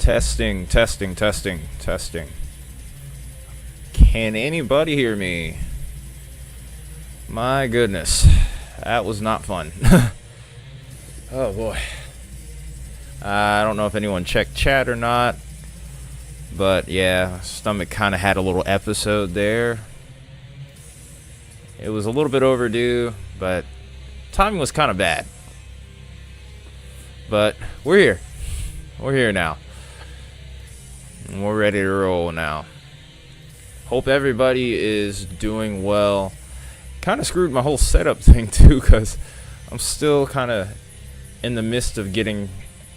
Testing, testing, testing, testing. Can anybody hear me? My goodness, that was not fun. Oh boy. I don't know if anyone checked chat or not, but yeah, stomach kind of had a little episode there. It was a little bit overdue, but timing was kind of bad. But we're here. We're here now. And we're ready to roll now. Hope everybody is doing well. Kind of screwed my whole setup thing too, because I'm still kind of in the midst of getting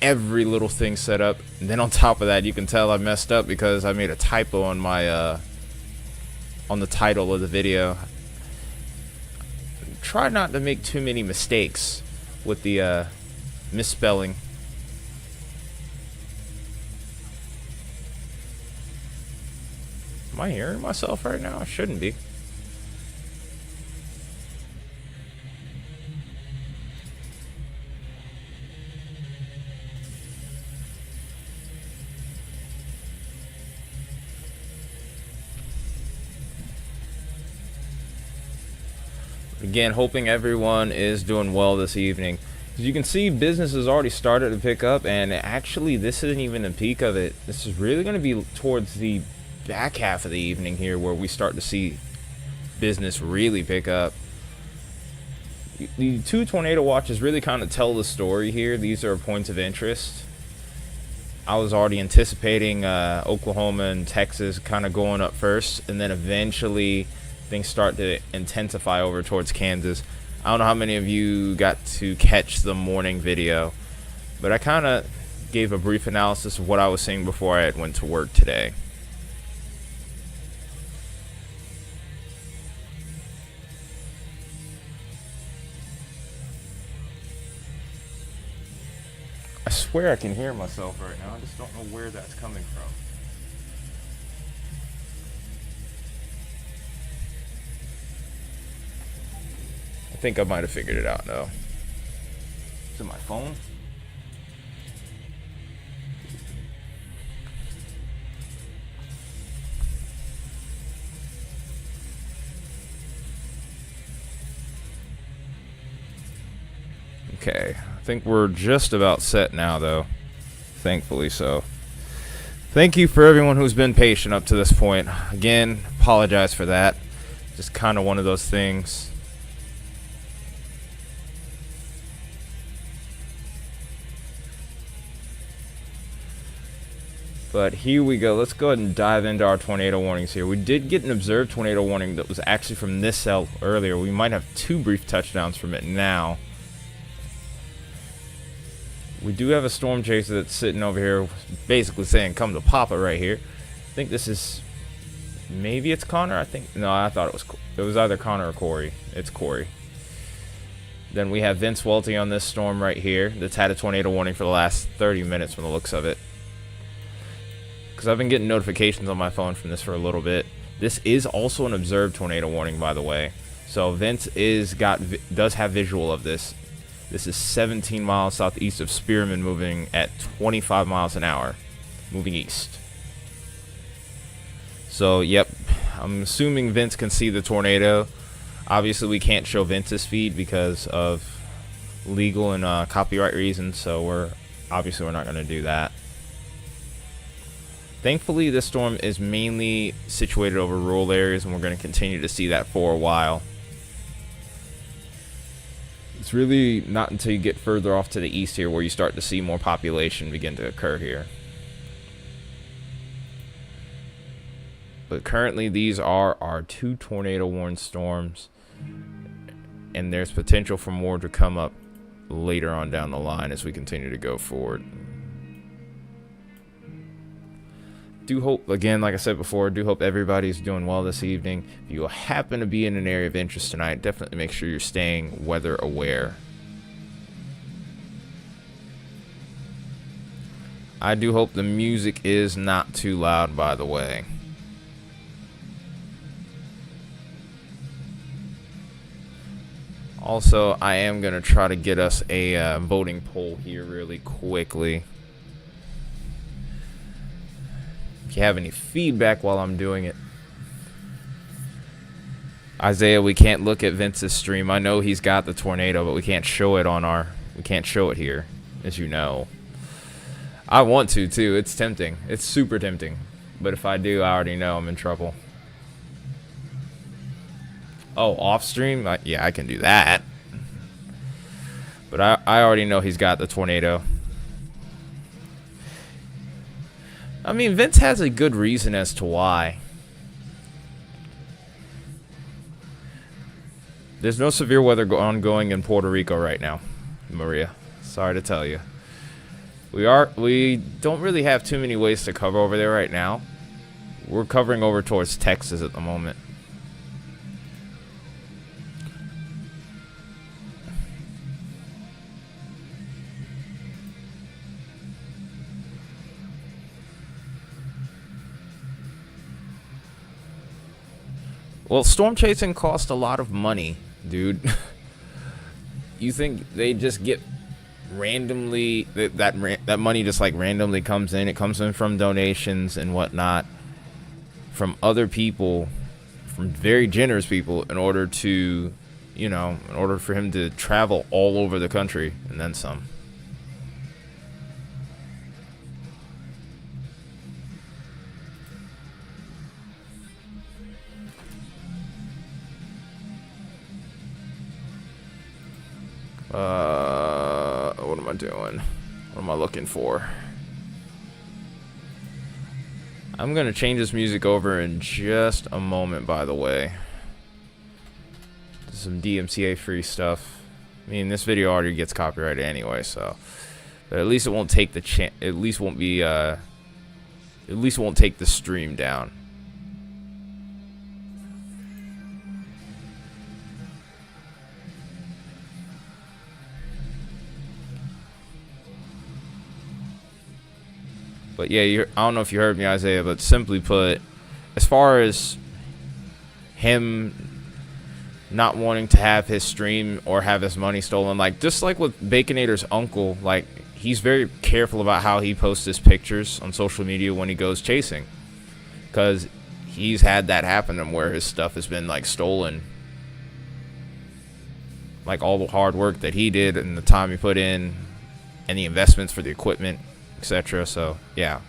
every little thing set up. And then on top of that, you can tell I messed up because I made a typo on my on the title of the video. Try not to make too many mistakes with the misspelling. Am I hearing myself right now? I shouldn't be. Again, hoping everyone is doing well this evening. As you can see, business has already started to pick up, and actually this isn't even the peak of it. This is really going to be towards the back half of the evening here where we start to see business really pick up. The two tornado watches really kind of tell the story here. These are points of interest. I was already anticipating Oklahoma and Texas kind of going up first, and then eventually things start to intensify over towards Kansas. I don't know how many of you got to catch the morning video, but I kind of gave a brief analysis of what I was seeing before I went to work today. I swear I can hear myself right now. I just don't know where that's coming from. I think I might have figured it out though. Is it my phone? Okay, I think we're just about set now though. Thankfully so. Thank you for everyone who's been patient up to this point. Again, apologize for that. Just kind of one of those things. But here we go. Let's go ahead and dive into our tornado warnings here. We did get an observed tornado warning that was actually from this cell earlier. We might have two brief touchdowns from it now. We do have a storm chaser that's sitting over here basically saying come to Papa right here. I think this is, maybe it's Connor. I thought it was either Connor or Corey. It's Corey. Then we have Vince Welty on this storm right here that's had a tornado warning for the last 30 minutes from the looks of it. Because I've been getting notifications on my phone from this for a little bit. This is also an observed tornado warning, by the way. So Vince does have visual of this. This is 17 miles southeast of Spearman, moving at 25 miles an hour, moving east. So yep, I'm assuming Vince can see the tornado. Obviously we can't show Vince's speed because of legal and copyright reasons, so we're not going to do that. Thankfully, this storm is mainly situated over rural areas, and we're going to continue to see that for a while. It's really not until you get further off to the east here where you start to see more population begin to occur here. But currently, these are our two tornado warned storms, and there's potential for more to come up later on down the line as we continue to go forward. Do hope, again, like I said before, do hope everybody's doing well this evening. If you happen to be in an area of interest tonight, definitely make sure you're staying weather aware. I do hope the music is not too loud, by the way. Also, I am going to try to get us a voting poll here really quickly. If you have any feedback while I'm doing it. Isaiah, we can't look at Vince's stream. I know he's got the tornado, but we can't show it on our... We can't show it here, as you know. I want to, too. It's tempting. It's super tempting. But if I do, I already know I'm in trouble. Oh, off stream? Yeah, I can do that. But I already know he's got the tornado. I mean, Vince has a good reason as to why. There's no severe weather ongoing in Puerto Rico right now, Maria. Sorry to tell you. We don't really have too many ways to cover over there right now. We're covering over towards Texas at the moment. Well, storm chasing costs a lot of money, dude. You think they just get randomly that money just like randomly comes in? It comes in from donations and whatnot from other people, from very generous people, in order to, you know, in order for him to travel all over the country and then some. What am I doing? What am I looking for? I'm gonna change this music over in just a moment, by the way. Some DMCA free stuff. I mean, this video already gets copyrighted anyway, so. But at least it won't take the at least won't be at least it won't take the stream down. But yeah, I don't know if you heard me, Isaiah, but simply put, as far as him not wanting to have his stream or have his money stolen, like just like with Baconator's uncle, like he's very careful about how he posts his pictures on social media when he goes chasing, because he's had that happen to him where his stuff has been like stolen, like all the hard work that he did and the time he put in and the investments for the equipment, etc. So yeah.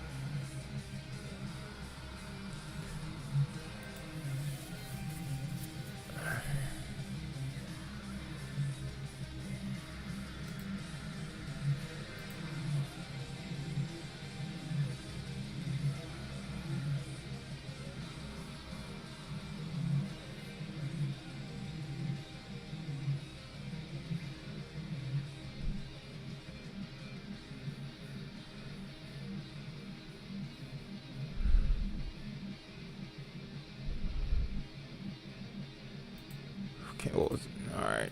Okay, what was it? All right.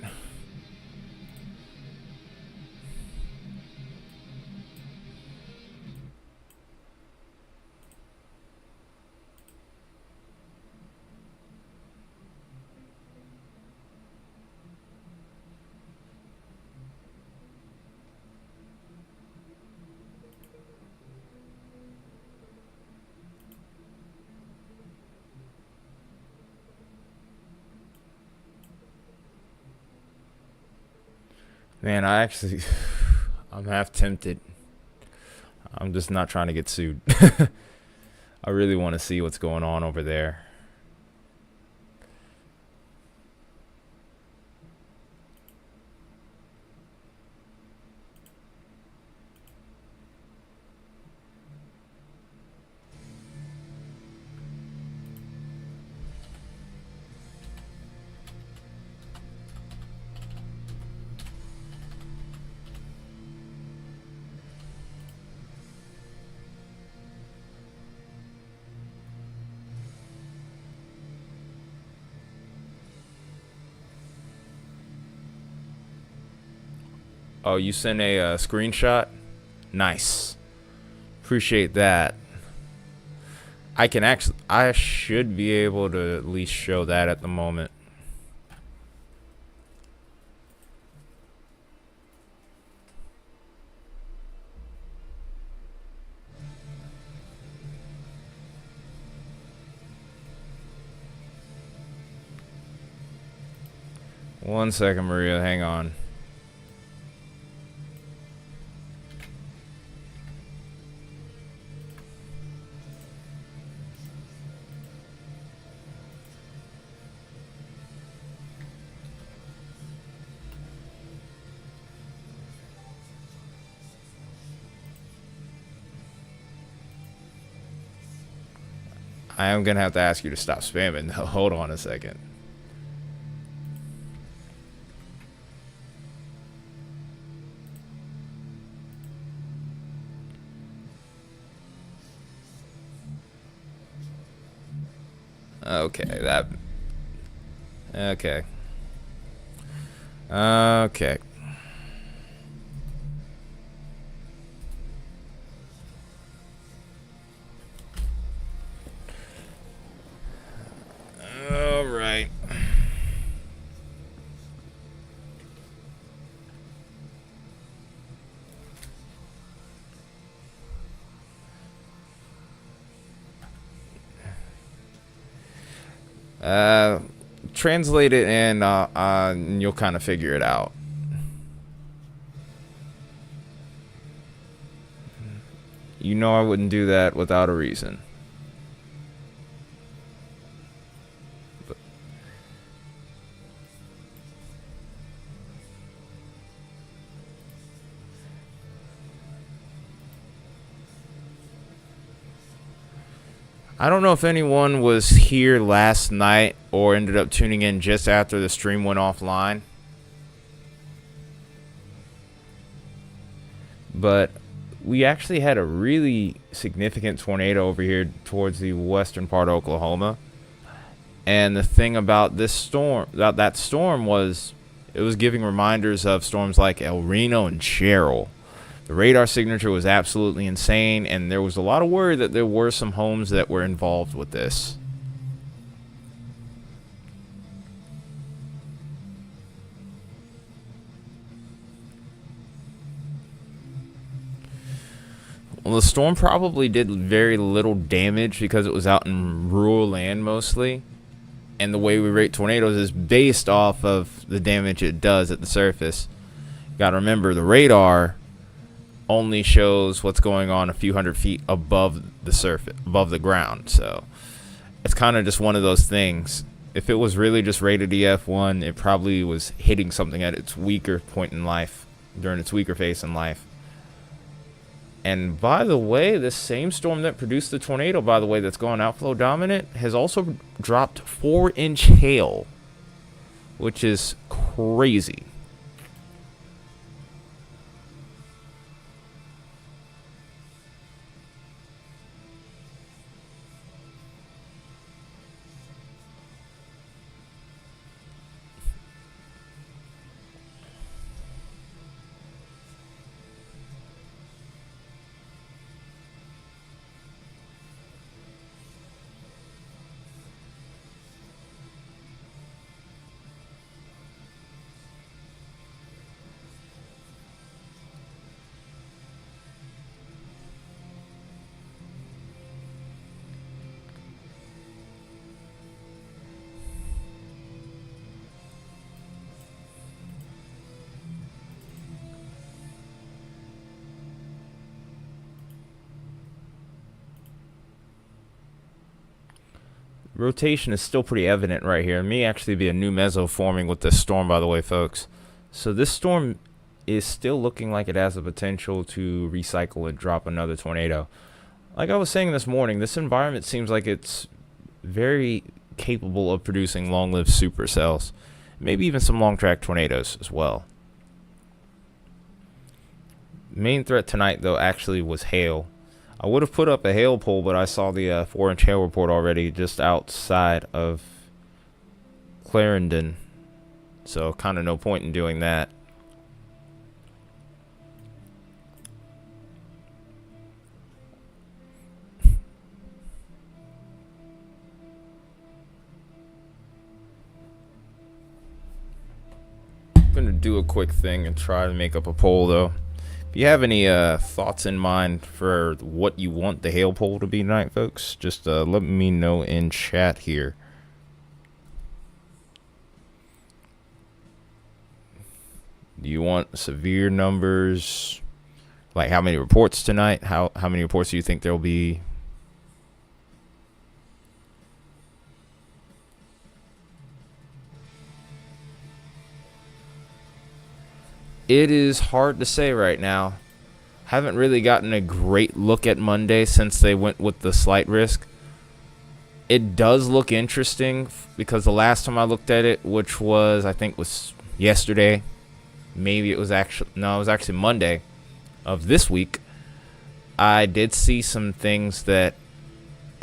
Man, I'm half tempted. I'm just not trying to get sued. I really want to see what's going on over there. Oh, you sent a screenshot? Nice. Appreciate that. I should be able to at least show that at the moment. 1 second, Maria. Hang on. I am gonna have to ask you to stop spamming. Hold on a second. Okay, that. Okay. Okay. All right. Translate it and you'll kind of figure it out. You know I wouldn't do that without a reason. But I don't know if anyone was here last night or ended up tuning in just after the stream went offline. But we actually had a really significant tornado over here towards the western part of Oklahoma. And the thing about this storm, that storm was, it was giving reminders of storms like El Reno and Cheryl. The radar signature was absolutely insane, and there was a lot of worry that there were some homes that were involved with this. Well, the storm probably did very little damage because it was out in rural land mostly. And the way we rate tornadoes is based off of the damage it does at the surface. You gotta remember, the radar only shows what's going on a few hundred feet above the surface, above the ground. So it's kind of just one of those things. If it was really just rated EF1, it probably was hitting something at its weaker point in life, during its weaker phase in life. And by the way, this same storm that produced the tornado, by the way, that's gone outflow dominant, has also dropped 4-inch hail, which is crazy. Rotation is still pretty evident right here. It may actually be a new meso forming with this storm, by the way, folks. So this storm is still looking like it has the potential to recycle and drop another tornado. Like I was saying this morning, this environment seems like it's very capable of producing long-lived supercells. Maybe even some long-track tornadoes as well. Main threat tonight, though, actually was hail. I would have put up a hail pole, but I saw the 4-inch hail report already just outside of Clarendon. So kind of no point in doing that. I'm going to do a quick thing and try to make up a poll, though. If you have any thoughts in mind for what you want the hail poll to be tonight, folks, just let me know in chat here. Do you want severe numbers? Like how many reports tonight? How many reports do you think there'll be? It is hard to say right now. Haven't really gotten a great look at Monday since they went with the slight risk. It does look interesting because the last time I looked at it, which was I think was yesterday, maybe it was actually no, it was actually Monday of this week. I did see some things that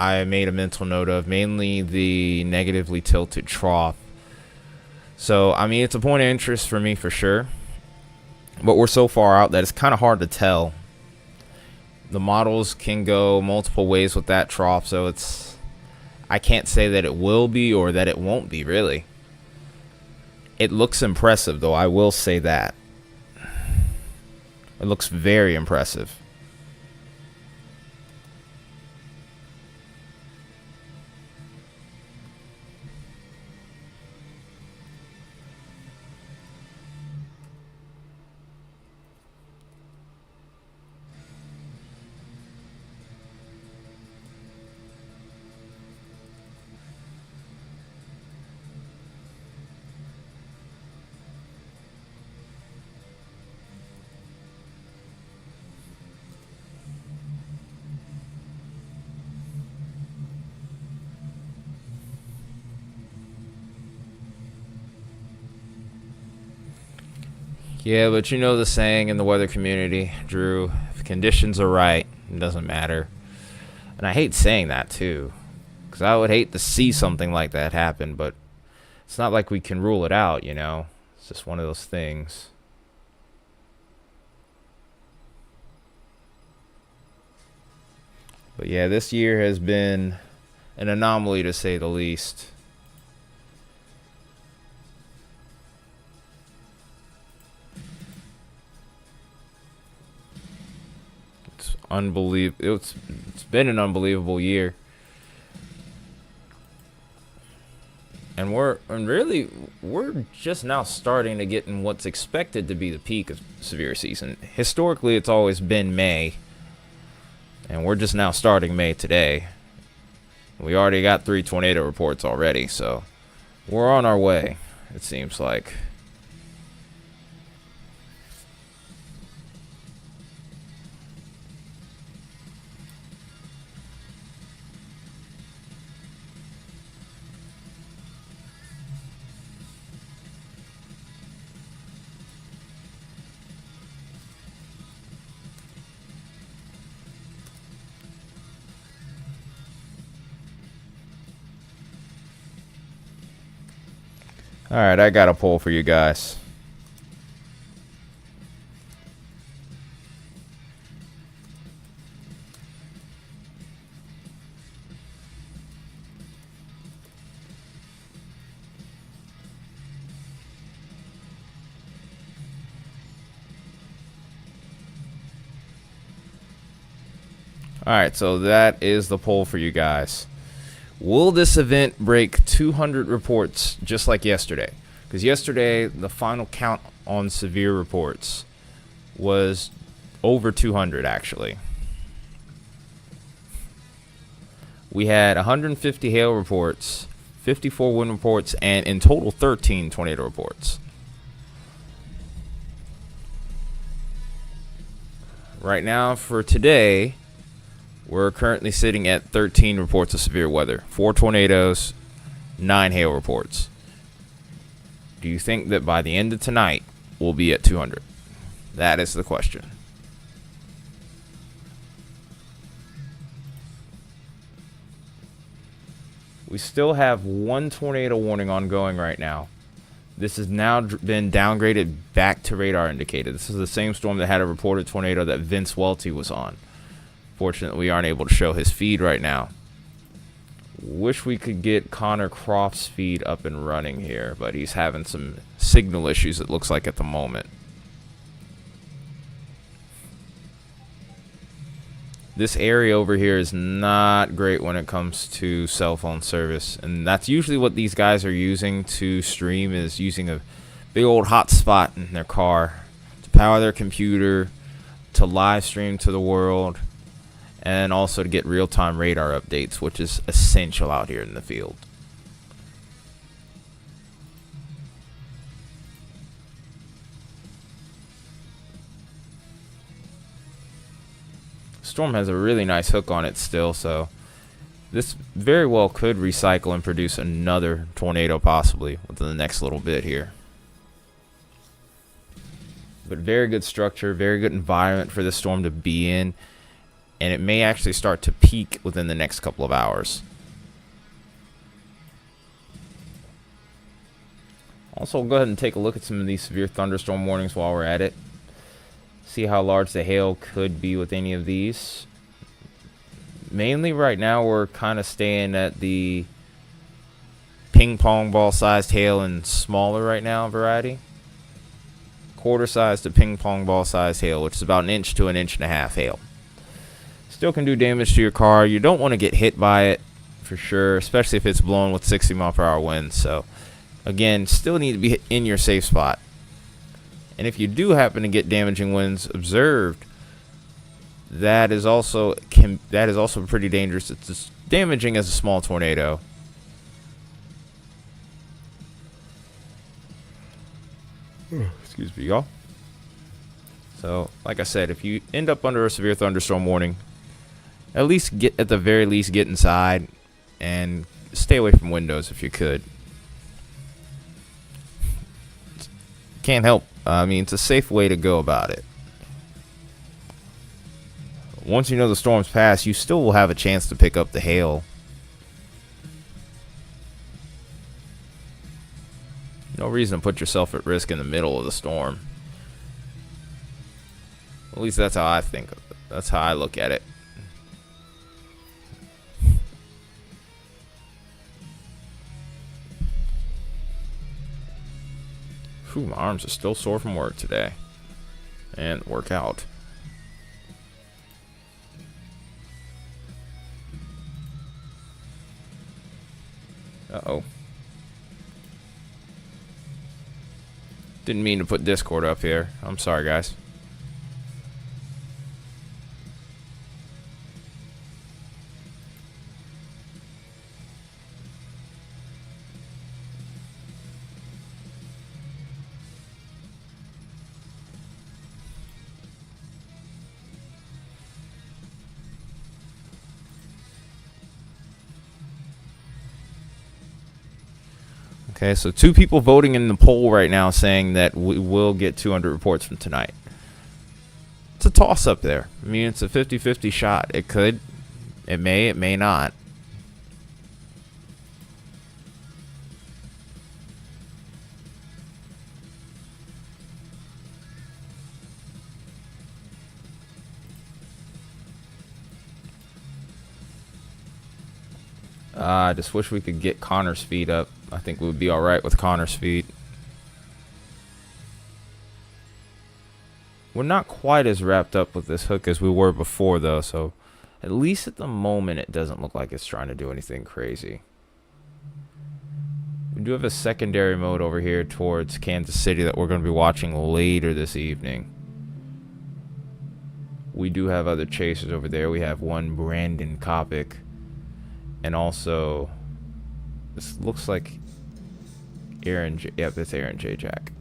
I made a mental note of, mainly the negatively tilted trough. So I mean, it's a point of interest for me for sure. But we're so far out that it's kind of hard to tell. The models can go multiple ways with that trough, so I can't say that it will be or that it won't be, really. It looks impressive, though, I will say that. It looks very impressive. Yeah, but you know the saying in the weather community, Drew, if conditions are right, it doesn't matter. And I hate saying that, too, because I would hate to see something like that happen, but it's not like we can rule it out, you know? It's just one of those things. But yeah, this year has been an anomaly, to say the least. Unbelievable. It's been an unbelievable year, and we're just now starting to get in what's expected to be the peak of severe season. Historically, it's always been May, and we're just now starting May today. We already got 3 tornado reports already, so we're on our way, it seems like. Alright, I got a poll for you guys. Alright, so that is the poll for you guys. Will this event break 200 reports just like yesterday? Because yesterday, the final count on severe reports was over 200, actually. We had 150 hail reports, 54 wind reports, and in total 13 tornado reports. Right now, for today, we're currently sitting at 13 reports of severe weather, 4 tornadoes, 9 hail reports. Do you think that by the end of tonight, we'll be at 200? That is the question. We still have 1 tornado warning ongoing right now. This has now been downgraded back to radar indicated. This is the same storm that had a reported tornado that Vince Welty was on. Fortunately, we aren't able to show his feed right now. Wish we could get Connor Croft's feed up and running here, but he's having some signal issues, it looks like, at the moment. This area over here is not great when it comes to cell phone service, and that's usually what these guys are using to stream, is using a big old hotspot in their car to power their computer, to live stream to the world, and also to get real-time radar updates, which is essential out here in the field. Storm has a really nice hook on it still, so this very well could recycle and produce another tornado possibly within the next little bit here. But very good structure, very good environment for this storm to be in, and it may actually start to peak within the next couple of hours. Also, we'll go ahead and take a look at some of these severe thunderstorm warnings while we're at it. See how large the hail could be with any of these. Mainly right now we're kind of staying at the ping pong ball sized hail and smaller right now variety. Quarter size to ping pong ball sized hail, which is about 1 inch to 1.5 inch hail. Still can do damage to your car. You don't want to get hit by it for sure, especially if it's blowing with 60-mile-per-hour winds. So again, still need to be in your safe spot. And if you do happen to get damaging winds observed, that is also pretty dangerous. It's as damaging as a small tornado. Excuse me, y'all. So, like I said, if you end up under a severe thunderstorm warning, at the very least get inside and stay away from windows if you could. Can't help. I mean, it's a safe way to go about it. Once you know the storm's passed, you still will have a chance to pick up the hail. No reason to put yourself at risk in the middle of the storm. At least that's how I think of it. That's how I look at it. Whew, my arms are still sore from work today. And workout. Uh-oh. Didn't mean to put Discord up here. I'm sorry, guys. Okay, so 2 people voting in the poll right now saying that we will get 200 reports from tonight. It's a toss-up there. I mean, it's a 50-50 shot. It could. It may not. I just wish we could get Connor's feed up. I think we would be alright with Connor's feed. We're not quite as wrapped up with this hook as we were before, though, so at least at the moment it doesn't look like it's trying to do anything crazy. We do have a secondary mode over here towards Kansas City that we're going to be watching later this evening. We do have other chasers over there. We have one Brandon Kopic. And also, this looks like Aaron J. Yep, that's Aaron J. Jack.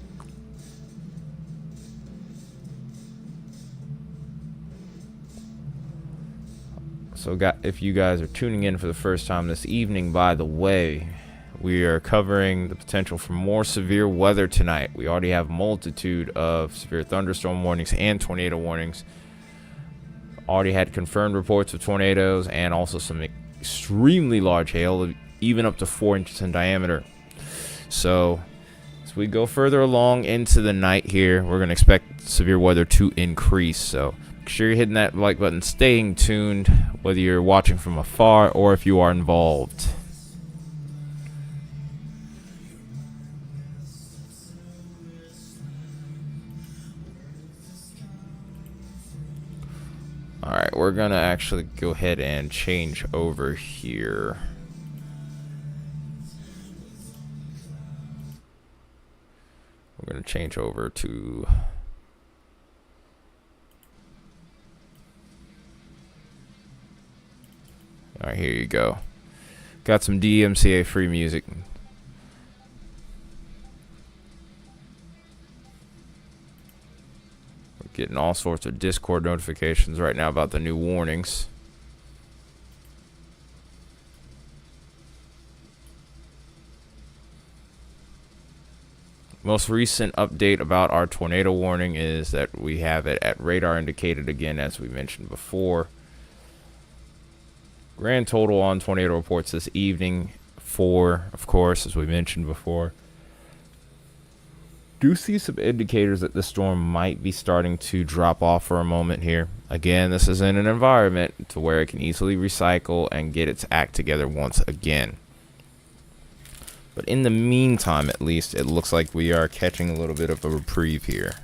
So, if you guys are tuning in for the first time this evening, by the way, we are covering the potential for more severe weather tonight. We already have a multitude of severe thunderstorm warnings and tornado warnings. Already had confirmed reports of tornadoes and also some extremely large hail, even up to 4 inches in diameter. So as we go further along into the night here, we're going to expect severe weather to increase. So make sure you're hitting that like button, staying tuned, whether you're watching from afar or if you are involved. Alright, we're going to actually go ahead and change over here. We're going to change over to... All right, here you go. Got some DMCA free music. We're getting all sorts of Discord notifications right now about the new warnings. Most recent update about our tornado warning is that we have it at radar indicated again, as we mentioned before. Grand total on tornado reports this evening, 4, of course, as we mentioned before. Do see some indicators that the storm might be starting to drop off for a moment here. Again, this is in an environment to where it can easily recycle and get its act together once again. But in the meantime, at least, it looks like we are catching a little bit of a reprieve here.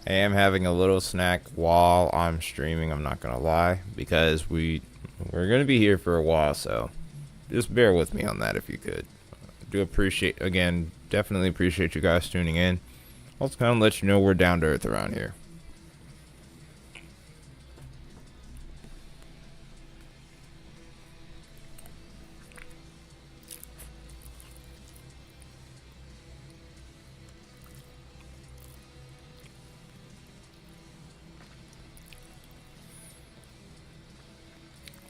I am having a little snack while I'm streaming, I'm not gonna lie, because we're gonna be here for a while, so just bear with me on that if you could. Do appreciate, again, definitely appreciate you guys tuning in. Also kind of let you know we're down to earth around here.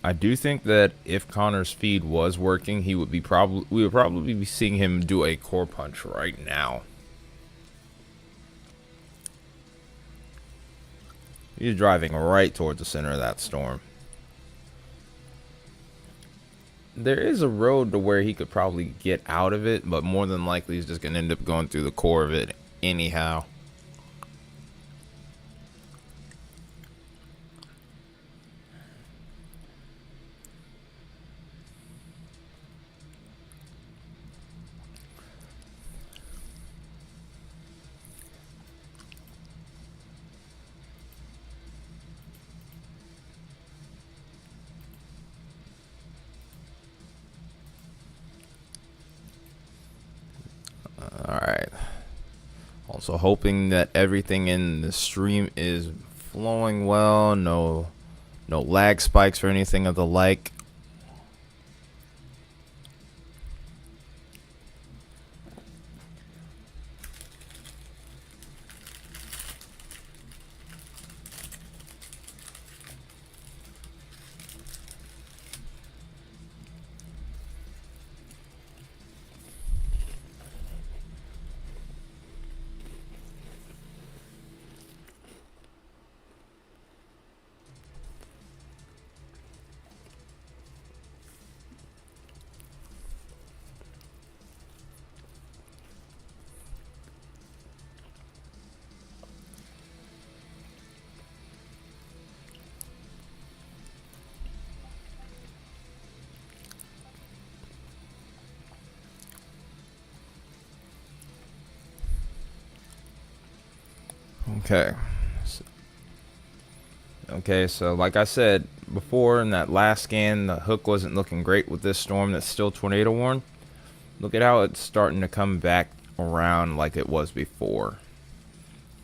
I do think that if Connor's feed was working, we would probably be seeing him do a core punch right now. He's driving right towards the center of that storm. There is a road to where he could probably get out of it, but more than likely he's just going to end up going through the core of it anyhow. Alright. Also hoping that everything in the stream is flowing well. No lag spikes or anything of the like. Okay. Okay, so like I said before in that last scan, the hook wasn't looking great with this storm that's still tornado warned. Look at how it's starting to come back around like it was before.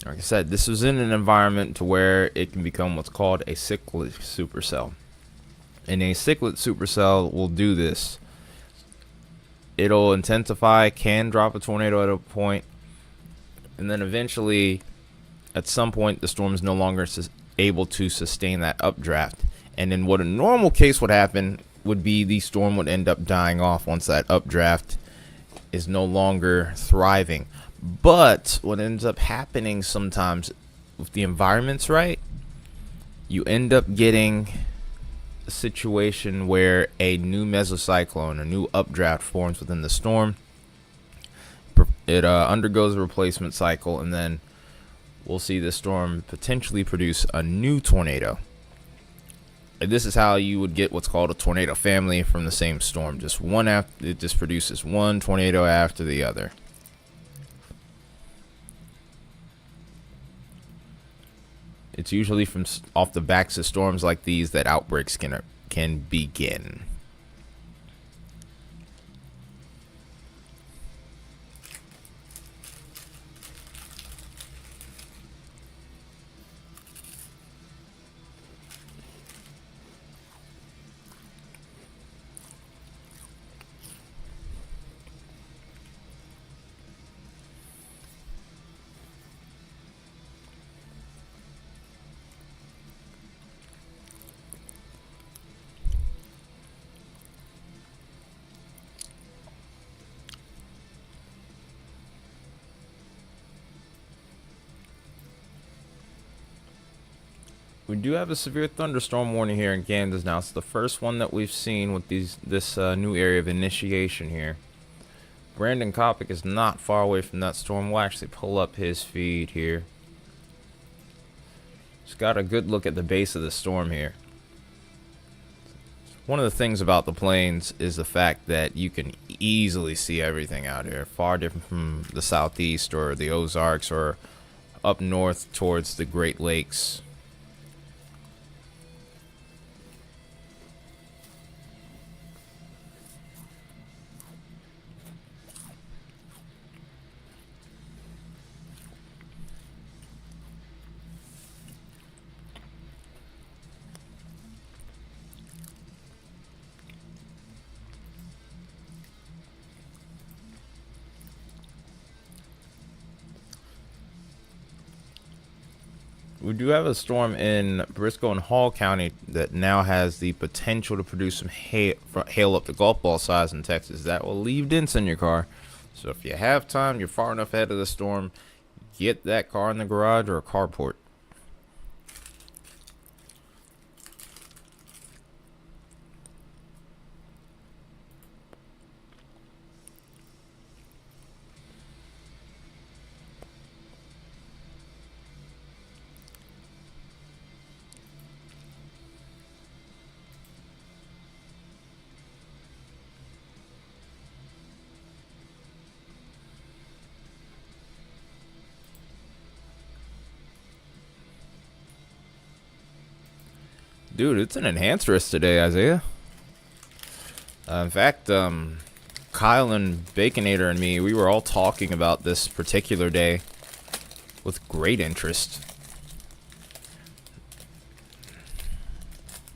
Like I said, this was in an environment to where it can become what's called a cyclic supercell. And a cyclic supercell will do this. It'll intensify, can drop a tornado at a point, and then eventually, at some point, the storm is no longer able to sustain that updraft. And then what a normal case would happen would be the storm would end up dying off once that updraft is no longer thriving. But what ends up happening sometimes, if the environment's right, you end up getting a situation where a new mesocyclone, a new updraft forms within the storm. It undergoes a replacement cycle, and then we'll see the storm potentially produce a new tornado. And this is how you would get what's called a tornado family from the same storm. Just one after, it just produces one tornado after the other. It's usually from off the backs of storms like these that outbreaks can begin. We do have a severe thunderstorm warning here in Kansas now. It's the first one that we've seen with this new area of initiation here. Brandon Kopic is not far away from that storm. We'll actually pull up his feed here. Just got a good look at the base of the storm here. One of the things about the plains is the fact that you can easily see everything out here. Far different from the southeast or the Ozarks or up north towards the Great Lakes. We do have a storm in Briscoe and Hall County that now has the potential to produce some hail up to golf ball size in Texas. That will leave dents in your car. So if you have time, you're far enough ahead of the storm, get that car in the garage or a carport. Dude, it's an enhanced risk today, Isaiah. In fact, Kyle and Baconator and me, we were all talking about this particular day with great interest.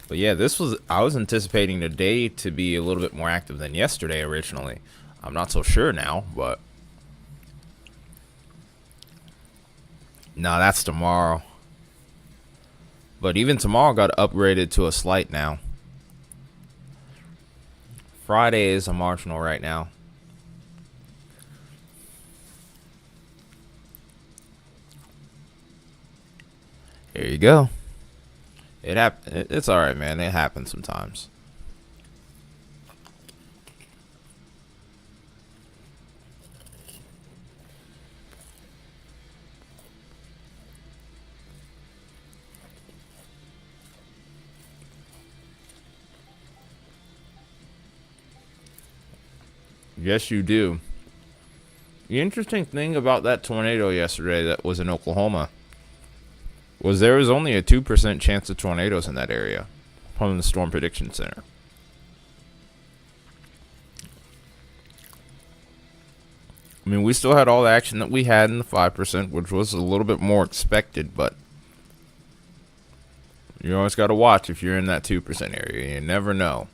But yeah, I was anticipating today to be a little bit more active than yesterday originally. I'm not so sure now, but no, that's tomorrow. But even tomorrow got upgraded to a slight now. Friday is a marginal right now. Here you go. It's all right, man. It happens sometimes. Yes, you do. The interesting thing about that tornado yesterday that was in Oklahoma, was there was only a 2% chance of tornadoes in that area from the Storm Prediction Center. I mean, we still had all the action that we had in the 5%, which was a little bit more expected, but you always got to watch if you're in that 2% area. You never know.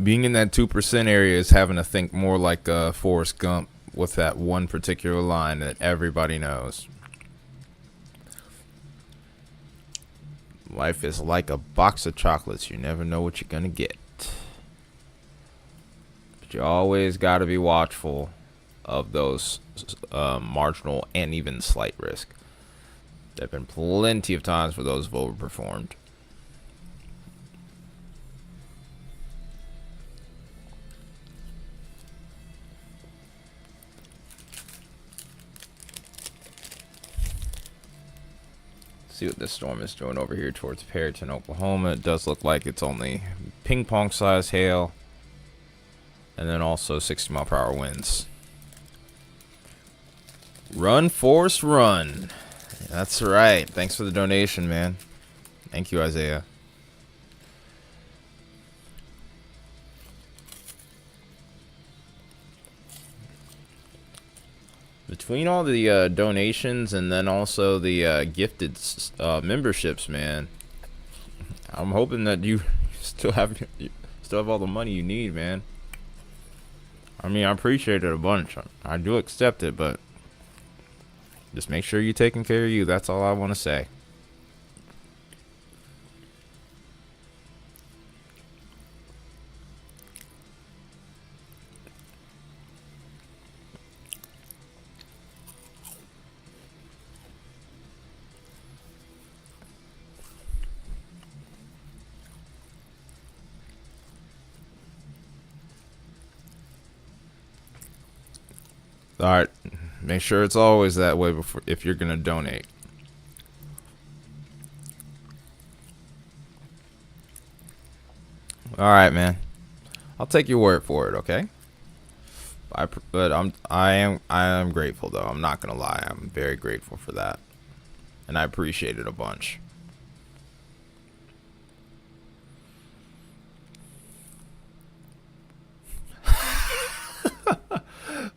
Being in that 2% area is having to think more like Forrest Gump with that one particular line that everybody knows. Life is like a box of chocolates. You never know what you're going to get. But you always got to be watchful of those marginal and even slight risk. There have been plenty of times where those have overperformed. See what this storm is doing over here towards Perryton, Oklahoma. It does look like it's only ping pong size hail, and then also 60-mile-per-hour winds. Run, Forrest, run. That's right. Thanks for the donation, man. Thank you, Isaiah. Between all the donations and then also the gifted memberships, man, I'm hoping that you still have all the money you need, man. I mean, I appreciate it a bunch. I do accept it, but just make sure you're taking care of you. That's all I want to say. All right, make sure it's always that way before if you're gonna donate. All right, man. I'll take your word for it, okay? I am grateful though. I'm not gonna lie. I'm very grateful for that, and I appreciate it a bunch.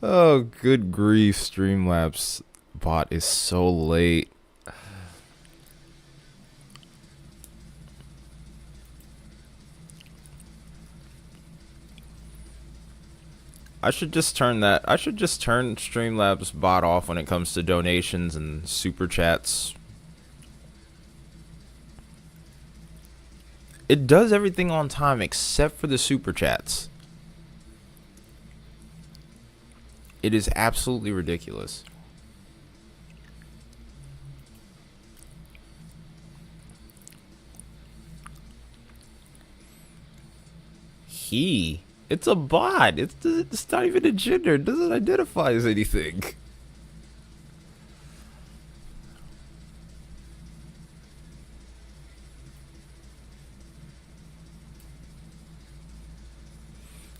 Oh, good grief, Streamlabs bot is so late. I should just turn Streamlabs bot off when it comes to donations and super chats. It does everything on time except for the super chats. It is absolutely ridiculous. It's a bot. It's not even a gender. It doesn't identify as anything.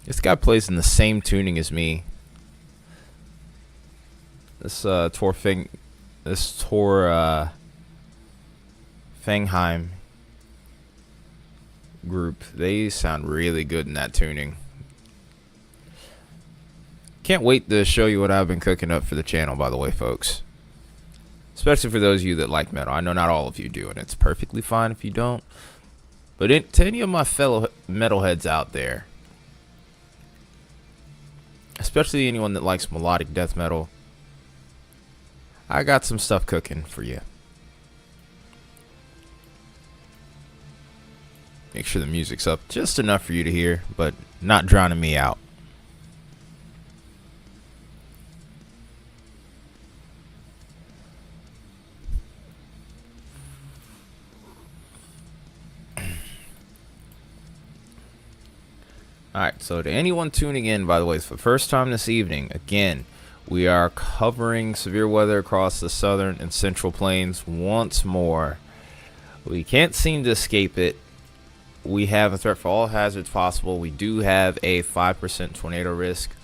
This guy plays in the same tuning as me. This Fangheim group, they sound really good in that tuning. Can't wait to show you what I've been cooking up for the channel, by the way, folks. Especially for those of you that like metal. I know not all of you do, and it's perfectly fine if you don't. But to any of my fellow metalheads out there, especially anyone that likes melodic death metal, I got some stuff cooking for you. Make sure the music's up just enough for you to hear, but not drowning me out. Alright, so to anyone tuning in, by the way, for the first time this evening, again, we are covering severe weather across the southern and central plains once more. We can't seem to escape it. We have a threat for all hazards possible. We do have a 5% tornado risk.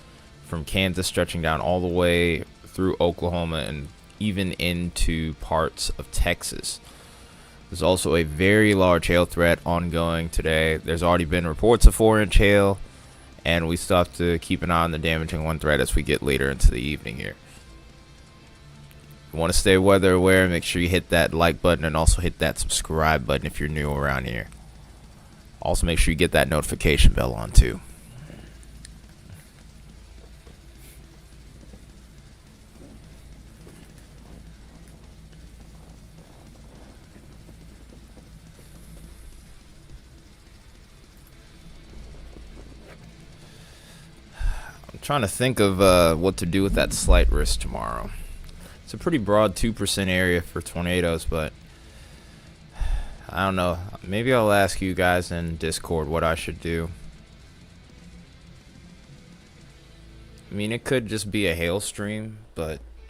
from Kansas stretching down all the way through Oklahoma and even into parts of Texas. There's also a very large hail threat ongoing today. There's already been reports of 4-inch hail, and we still have to keep an eye on the damaging one threat as we get later into the evening here. If you want to stay weather aware, make sure you hit that like button and also hit that subscribe button if you're new around here. Also, make sure you get that notification bell on too. Trying to think of what to do with that slight risk tomorrow. It's a pretty broad 2% area for tornadoes, but I don't know. Maybe I'll ask you guys in Discord what I should do. I mean, it could just be a hail stream,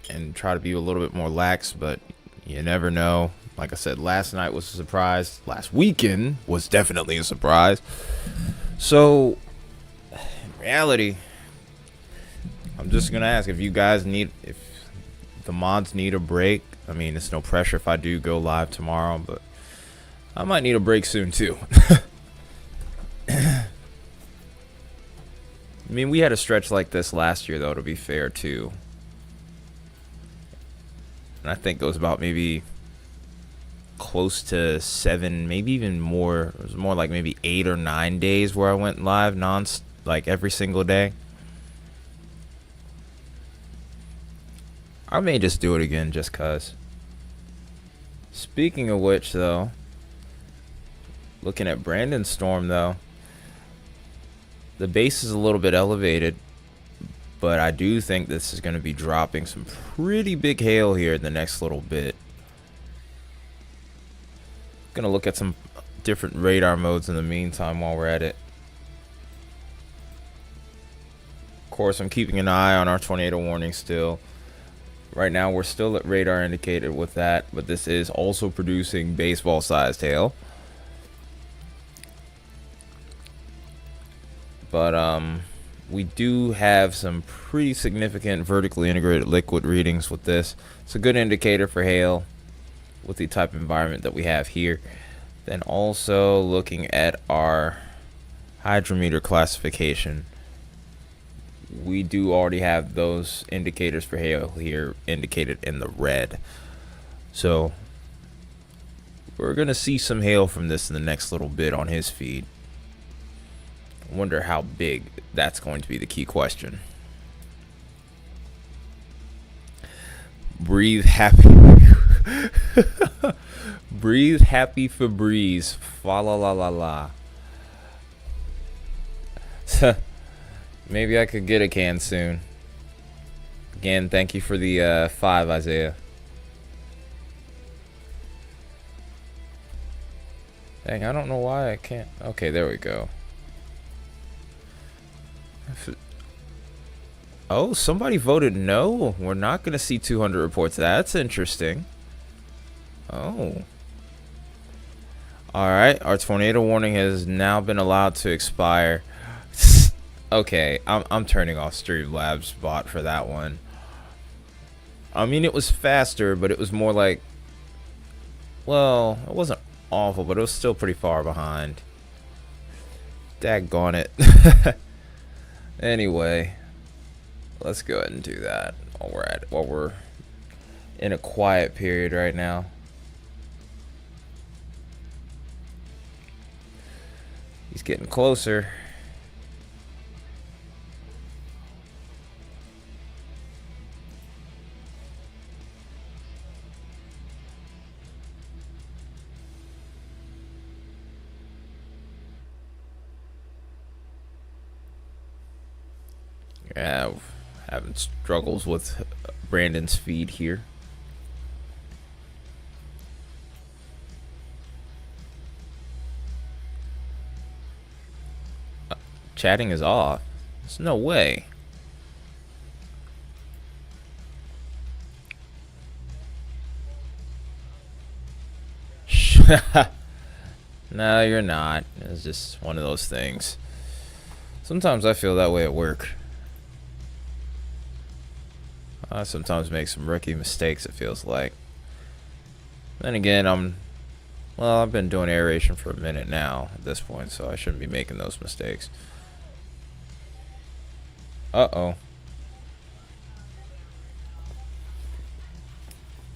and try to be a little bit more lax, but you never know. Like I said, last night was a surprise. Last weekend was definitely a surprise. So, in reality, I'm just gonna ask if you guys if the mods need a break. I mean, it's no pressure if I do go live tomorrow, but I might need a break soon too. I mean, we had a stretch like this last year, though, to be fair too, and I think it was about maybe close to 7, maybe even more. It was more like maybe 8 or 9 days where I went live like every single day. I may just do it again just cause. Speaking of which, though, looking at Brandon's storm, though, the base is a little bit elevated, but I do think this is going to be dropping some pretty big hail here in the next little bit. Gonna look at some different radar modes in the meantime while we're at it. Of course, I'm keeping an eye on our tornado warning still. Right now, we're still at radar indicated with that, but this is also producing baseball-sized hail. But we do have some pretty significant vertically integrated liquid readings with this. It's a good indicator for hail with the type of environment that we have here. Then also looking at our hydrometer classification, we do already have those indicators for hail here indicated in the red. So we're going to see some hail from this in the next little bit on his feed. I wonder how big. That's going to be the key question. Breathe happy. Breathe happy Febreze. Fa la la la la. Maybe I could get a can soon. Again, thank you for the 5, Isaiah. Dang, I don't know why I can't. Okay, there we go. Oh, somebody voted no. We're not going to see 200 reports. That's interesting. Oh. Alright, our tornado warning has now been allowed to expire. Okay, I'm turning off Streamlabs bot for that one. I mean, it was faster, but it was more like, well, it wasn't awful, but it was still pretty far behind. Daggone it. Anyway, let's go ahead and do that while we're in a quiet period right now. He's getting closer. Yeah, having struggles with Brandon's feed here. Chatting is off. There's no way. No, you're not. It's just one of those things. Sometimes I feel that way at work. I sometimes make some rookie mistakes, it feels like. Then again, well, I've been doing aeration for a minute now at this point, so I shouldn't be making those mistakes. Uh-oh.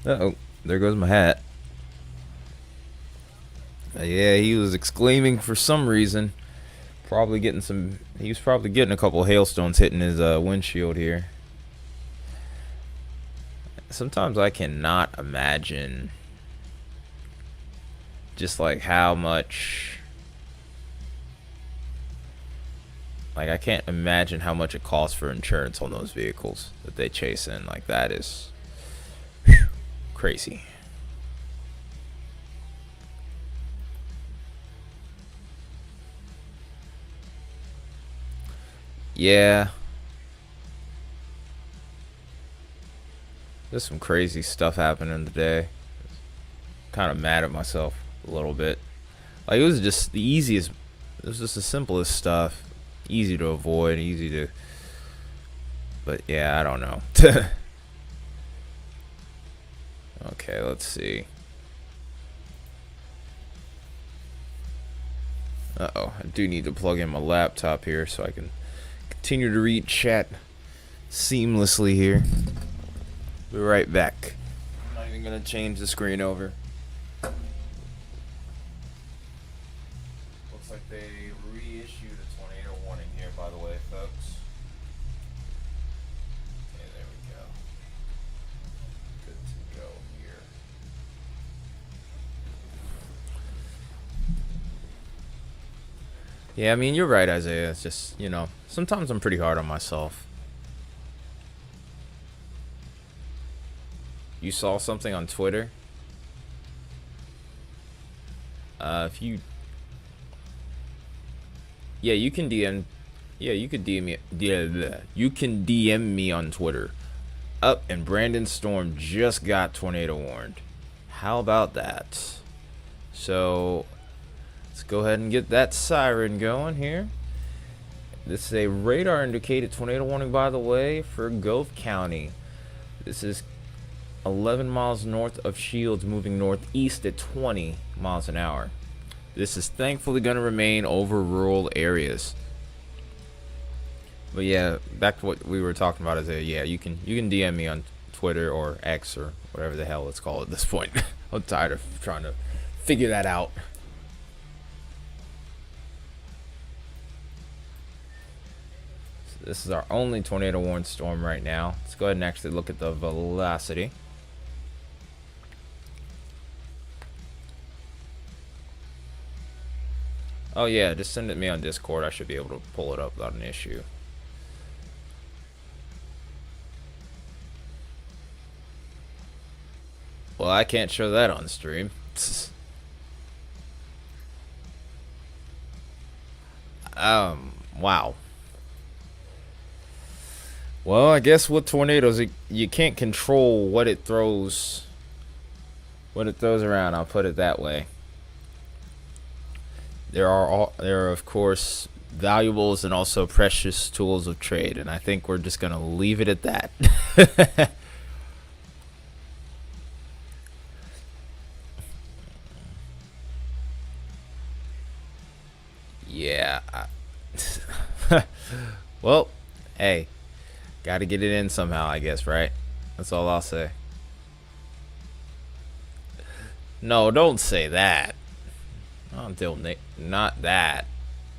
Uh-oh. There goes my hat. Yeah, he was exclaiming for some reason. Probably getting some... He was probably getting a couple hailstones hitting his windshield here. Sometimes I cannot imagine just like how much... Like, I can't imagine how much it costs for insurance on those vehicles that they chase in. Like, that is crazy. Yeah. There's some crazy stuff happening today. Kind of mad at myself a little bit. Like, it was just the easiest. It was just the simplest stuff. Easy to avoid, easy to... But yeah, I don't know. Okay, let's see. Uh-oh, I do need to plug in my laptop here so I can continue to read chat seamlessly here. Be right back. I'm not even gonna change the screen over. Looks like they reissued a tornado warning here, by the way, folks. Okay, there we go. Good to go here. Yeah, I mean, you're right, Isaiah. It's just, you know, sometimes I'm pretty hard on myself. You saw something on Twitter? If you... Yeah, you can DM... Yeah, you could DM me... You can DM me on Twitter. Up, and Brandon Storm just got tornado warned. How about that? So... Let's go ahead and get that siren going here. This is a radar indicated tornado warning, by the way, for Gove County. This is 11 miles north of Shields, moving northeast at 20 miles an hour. This is thankfully going to remain over rural areas. But yeah, back to what we were talking about, is that yeah, you can DM me on Twitter or X or whatever the hell it's called at this point. I'm tired of trying to figure that out. So this is our only tornado warned storm right now. Let's go ahead and actually look at the velocity. Oh yeah, just send it to me on Discord. I should be able to pull it up without an issue. Well, I can't show that on stream. Wow. Well, I guess with tornadoes, you can't control what it throws. What it throws around, I'll put it that way. There are of course valuables and also precious tools of trade, and I think we're just gonna leave it at that. Yeah. Well, hey, gotta get it in somehow, I guess, right? That's all I'll say. No, don't say that. Not that.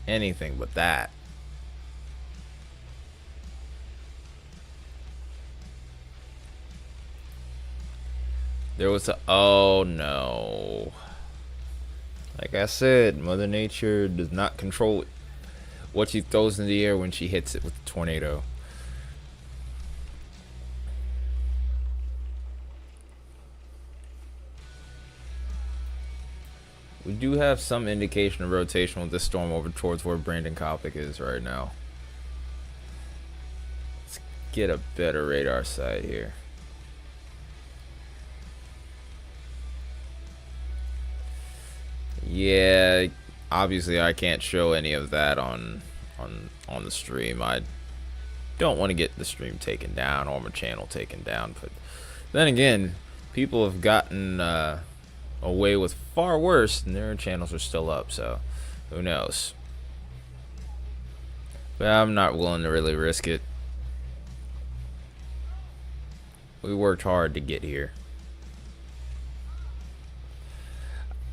Anything but that. There was a... Oh, no. Like I said, Mother Nature does not control what she throws in the air when she hits it with a tornado. We do have some indication of rotation with this storm over towards where Brandon Kopic is right now. Let's get a better radar sight here. Yeah, obviously I can't show any of that on the stream. I don't want to get the stream taken down or my channel taken down. But then again, people have gotten away with far worse and their channels are still up, so who knows. But I'm not willing to really risk it. We worked hard to get here.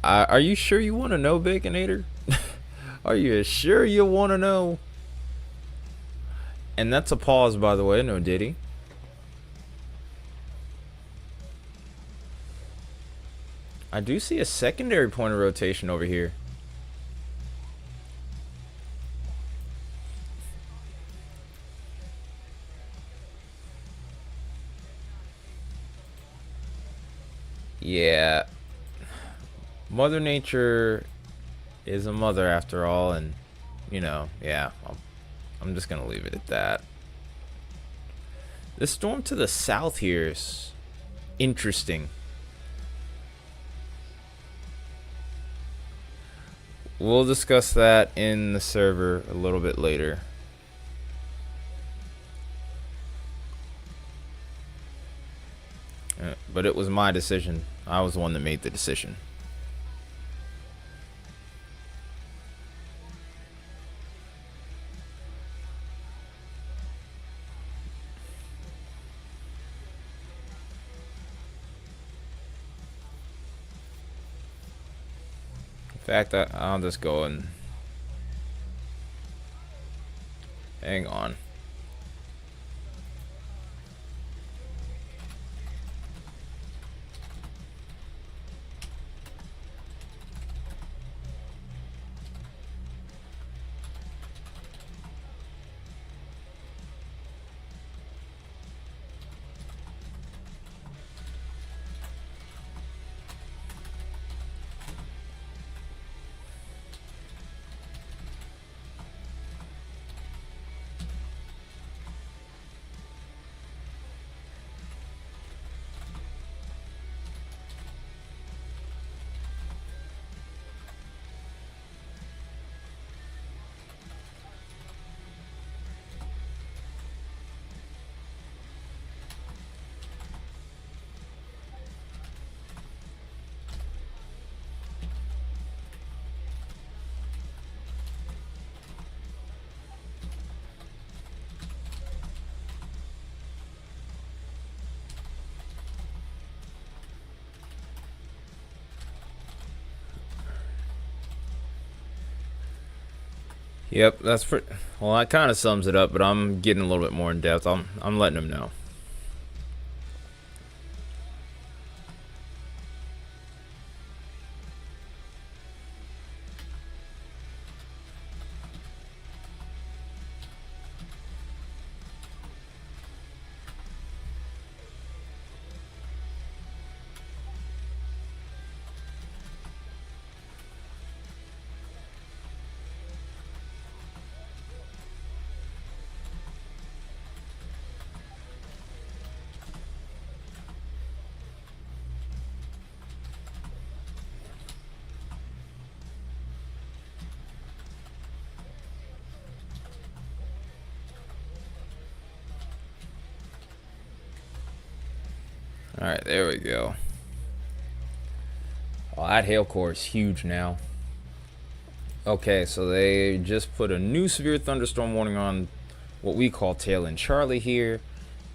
Are you sure you want to know, Baconator? Are you sure you want to know? And that's a pause, by the way, no Diddy. I do see a secondary point of rotation over here. Yeah. Mother Nature is a mother after all, and you know, yeah, I'm just gonna leave it at that. This storm to the south here is interesting. We'll discuss that in the server a little bit later. But it was my decision. I was the one that made the decision. In fact, I'll just go and hang on. Yep, that's pretty well. That kind of sums it up, but I'm getting a little bit more in depth. I'm letting them know. Alright, there we go. Well, that hail core is huge now. Okay, so they just put a new severe thunderstorm warning on what we call tail end Charlie here.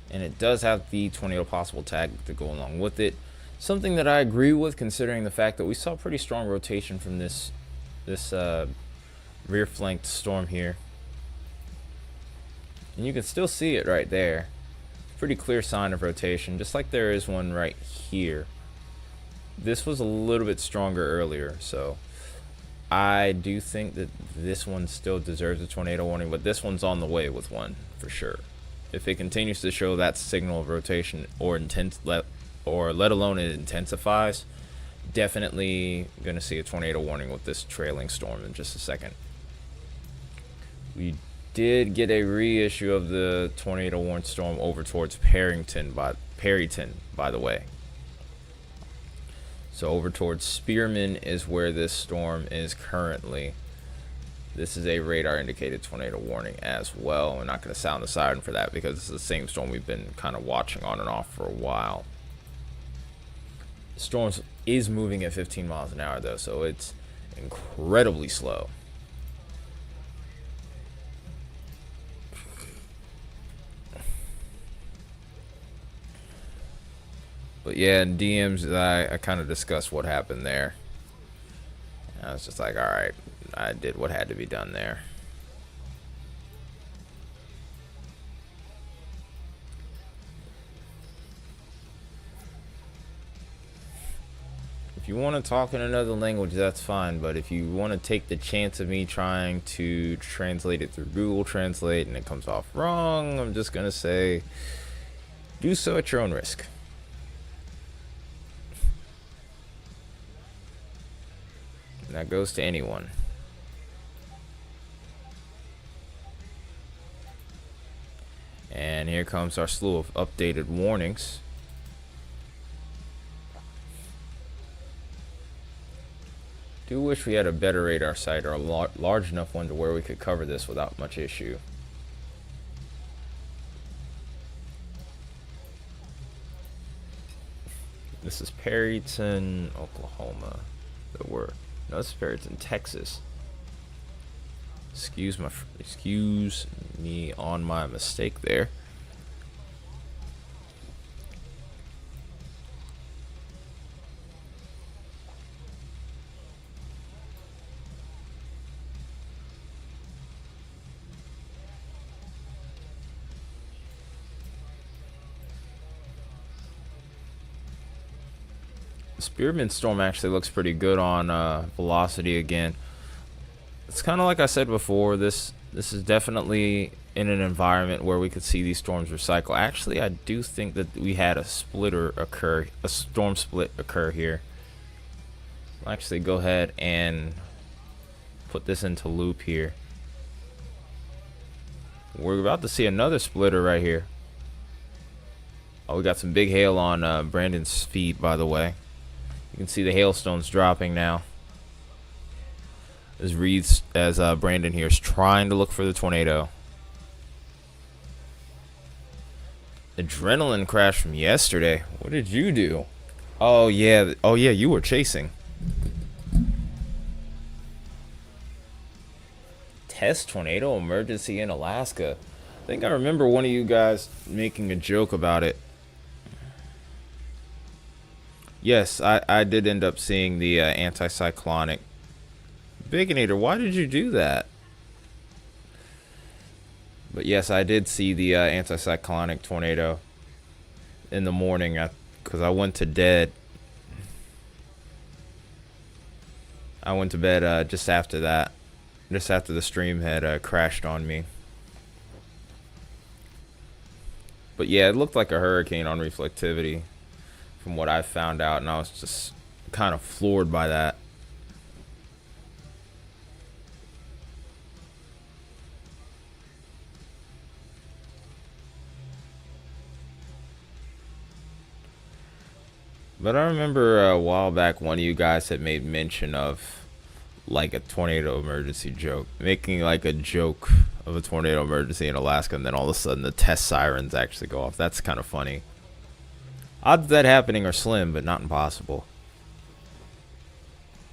And it does have the tornado possible tag to go along with it. Something that I agree with, considering the fact that we saw pretty strong rotation from this rear flanked storm here. And you can still see it right there. Pretty clear sign of rotation, just like there is one right here. This was a little bit stronger earlier, so I do think that this one still deserves a tornado warning, but this one's on the way with one for sure. If it continues to show that signal of rotation or let alone it intensifies, definitely going to see a tornado warning with this trailing storm in just a second. We did get a reissue of the tornado warning storm over towards Perryton, by the way. So over towards Spearman is where this storm is currently. This is a radar indicated tornado warning as well. We're not going to sound the siren for that because it's the same storm we've been kind of watching on and off for a while. The storm is moving at 15 miles an hour though, so it's incredibly slow. But yeah, in DMs, I kind of discussed what happened there. I was just like, all right, I did what had to be done there. If you want to talk in another language, that's fine. But if you want to take the chance of me trying to translate it through Google Translate and it comes off wrong, I'm just going to say, do so at your own risk. And that goes to anyone. And here comes our slew of updated warnings. Do wish we had a better radar site or a large enough one to where we could cover this without much issue. This is Perryton, Oklahoma. No, this is Perryton, Texas. Excuse me on my mistake there. Spearmint Storm actually looks pretty good on velocity again. It's kind of like I said before, this is definitely in an environment where we could see these storms recycle. Actually, I do think that we had a storm split occur here. I'll actually go ahead and put this into loop here. We're about to see another splitter right here. Oh, we got some big hail on Brandon's feet, by the way. You can see the hailstones dropping now. As Brandon here is trying to look for the tornado. Adrenaline crash from yesterday. What did you do? Oh yeah, you were chasing. Test tornado emergency in Alaska. I think I remember one of you guys making a joke about it. Yes, I did end up seeing the anticyclonic. Baconator, why did you do that? But yes, I did see the anticyclonic tornado in the morning because I went to bed. I went to bed just after that. Just after the stream had crashed on me. But yeah, it looked like a hurricane on reflectivity from what I found out, and I was just kind of floored by that. But I remember a while back one of you guys had made mention of like a tornado emergency joke, making like a joke of a tornado emergency in Alaska, and then all of a sudden the test sirens actually go off. That's kind of funny. Odds of that happening are slim, but not impossible.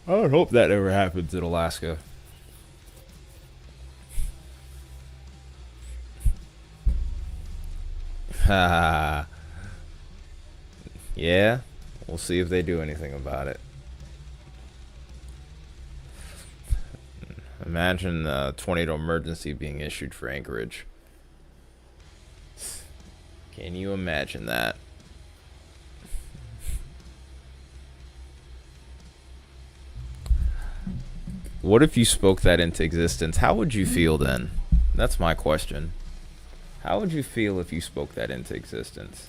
I would hope that ever happens in Alaska. Haha. Yeah, we'll see if they do anything about it. Imagine the tornado emergency being issued for Anchorage. Can you imagine that? What if you spoke that into existence? How would you feel then? That's my question. How would you feel if you spoke that into existence?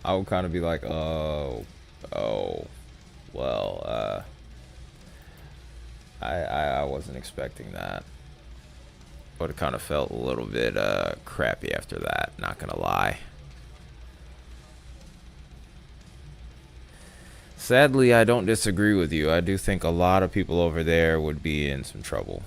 I would kind of be like, well, I wasn't expecting that. But it kind of felt a little bit crappy after that, not gonna lie. Sadly, I don't disagree with you. I do think a lot of people over there would be in some trouble.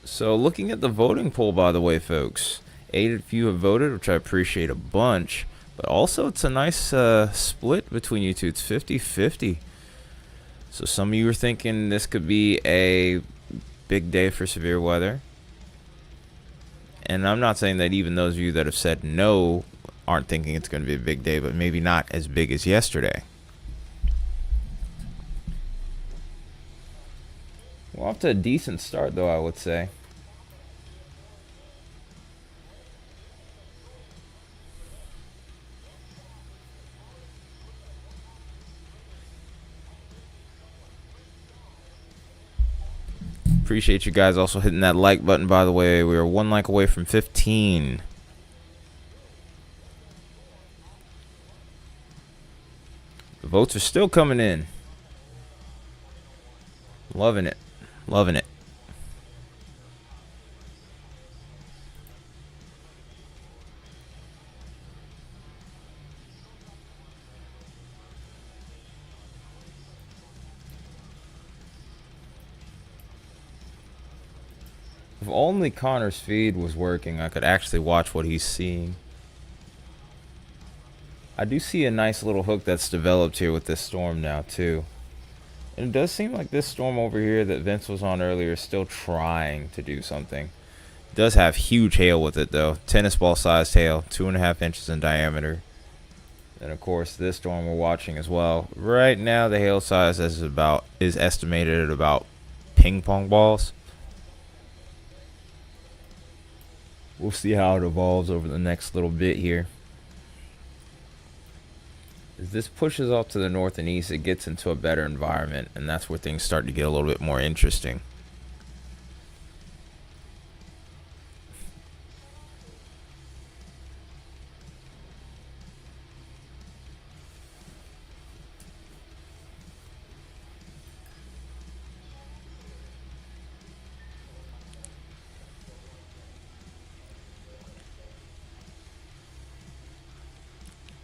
So looking at the voting poll, by the way, folks, 8 of you have voted, which I appreciate a bunch. But also, it's a nice split between you two. It's 50-50. So some of you are thinking this could be a big day for severe weather. And I'm not saying that even those of you that have said no aren't thinking it's going to be a big day, but maybe not as big as yesterday. We're off to a decent start, though, I would say. Appreciate you guys also hitting that like button, by the way. We are 1 like away from 15. The votes are still coming in. Loving it. Loving it. If only Connor's feed was working, I could actually watch what he's seeing. I do see a nice little hook that's developed here with this storm now, too. And it does seem like this storm over here that Vince was on earlier is still trying to do something. It does have huge hail with it, though. Tennis ball sized hail, 2.5 inches in diameter. And of course, this storm we're watching as well. Right now, the hail size is estimated at about ping pong balls. We'll see how it evolves over the next little bit here. As this pushes off to the north and east, it gets into a better environment, and that's where things start to get a little bit more interesting.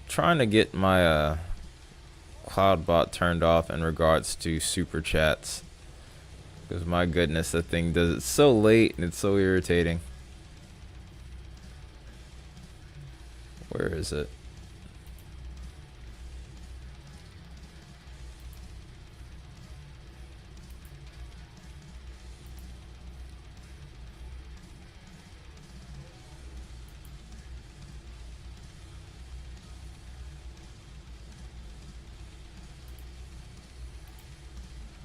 Trying to get my cloud bot turned off in regards to super chats, because my goodness, that thing does it so late and it's so irritating. Where is it?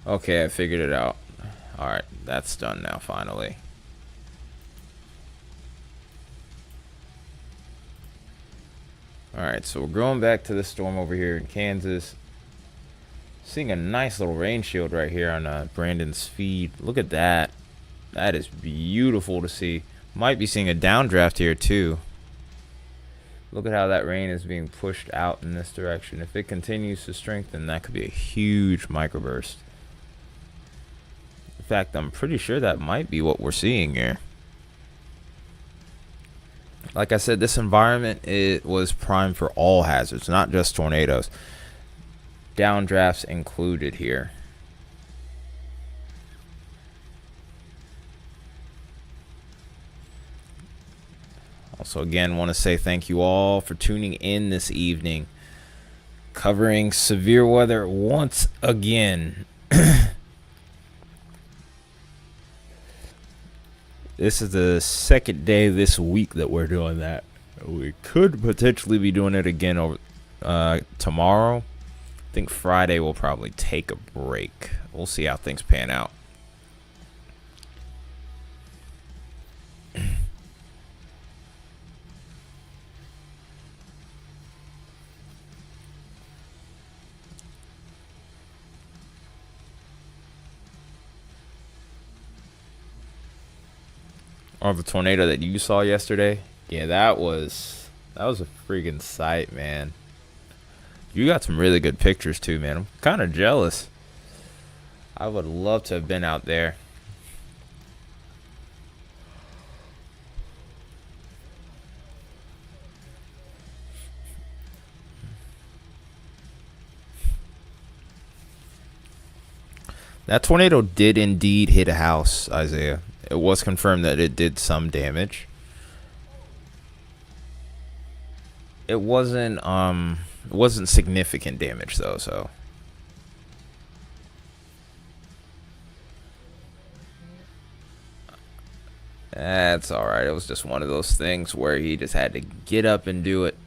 Okay, I figured it out. Alright, that's done now, finally. Alright, so we're going back to the storm over here in Kansas. Seeing a nice little rain shield right here on Brandon's feed. Look at that. That is beautiful to see. Might be seeing a downdraft here, too. Look at how that rain is being pushed out in this direction. If it continues to strengthen, that could be a huge microburst. In fact, I'm pretty sure that might be what we're seeing here. Like I said, this environment, it was primed for all hazards, not just tornadoes. Downdrafts included here. Also, again, want to say thank you all for tuning in this evening. Covering severe weather once again. This is the second day this week that we're doing that. We could potentially be doing it again over tomorrow. I think Friday we'll probably take a break. We'll see how things pan out. Or the tornado that you saw yesterday. Yeah, that was a freaking sight, man. You got some really good pictures too, man. I'm kind of jealous. I would love to have been out there. That tornado did indeed hit a house, Isaiah. It was confirmed that it did some damage. It wasn't significant damage though, so that's alright. It was just one of those things where he just had to get up and do it.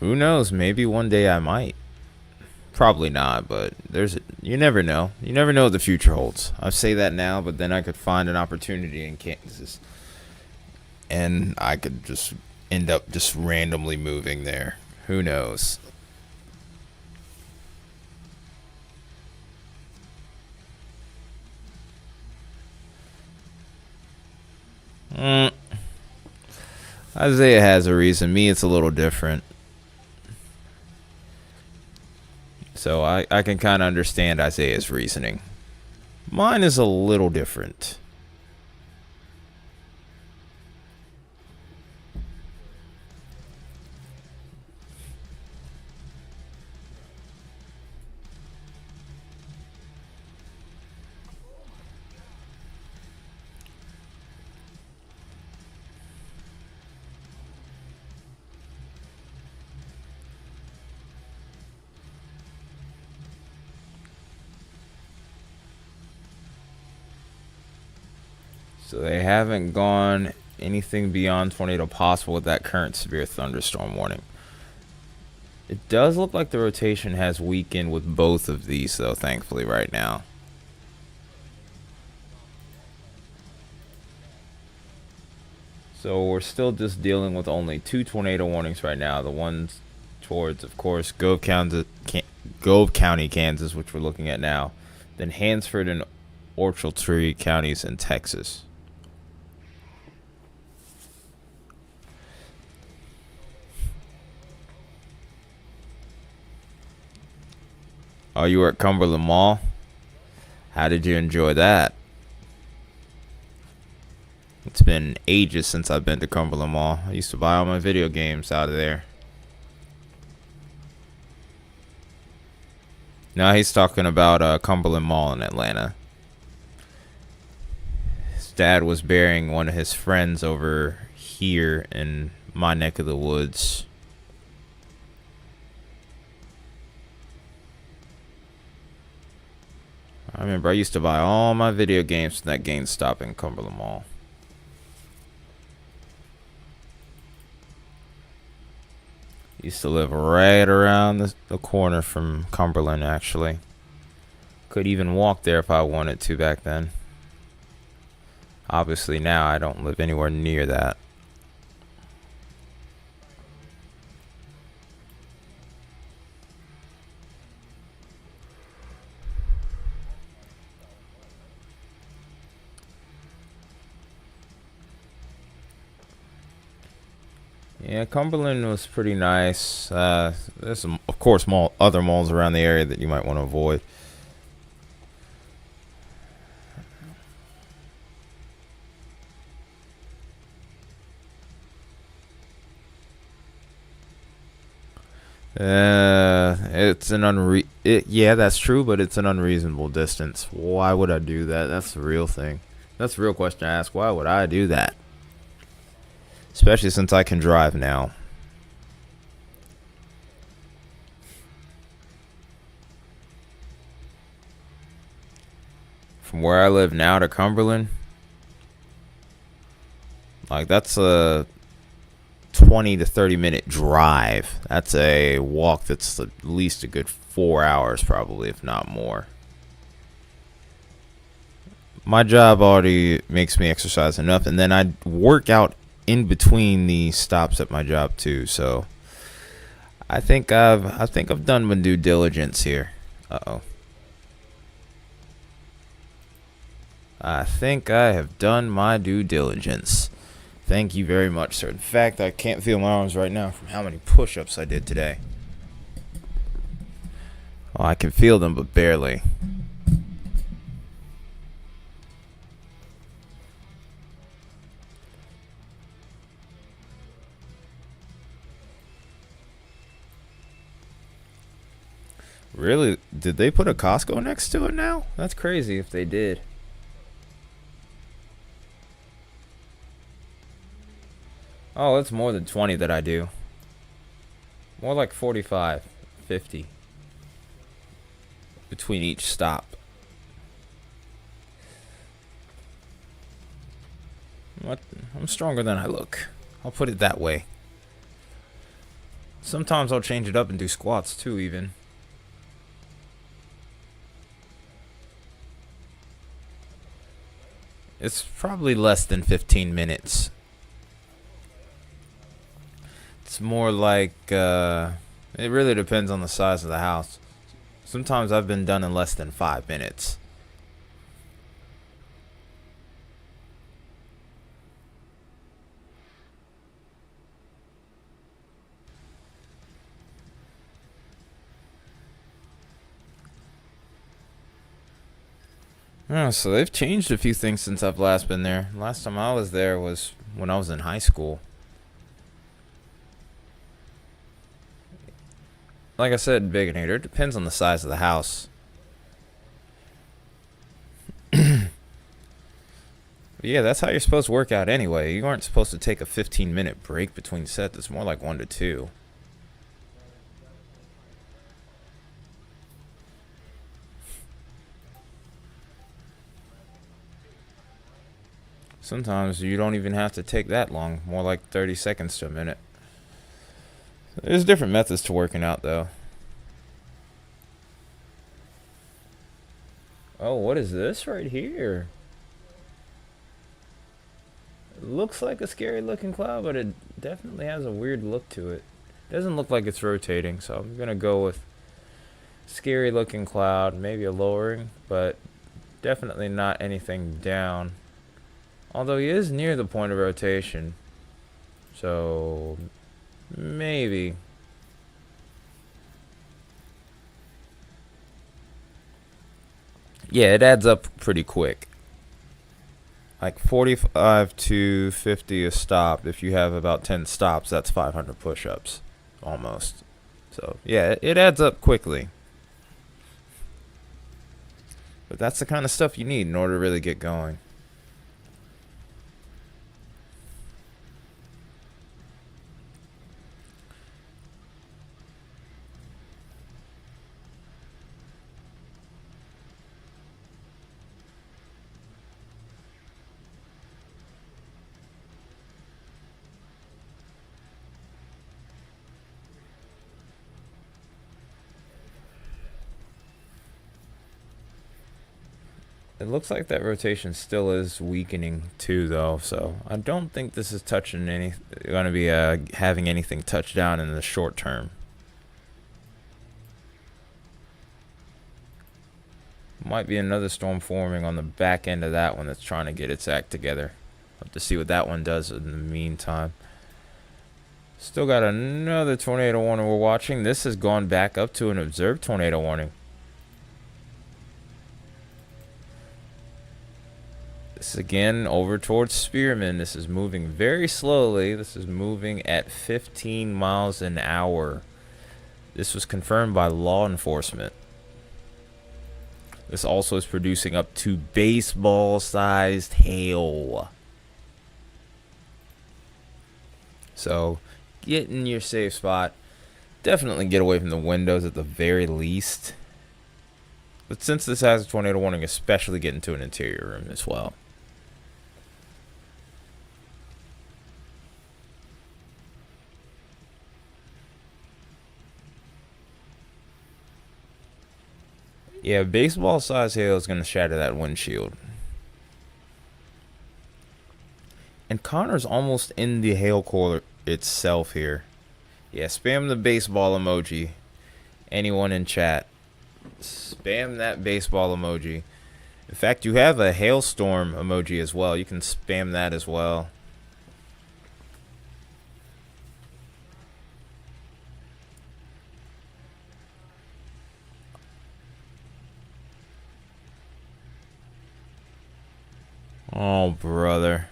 Who knows? Maybe one day I might. Probably not, but you never know. You never know what the future holds. I say that now, but then I could find an opportunity in Kansas, and I could just end up just randomly moving there. Who knows? Mm, Isaiah has a reason. Me, it's a little different. So I can kind of understand Isaiah's reasoning. Mine is a little different. So they haven't gone anything beyond tornado possible with that current severe thunderstorm warning. It does look like the rotation has weakened with both of these, though, thankfully, right now. So we're still just dealing with only 2 tornado warnings right now. The ones towards, of course, Gove County, Kansas, which we're looking at now. Then Hansford and Ochiltree counties in Texas. Oh, you were at Cumberland Mall? How did you enjoy that? It's been ages since I've been to Cumberland Mall. I used to buy all my video games out of there. Now he's talking about Cumberland Mall in Atlanta. His dad was burying one of his friends over here in my neck of the woods. I remember I used to buy all my video games from that GameStop in Cumberland Mall. Used to live right around the corner from Cumberland, actually. Could even walk there if I wanted to back then. Obviously now I don't live anywhere near that. Yeah, Cumberland was pretty nice. There's some, of course, other malls around the area that you might want to avoid. Yeah, that's true, but it's an unreasonable distance. Why would I do that? That's the real thing. That's the real question I ask. Why would I do that? Especially since I can drive now. From where I live now to Cumberland, like, that's a 20 to 30 minute drive. That's a walk that's at least a good 4 hours, probably, if not more. My job already makes me exercise enough, and then I work out in between the stops at my job too. So I think I've done my due diligence here. I think I have done my due diligence. Thank you very much, sir. In fact, I can't feel my arms right now from how many push-ups I did today. Oh, I can feel them, but barely. Really? Did they put a Costco next to it now? That's crazy if they did. Oh, it's more than 20 that I do. More like 45, 50 between each stop. What? I'm stronger than I look. I'll put it that way. Sometimes I'll change it up and do squats too, even. It's probably less than 15 minutes. It's more like, it really depends on the size of the house. Sometimes I've been done in less than 5 minutes. Oh, so they've changed a few things since I've last been there. Last time I was there was when I was in high school. Like I said, Baconator, it depends on the size of the house. Yeah, that's how you're supposed to work out anyway. You aren't supposed to take a 15-minute break between sets. It's more like 1 to 2. Sometimes you don't even have to take that long. More like 30 seconds to a minute. There's different methods to working out, though. Oh, what is this right here? It looks like a scary looking cloud, but it definitely has a weird look to it. Doesn't look like it's rotating, so I'm gonna go with scary looking cloud, maybe a lowering, but definitely not anything down. Although he is near the point of rotation, so maybe. Yeah, it adds up pretty quick. Like 45 to 50 a stop. If you have about 10 stops, that's 500 push-ups, almost. So yeah, it adds up quickly. But that's the kind of stuff you need in order to really get going. It looks like that rotation still is weakening too, though. So I don't think this is touching any. Going to be having anything touch down in the short term. Might be another storm forming on the back end of that one that's trying to get its act together. Have to see what that one does in the meantime. Still got another tornado warning we're watching. This has gone back up to an observed tornado warning. This again over towards Spearman. This is moving very slowly. This is moving at 15 miles an hour. This was confirmed by law enforcement. This also is producing up to baseball-sized hail. So get in your safe spot. Definitely get away from the windows at the very least. But since this has a tornado warning, especially get into an interior room as well. Yeah, baseball-sized hail is going to shatter that windshield. And Connor's almost in the hail core itself here. Yeah, spam the baseball emoji. Anyone in chat, spam that baseball emoji. In fact, you have a hailstorm emoji as well. You can spam that as well. Oh, brother.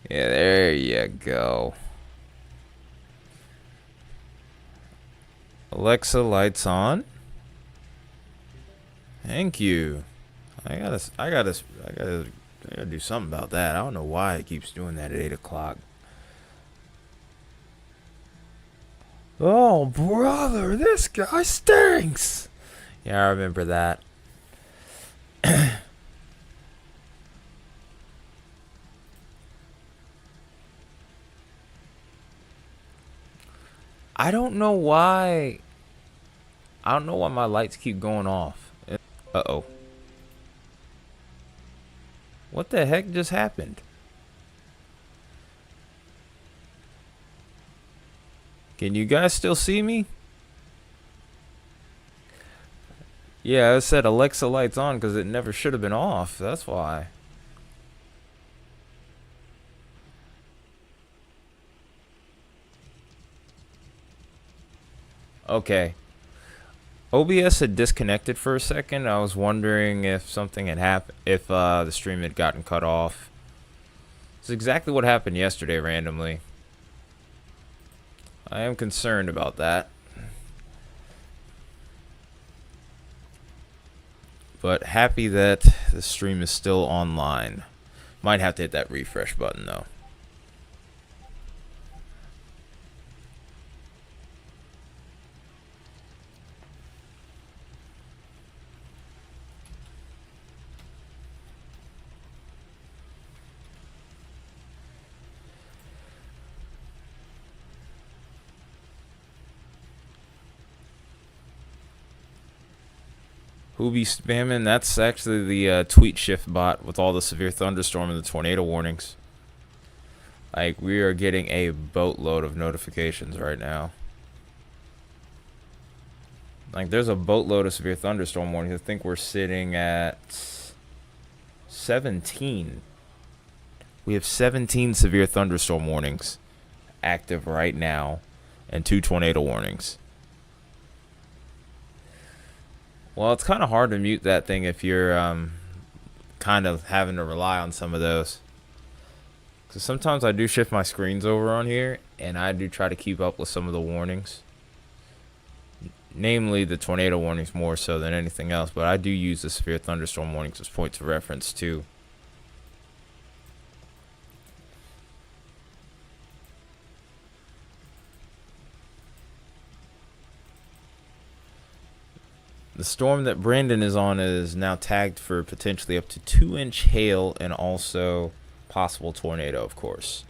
Yeah, there you go. Alexa, lights on. Thank you. I gotta do something about that. I don't know why it keeps doing that at 8 o'clock. Oh, brother, this guy stinks. Yeah, I remember that. I don't know why. I don't know why my lights keep going off. Uh-oh. What the heck just happened? Can you guys still see me? Yeah, I said Alexa lights on because it never should have been off. That's why. Okay. OBS had disconnected for a second. I was wondering if something had happened, if the stream had gotten cut off. It's exactly what happened yesterday randomly. I am concerned about that. But happy that the stream is still online. Might have to hit that refresh button though. Who be spamming? That's actually the tweet shift bot with all the severe thunderstorm and the tornado warnings. Like, we are getting a boatload of notifications right now. Like, there's a boatload of severe thunderstorm warnings. I think we're sitting at 17. We have 17 severe thunderstorm warnings active right now and 2 tornado warnings. Well, it's kind of hard to mute that thing if you're kind of having to rely on some of those. Because sometimes I do shift my screens over on here, and I do try to keep up with some of the warnings. Namely, the tornado warnings more so than anything else, but I do use the severe thunderstorm warnings as points of reference too. The storm that Brandon is on is now tagged for potentially up to 2-inch hail and also possible tornado, of course.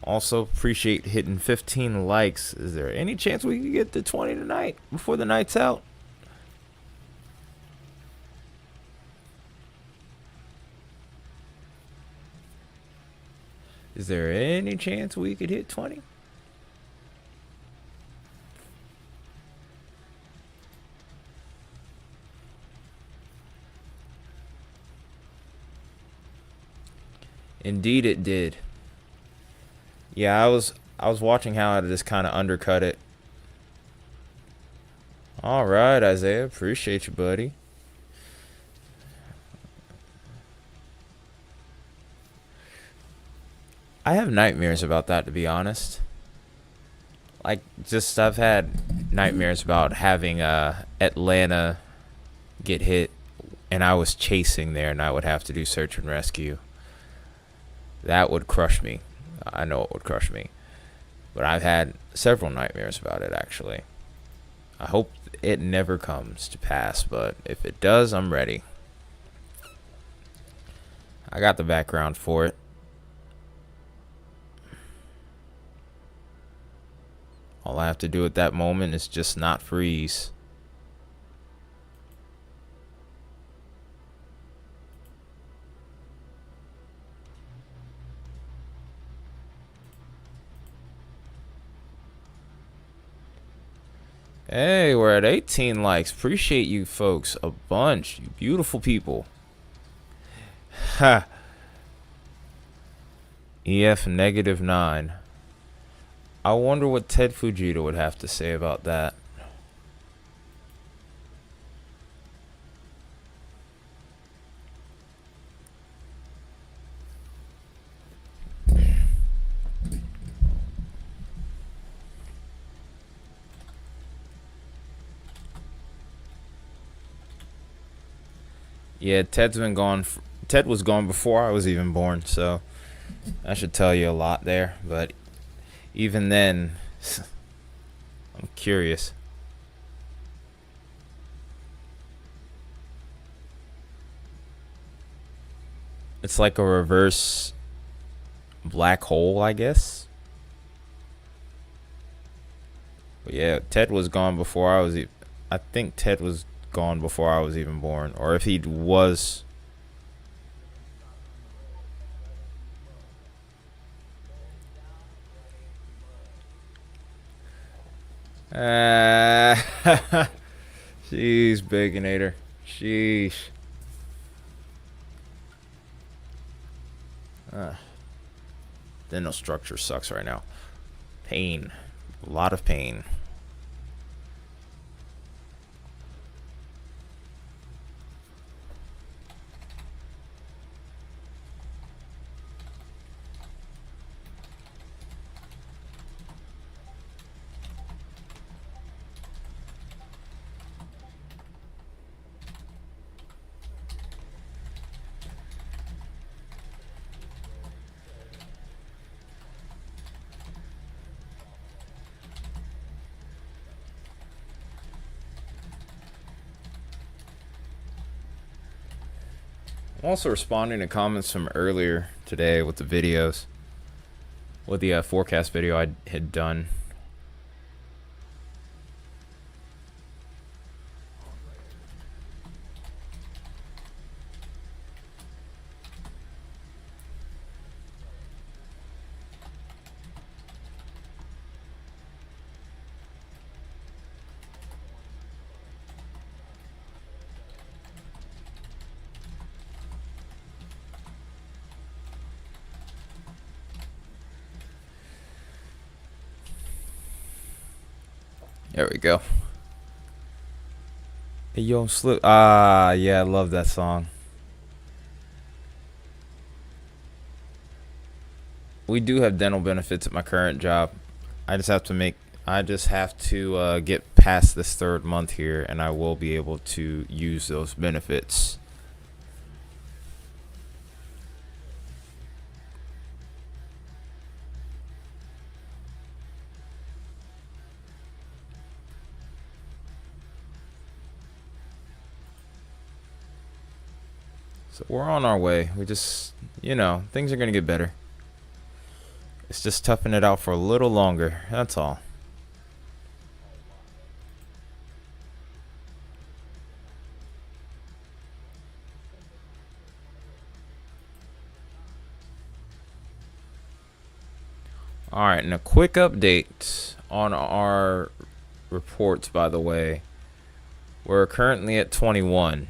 Also appreciate hitting 15 likes. Is there any chance we can get to 20 tonight before the night's out? Is there any chance we could hit 20? Indeed it did. Yeah, I was watching how it just kind of undercut it. All right, Isaiah, appreciate you, buddy. I have nightmares about that, to be honest. Like, just I've had nightmares about having Atlanta get hit, and I was chasing there, and I would have to do search and rescue. That would crush me. I know it would crush me. But I've had several nightmares about it, actually. I hope it never comes to pass, but if it does, I'm ready. I got the background for it. All I have to do at that moment is just not freeze. Hey, we're at 18 likes. Appreciate you folks a bunch. You beautiful people. Ha. EF -9. I wonder what Ted Fujita would have to say about that. Yeah, Ted's been gone. Ted was gone before I was even born, so that should tell you a lot there. But even then, I'm curious. It's like a reverse black hole, I guess. But yeah, Ted was gone before I was. I think Ted was gone before I was even born, or if he was. Jeez, Baconator. Sheesh. Dental structure sucks right now. Pain. A lot of pain. I'm also responding to comments from earlier today with the videos, with the forecast video I had done. There we go. Hey, yo, slip. Ah, yeah, I love that song. We do have dental benefits at my current job. I just have to get past this third month here, and I will be able to use those benefits. So we're on our way. We just, things are going to get better. It's just toughing it out for a little longer. That's all. All right, and a quick update on our reports, by the way. We're currently at 21.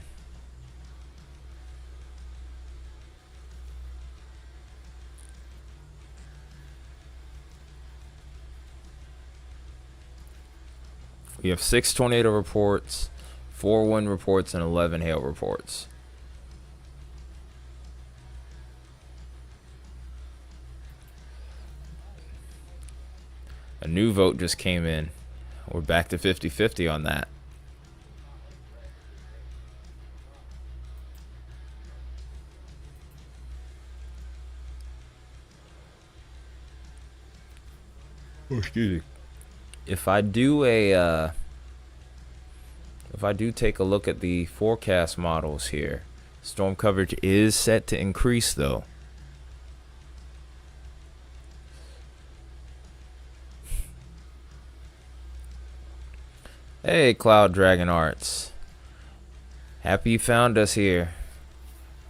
We have 6 tornado reports, 4 wind reports, and 11 hail reports. A new vote just came in. We're back to 50-50 on that. Oh, excuse me. If I do take a look at the forecast models here, storm coverage is set to increase though. Hey, Cloud Dragon Arts. Happy you found us here.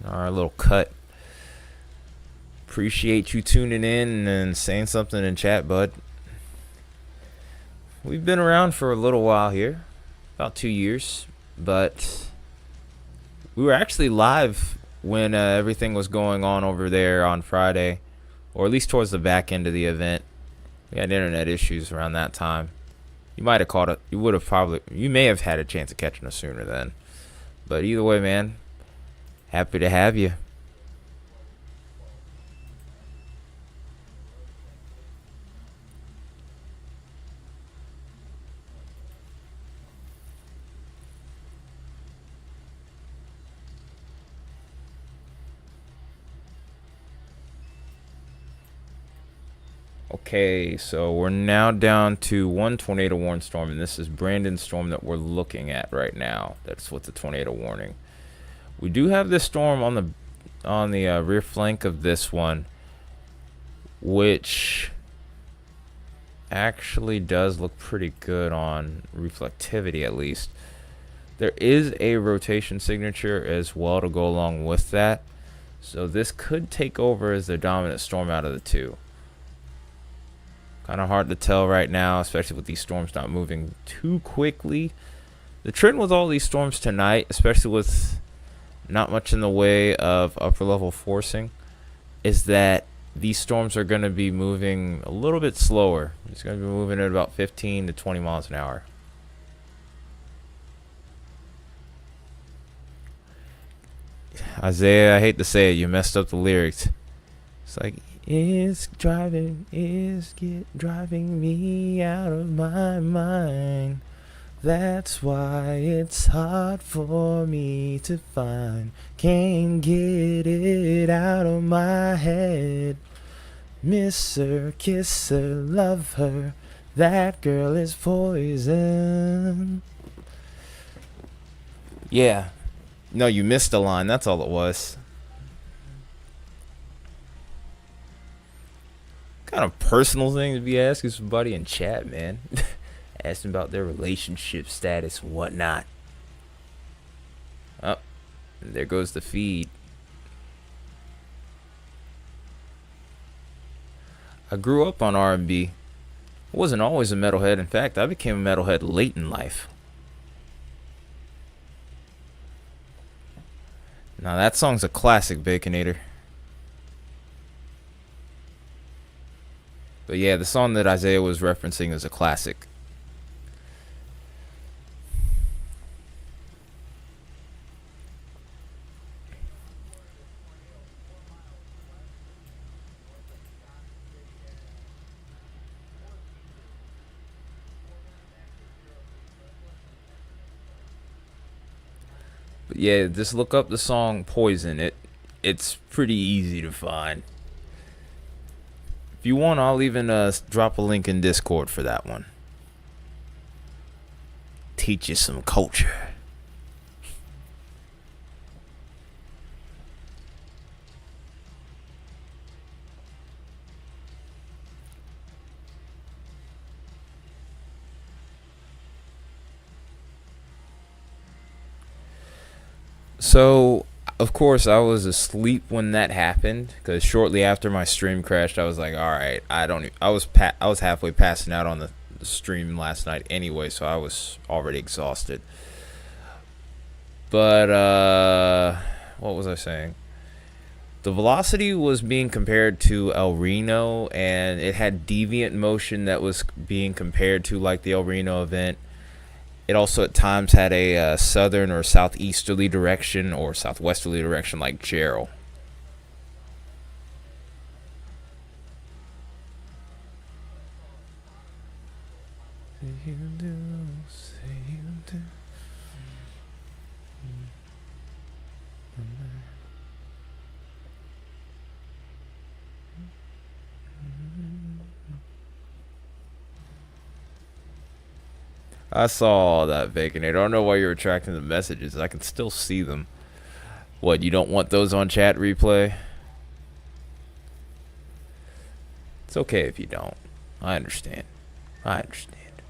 Our little cut. Appreciate you tuning in and saying something in chat, bud. We've been around for a little while here, about 2 years, but we were actually live when everything was going on over there on Friday, or at least towards the back end of the event. We had internet issues around that time. You might have caught it. You would have probably. You may have had a chance of catching us sooner then. But either way, man, happy to have you. Okay, so we're now down to one tornado warning storm, and this is Brandon's storm that we're looking at right now. That's what's the tornado warning. We do have this storm on the rear flank of this one, which actually does look pretty good on reflectivity, at least. There is a rotation signature as well to go along with that, so this could take over as the dominant storm out of the two. Kind of hard to tell right now, especially with these storms not moving too quickly. The trend with all these storms tonight, especially with not much in the way of upper level forcing, is that these storms are going to be moving a little bit slower. It's going to be moving at about 15 to 20 miles an hour. Isaiah, I hate to say it, you messed up the lyrics. It's like, it's driving me out of my mind. That's why it's hard for me to find. Can't get it out of my head. Miss her, kiss her, love her. That girl is poison. Yeah. No, you missed a line. That's all it was. Kind of personal thing to be asking somebody in chat, man. Asking about their relationship status and whatnot. Oh, there goes the feed. I grew up on R&B. I wasn't always a metalhead. In fact, I became a metalhead late in life. Now that song's a classic, Baconator. But yeah, the song that Isaiah was referencing is a classic. But yeah, just look up the song Poison. It's pretty easy to find. If you want, I'll even drop a link in Discord for that one. Teach you some culture. So, of course, I was asleep when that happened because shortly after my stream crashed, I was like, "All right, I was halfway passing out on the stream last night anyway, so I was already exhausted." But what was I saying? The velocity was being compared to El Reno, and it had deviant motion that was being compared to like the El Reno event. It also at times had a southern or southeasterly direction or southwesterly direction like Gerald. I saw all that, Baconator. I don't know why you're retracting the messages. I can still see them. What, you don't want those on chat replay? It's okay if you don't. I understand. I understand.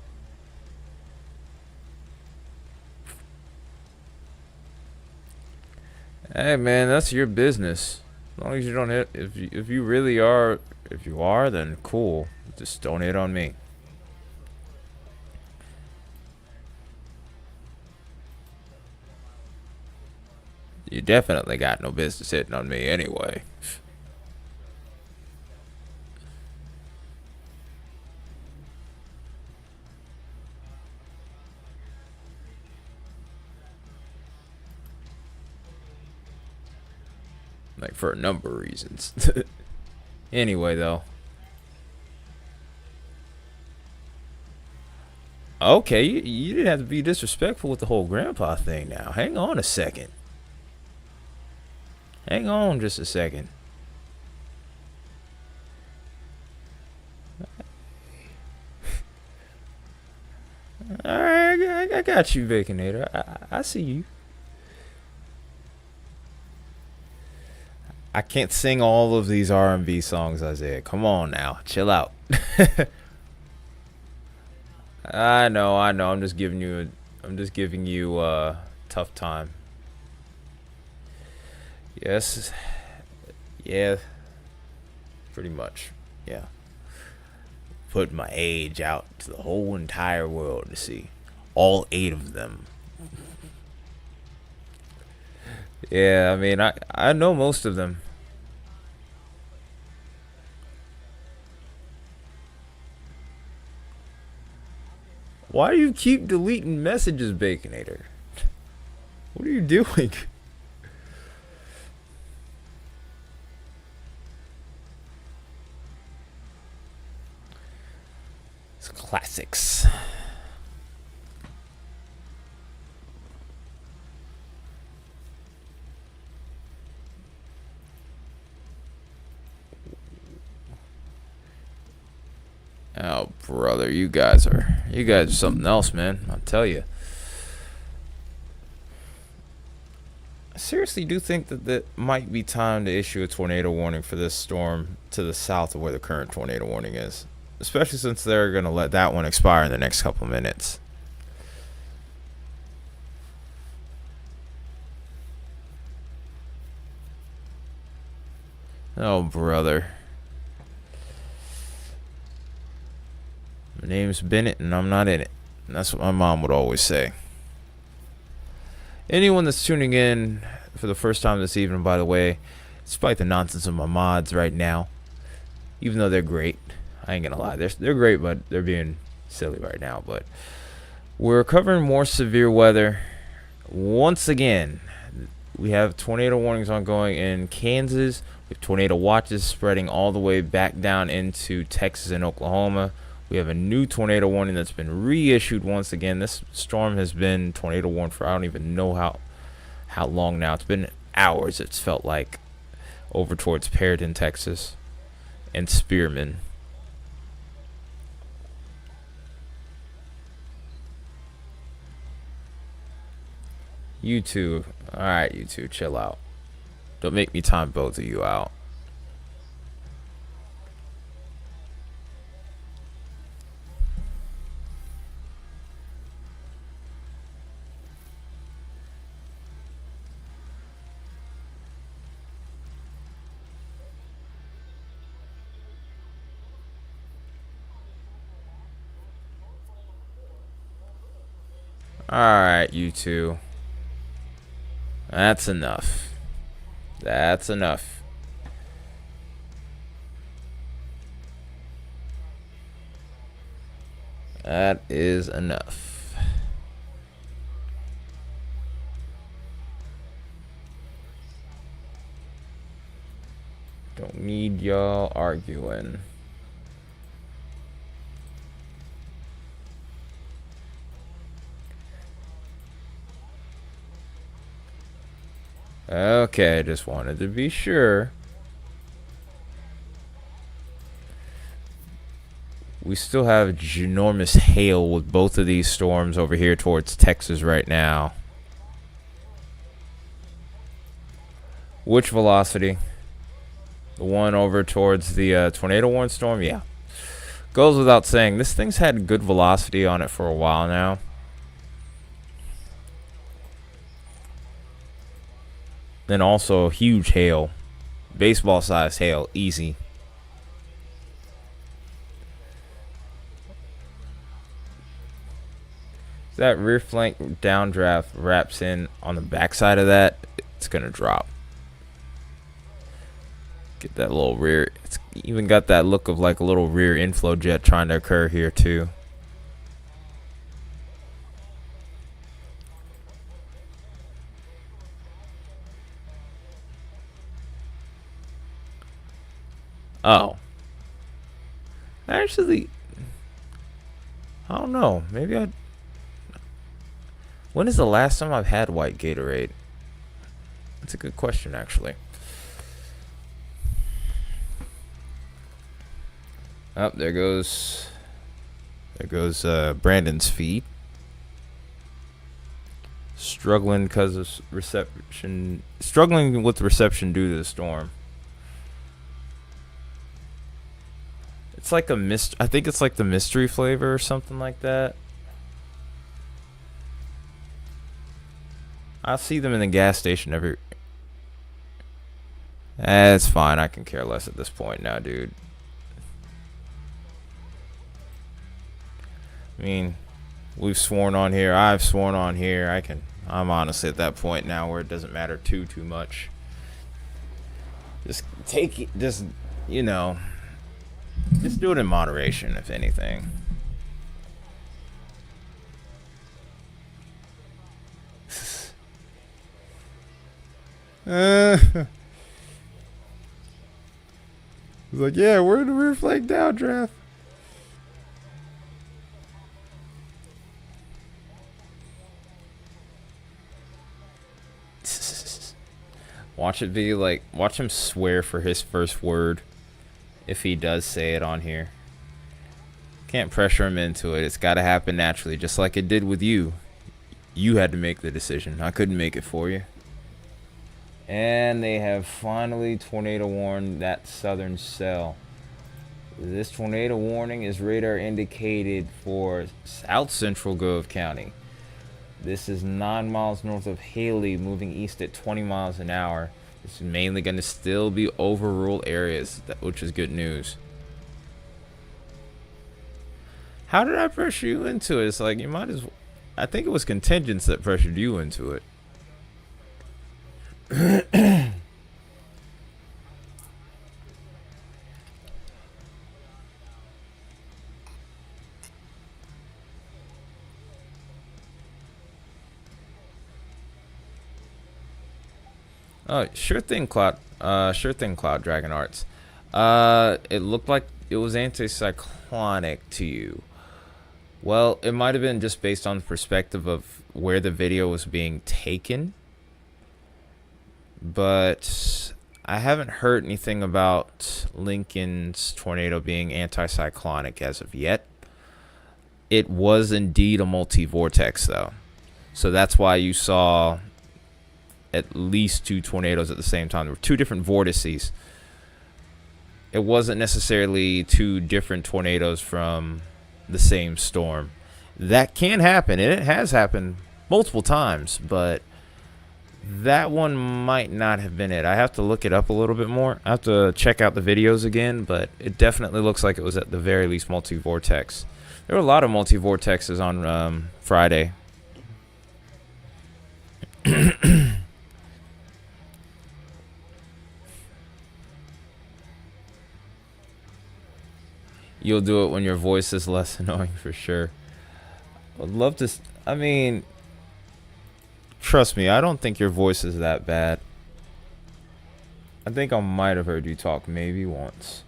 Hey, man, that's your business. As long as you don't hit... If you really are... If you are, then cool. Just don't hit on me. You definitely got no business hitting on me anyway. like for a number of reasons. Anyway, though. Okay, you didn't have to be disrespectful with the whole grandpa thing now. Hang on a second. Hang on just a second. Alright, I got you, Baconator. I see you. I can't sing all of these R&B songs, Isaiah. Come on now. Chill out. I know. I'm just giving you a tough time. Yes. Yeah. Pretty much. Yeah. Put my age out to the whole entire world to see. All 8 of them. Yeah, I mean, I know most of them. Why do you keep deleting messages, Baconator? What are you doing? It's classics. Oh, brother, you guys are something else, man. I'll tell you. I seriously do think that might be time to issue a tornado warning for this storm to the south of where the current tornado warning is, especially since they're going to let that one expire in the next couple minutes. Oh, brother. My name's Bennett and I'm not in it. And that's what my mom would always say. Anyone that's tuning in for the first time this evening, by the way, despite the nonsense of my mods right now, even though they're great, I ain't gonna lie, they're great, but they're being silly right now. But we're covering more severe weather. Once again, we have tornado warnings ongoing in Kansas. We have tornado watches spreading all the way back down into Texas and Oklahoma. We have a new tornado warning that's been reissued once again. This storm has been tornado warned for I don't even know how long now. It's been hours, it's felt like, over towards Perryton, Texas, and Spearman. You two, alright, you two, chill out. Don't make me time both of you out. Alright, you two. That's enough. That's enough. That is enough. Don't need y'all arguing. Okay, I just wanted to be sure. We still have ginormous hail with both of these storms over here towards Texas right now. Which velocity? The one over towards the tornado warning storm? Yeah. Goes without saying, this thing's had good velocity on it for a while now. And also huge hail. Baseball sized hail. Easy. If that rear flank downdraft wraps in on the backside of that, it's going to drop. Get that little rear. It's even got that look of like a little rear inflow jet trying to occur here too. Oh. Actually, I don't know. Maybe I. When is the last time I've had white Gatorade? That's a good question, actually. Oh, there goes. There goes Brandon's feed. Struggling because of reception. Struggling with reception due to the storm. It's like a I think it's like the mystery flavor or something like that. I see them in the gas station every. It's fine. I can care less at this point now, dude. I mean, we've sworn on here. I've sworn on here. I'm honestly at that point now where it doesn't matter too much. Just take it. Just just do it in moderation, if anything. He's like, yeah, we're in the rear flag downdraft. Watch it be like, watch him swear for his first word if he does say it on here. Can't pressure him into it. It's got to happen naturally, just like it did with you. You had to make the decision. I couldn't make it for you. And they have finally tornado warned that southern cell. This tornado warning is radar indicated for south central Gove County. This is 9 miles north of Haley, moving east at 20 miles an hour. This is mainly going to still be over rural areas, which is good news. How did I pressure you into it? It's like, you might as well. I think it was contingents that pressured you into it. Oh, sure thing, Cloud. Sure thing, Cloud Dragon Arts. It looked like it was anticyclonic to you. Well, it might have been just based on the perspective of where the video was being taken. But I haven't heard anything about Lincoln's tornado being anticyclonic as of yet. It was indeed a multi-vortex, though. So that's why you saw at least 2 tornadoes at the same time. There were 2 different vortices. It wasn't necessarily 2 different tornadoes from the same storm. That can happen, and it has happened multiple times, but that one might not have been it. I have to look it up a little bit more. I have to check out the videos again, but it definitely looks like it was at the very least multi-vortex. There were a lot of multi-vortexes on Friday. You'll do it when your voice is less annoying for sure. I'd love to. I mean, trust me, I don't think your voice is that bad. I think I might have heard you talk maybe once.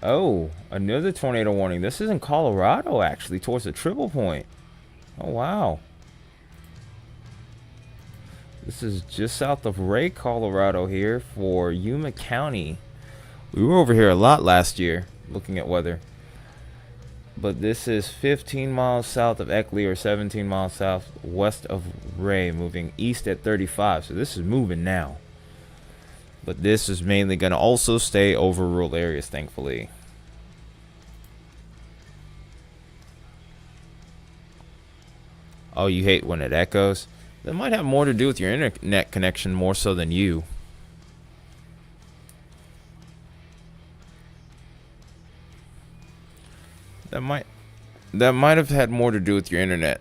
Oh, another tornado warning. This is in Colorado, actually, towards the triple point. Oh, wow. This is just south of Ray, Colorado here for Yuma County. We were over here a lot last year looking at weather. But this is 15 miles south of Eckley or 17 miles southwest of Ray, moving east at 35. So this is moving now. But this is mainly going to also stay over rural areas, thankfully. Oh, you hate when it echoes? That might have more to do with your internet connection more so than you. That might have had more to do with your internet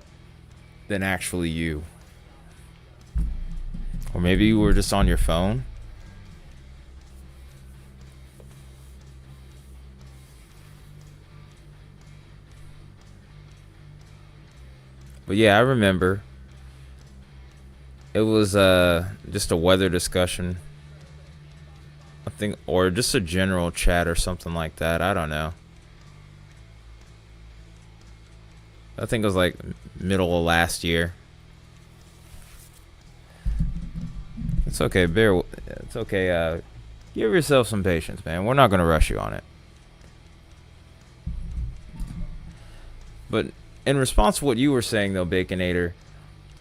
than actually you. Or maybe you were just on your phone. But yeah, I remember. It was just a weather discussion. I think, or just a general chat or something like that. I don't know. I think it was like middle of last year. It's okay, bear. It's okay. Give yourself some patience, man. We're not gonna rush you on it. But in response to what you were saying, though, Baconator,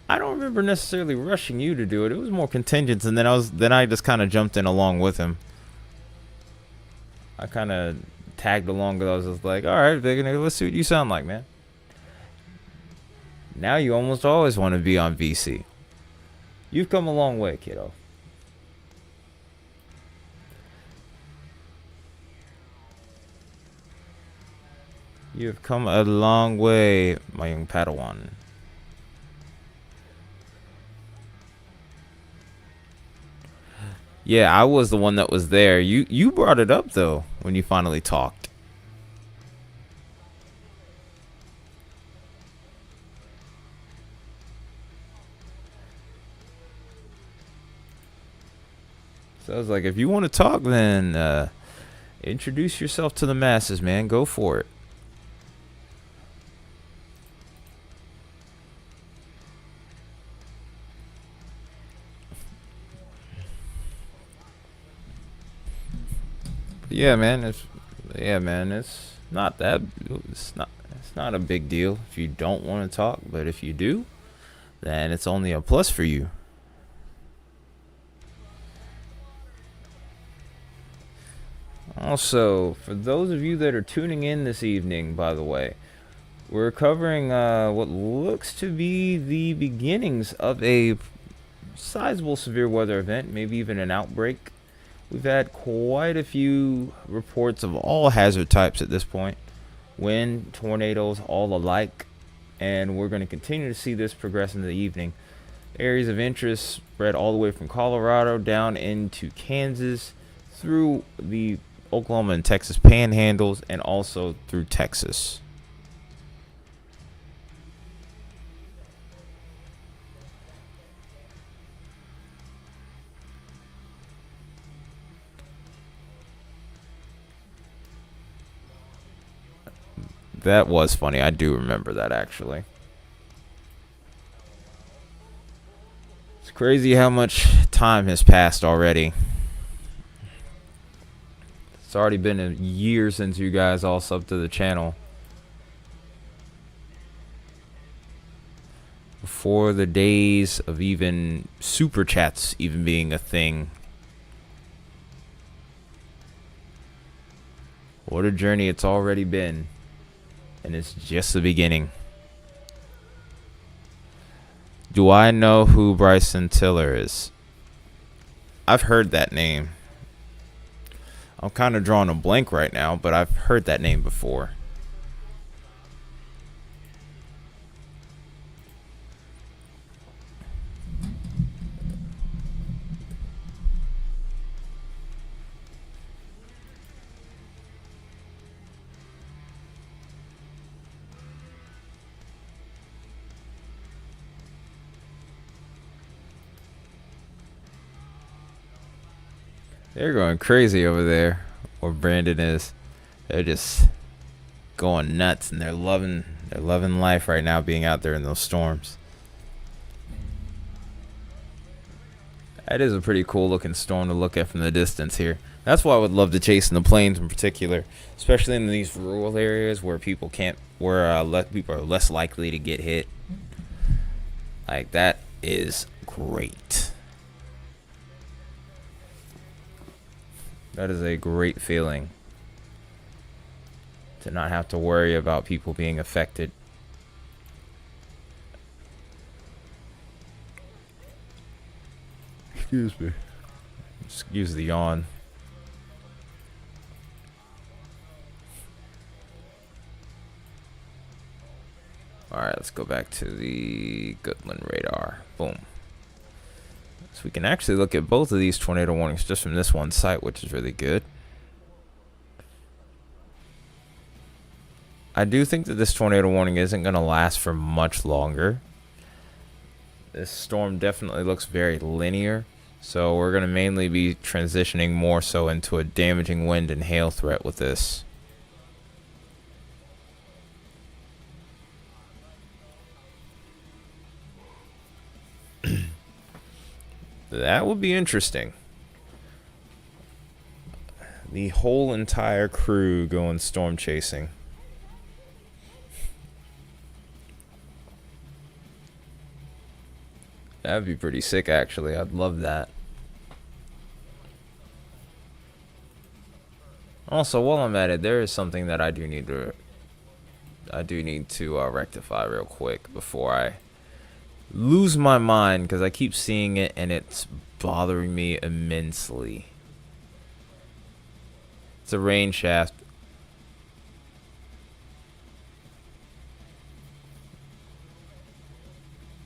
I don't remember necessarily rushing you to do it. It was more contingent, and then I just kind of jumped in along with him. I kind of tagged along because I was just like, all right, Baconator, let's see what you sound like, man. Now you almost always want to be on VC. You've come a long way, kiddo. You've come a long way, my young Padawan. Yeah, I was the one that was there. You brought it up, though, when you finally talked. So I was like, if you want to talk, then introduce yourself to the masses, man. Go for it. Yeah, man. It's not that. It's not a big deal if you don't want to talk. But if you do, then it's only a plus for you. Also, for those of you that are tuning in this evening, by the way, we're covering what looks to be the beginnings of a sizable severe weather event, maybe even an outbreak. We've had quite a few reports of all hazard types at this point. Wind, tornadoes, all alike. And we're going to continue to see this progress into the evening. Areas of interest spread all the way from Colorado down into Kansas, through the Oklahoma and Texas panhandles, and also through Texas. That was funny. I do remember that, actually. It's crazy how much time has passed already. It's already been a year since you guys all subbed to the channel. Before the days of even super chats even being a thing. What a journey it's already been. And it's just the beginning. Do I know who Bryson Tiller is? I've heard that name. I'm kind of drawing a blank right now, but I've heard that name before. They're going crazy over there, where Brandon is. They're just going nuts, and they're loving life right now, being out there in those storms. That is a pretty cool looking storm to look at from the distance here. That's why I would love to chase in the plains in particular, especially in these rural areas where people can't, where people are less likely to get hit. Like, that is great. That is a great feeling to not have to worry about people being affected. Excuse me. Excuse the yawn. Alright, let's go back to the Goodland radar. Boom. So we can actually look at both of these tornado warnings just from this one site, which is really good. I do think that this tornado warning isn't going to last for much longer. This storm definitely looks very linear. So we're going to mainly be transitioning more so into a damaging wind and hail threat with this. That would be interesting. The whole entire crew going storm chasing. That'd be pretty sick, actually. I'd love that. Also, while I'm at it, there is something that I do need to rectify real quick before I lose my mind, because I keep seeing it and it's bothering me immensely. It's a rain shaft.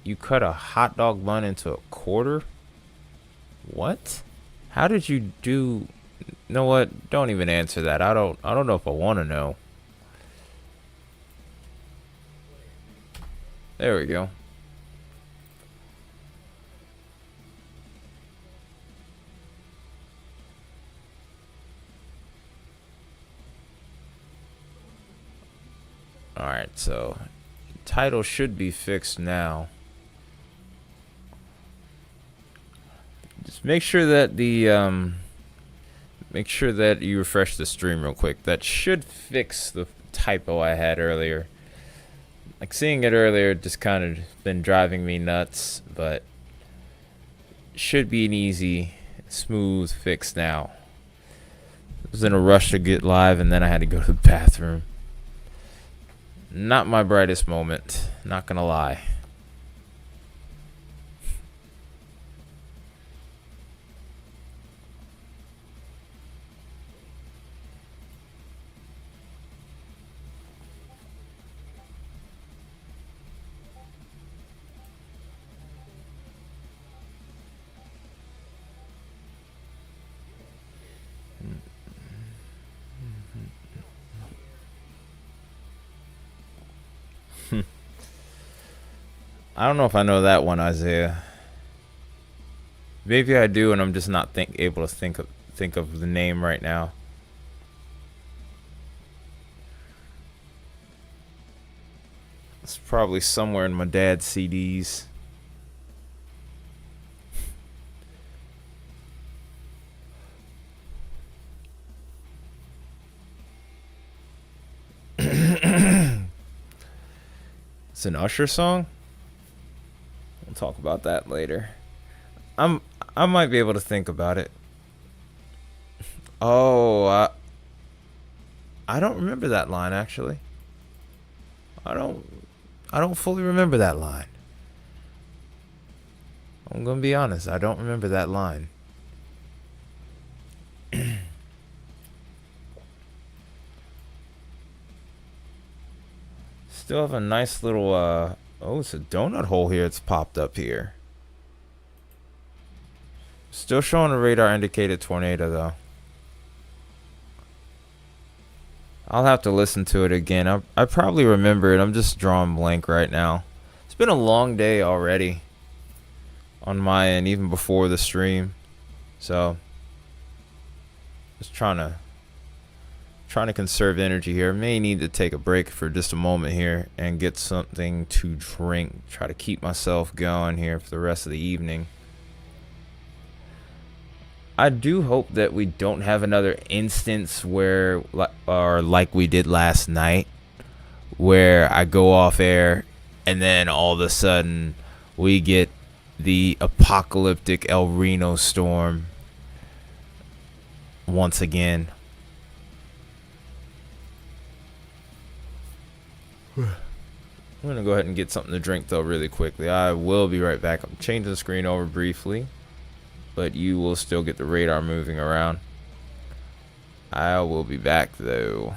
You cut a hot dog bun into a quarter? What? How did you do? You know what? Don't even answer that. I don't know if I want to know. There we go. Alright, so title should be fixed now. Just make sure that you refresh the stream real quick. That should fix the typo I had earlier. Like, seeing it earlier just kind of been driving me nuts, but should be an easy, smooth fix now. I was in a rush to get live and then I had to go to the bathroom. Not my brightest moment, not gonna lie. I don't know if I know that one, Isaiah. Maybe I do, and I'm just not able to think of the name right now. It's probably somewhere in my dad's CDs. It's an Usher song. We'll talk about that later. I might be able to think about it. Oh, I don't remember that line, actually. I don't fully remember that line. I'm gonna be honest, I don't remember that line. Still have a nice little oh, it's a donut hole here. It's popped up here. Still showing a radar indicated tornado though. I'll have to listen to it again. I probably remember it. I'm just drawing blank right now. It's been a long day already on my end, even before the stream. So just trying to conserve energy here. May need to take a break for just a moment here and get something to drink. Try to keep myself going here for the rest of the evening. I do hope that we don't have another instance where, or like we did last night, where I go off air and then all of a sudden we get the apocalyptic El Reno storm once again. I'm going to go ahead and get something to drink, though, really quickly. I will be right back. I'm changing the screen over briefly, but you will still get the radar moving around. I will be back, though.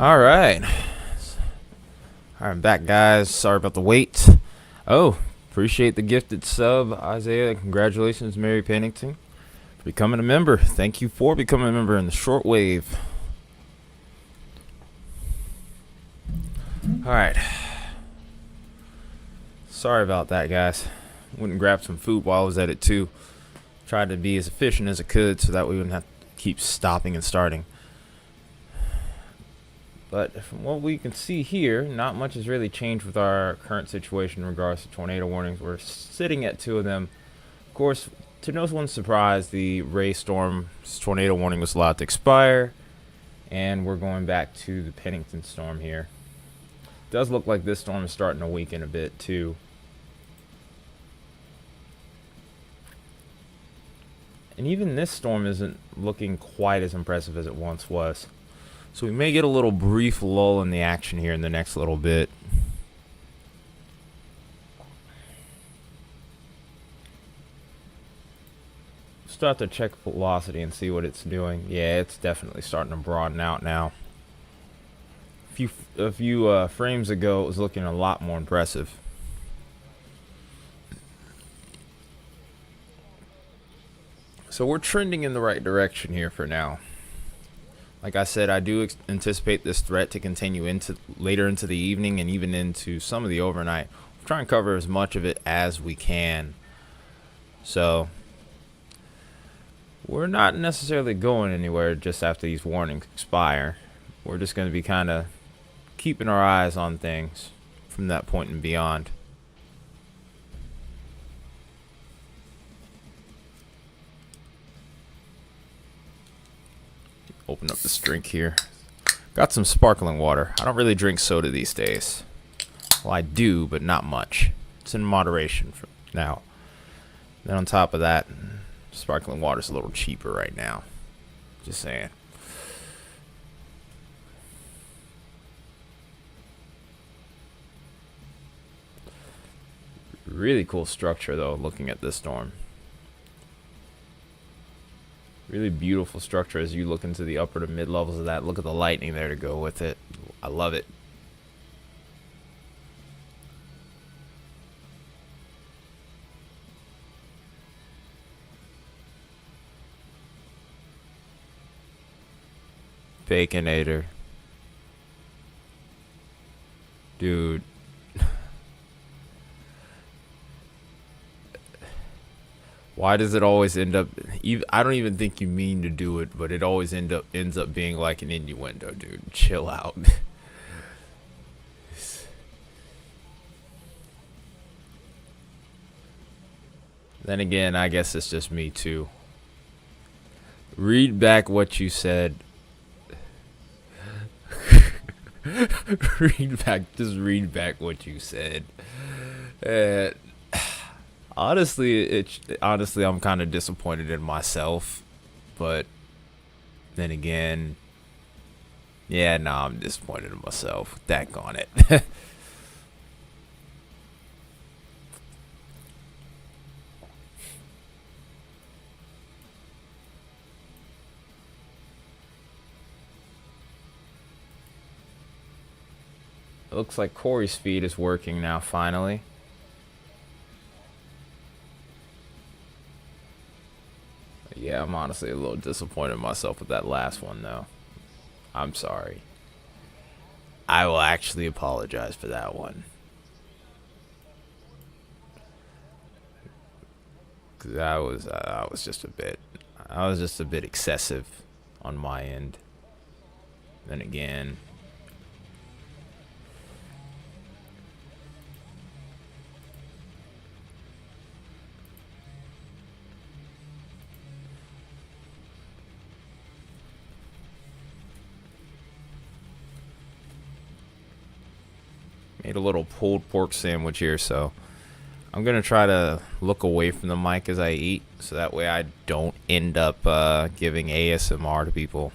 All right. All right, I'm back, guys. Sorry about the wait. Oh, appreciate the gifted sub, Isaiah. Congratulations, Mary Pennington, for becoming a member. Thank you for becoming a member in the shortwave. All right. Sorry about that, guys. Went and grabbed some food while I was at it, too. Tried to be as efficient as I could so that we wouldn't have to keep stopping and starting. But from what we can see here, not much has really changed with our current situation in regards to tornado warnings. We're sitting at 2 of them. Of course, to no one's surprise, the Ray Storm's tornado warning was allowed to expire. And we're going back to the Pennington storm here. It does look like this storm is starting to weaken a bit, too. And even this storm isn't looking quite as impressive as it once was. So we may get a little brief lull in the action here in the next little bit. Start to check velocity and see what it's doing. Yeah, it's definitely starting to broaden out now. A few frames ago, it was looking a lot more impressive. So we're trending in the right direction here for now. Like I said, I do anticipate this threat to continue into later into the evening and even into some of the overnight. We'll try and cover as much of it as we can. So we're not necessarily going anywhere just after these warnings expire. We're just going to be kind of keeping our eyes on things from that point and beyond. Open up this drink here. Got some sparkling water. I don't really drink soda these days. Well, I do, but not much. It's in moderation for now. Then on top of that, sparkling water's a little cheaper right now. Just saying. Really cool structure, though, looking at this storm. Really beautiful structure as you look into the upper to mid levels of that. Look at the lightning there to go with it. I love it. Baconator. Dude. Why does it always end up... I don't even think you mean to do it, but it always ends up being like an innuendo, dude. Chill out. Then again, I guess it's just me, too. Read back what you said. Just read back what you said. Honestly, I'm kind of disappointed in myself, but then again, yeah, nah, I'm disappointed in myself. Daggone it. It looks like Corey's feed is working now, finally. Yeah, I'm honestly a little disappointed in myself with that last one, though. I'm sorry. I will actually apologize for that one. 'Cause I was just a bit excessive on my end. Then again, made a little pulled pork sandwich here, so I'm gonna try to look away from the mic as I eat, so that way I don't end up giving ASMR to people.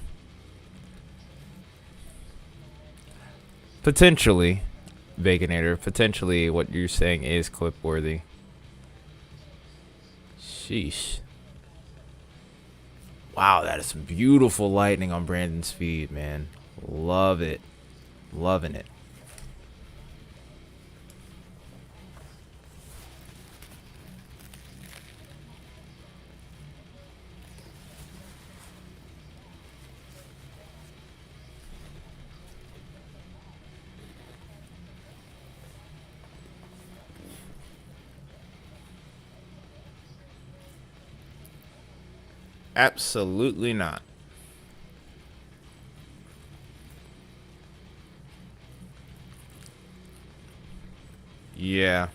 Potentially, Baconator, potentially what you're saying is clip worthy. Sheesh. Wow, that is some beautiful lightning on Brandon's feed, man. Love it. Loving it. Absolutely not. Yeah.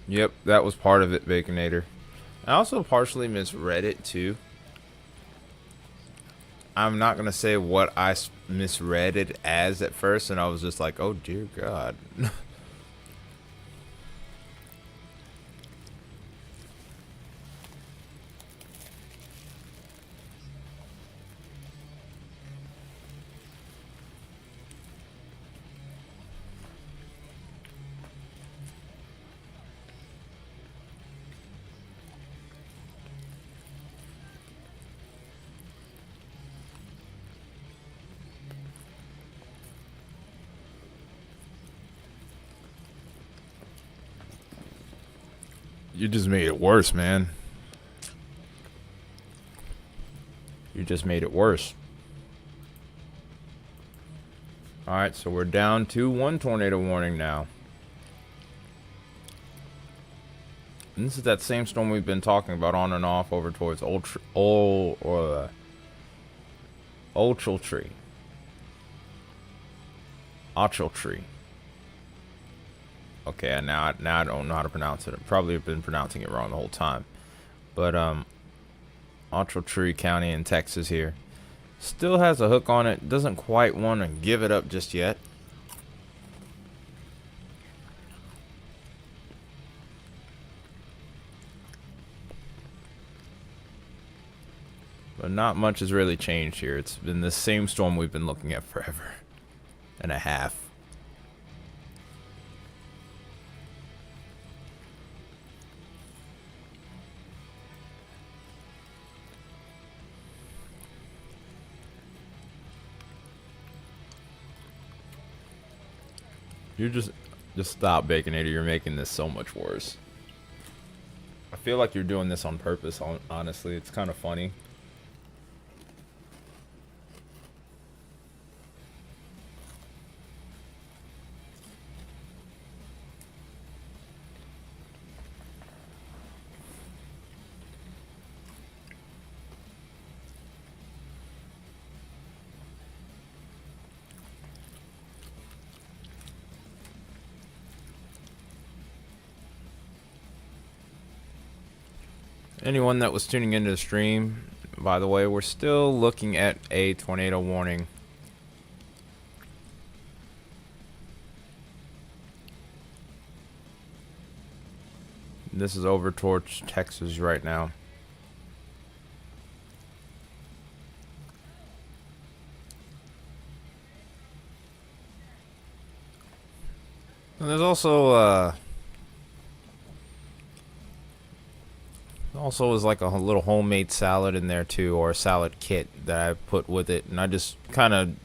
Yep, that was part of it, Baconator. I also partially misread it too. I'm not gonna say what I misread it as at first, and I was just like, "Oh dear God." You just made it worse, man. You just made it worse. All right, so we're down to 1 tornado warning now. And this is that same storm we've been talking about on and off over towards Ochiltree. Ochiltree. Okay, now I don't know how to pronounce it. I've probably been pronouncing it wrong the whole time. But Ochiltree County in Texas here. Still has a hook on it. Doesn't quite want to give it up just yet. But not much has really changed here. It's been the same storm we've been looking at forever and a half. You just stop, Baconator. You're making this so much worse. I feel like you're doing this on purpose, honestly. It's kind of funny. Anyone that was tuning into the stream, by the way, we're still looking at a tornado warning. This is over towards Texas right now. And there's also is like a little homemade salad in there too, or a salad kit that I put with it, and I just kind of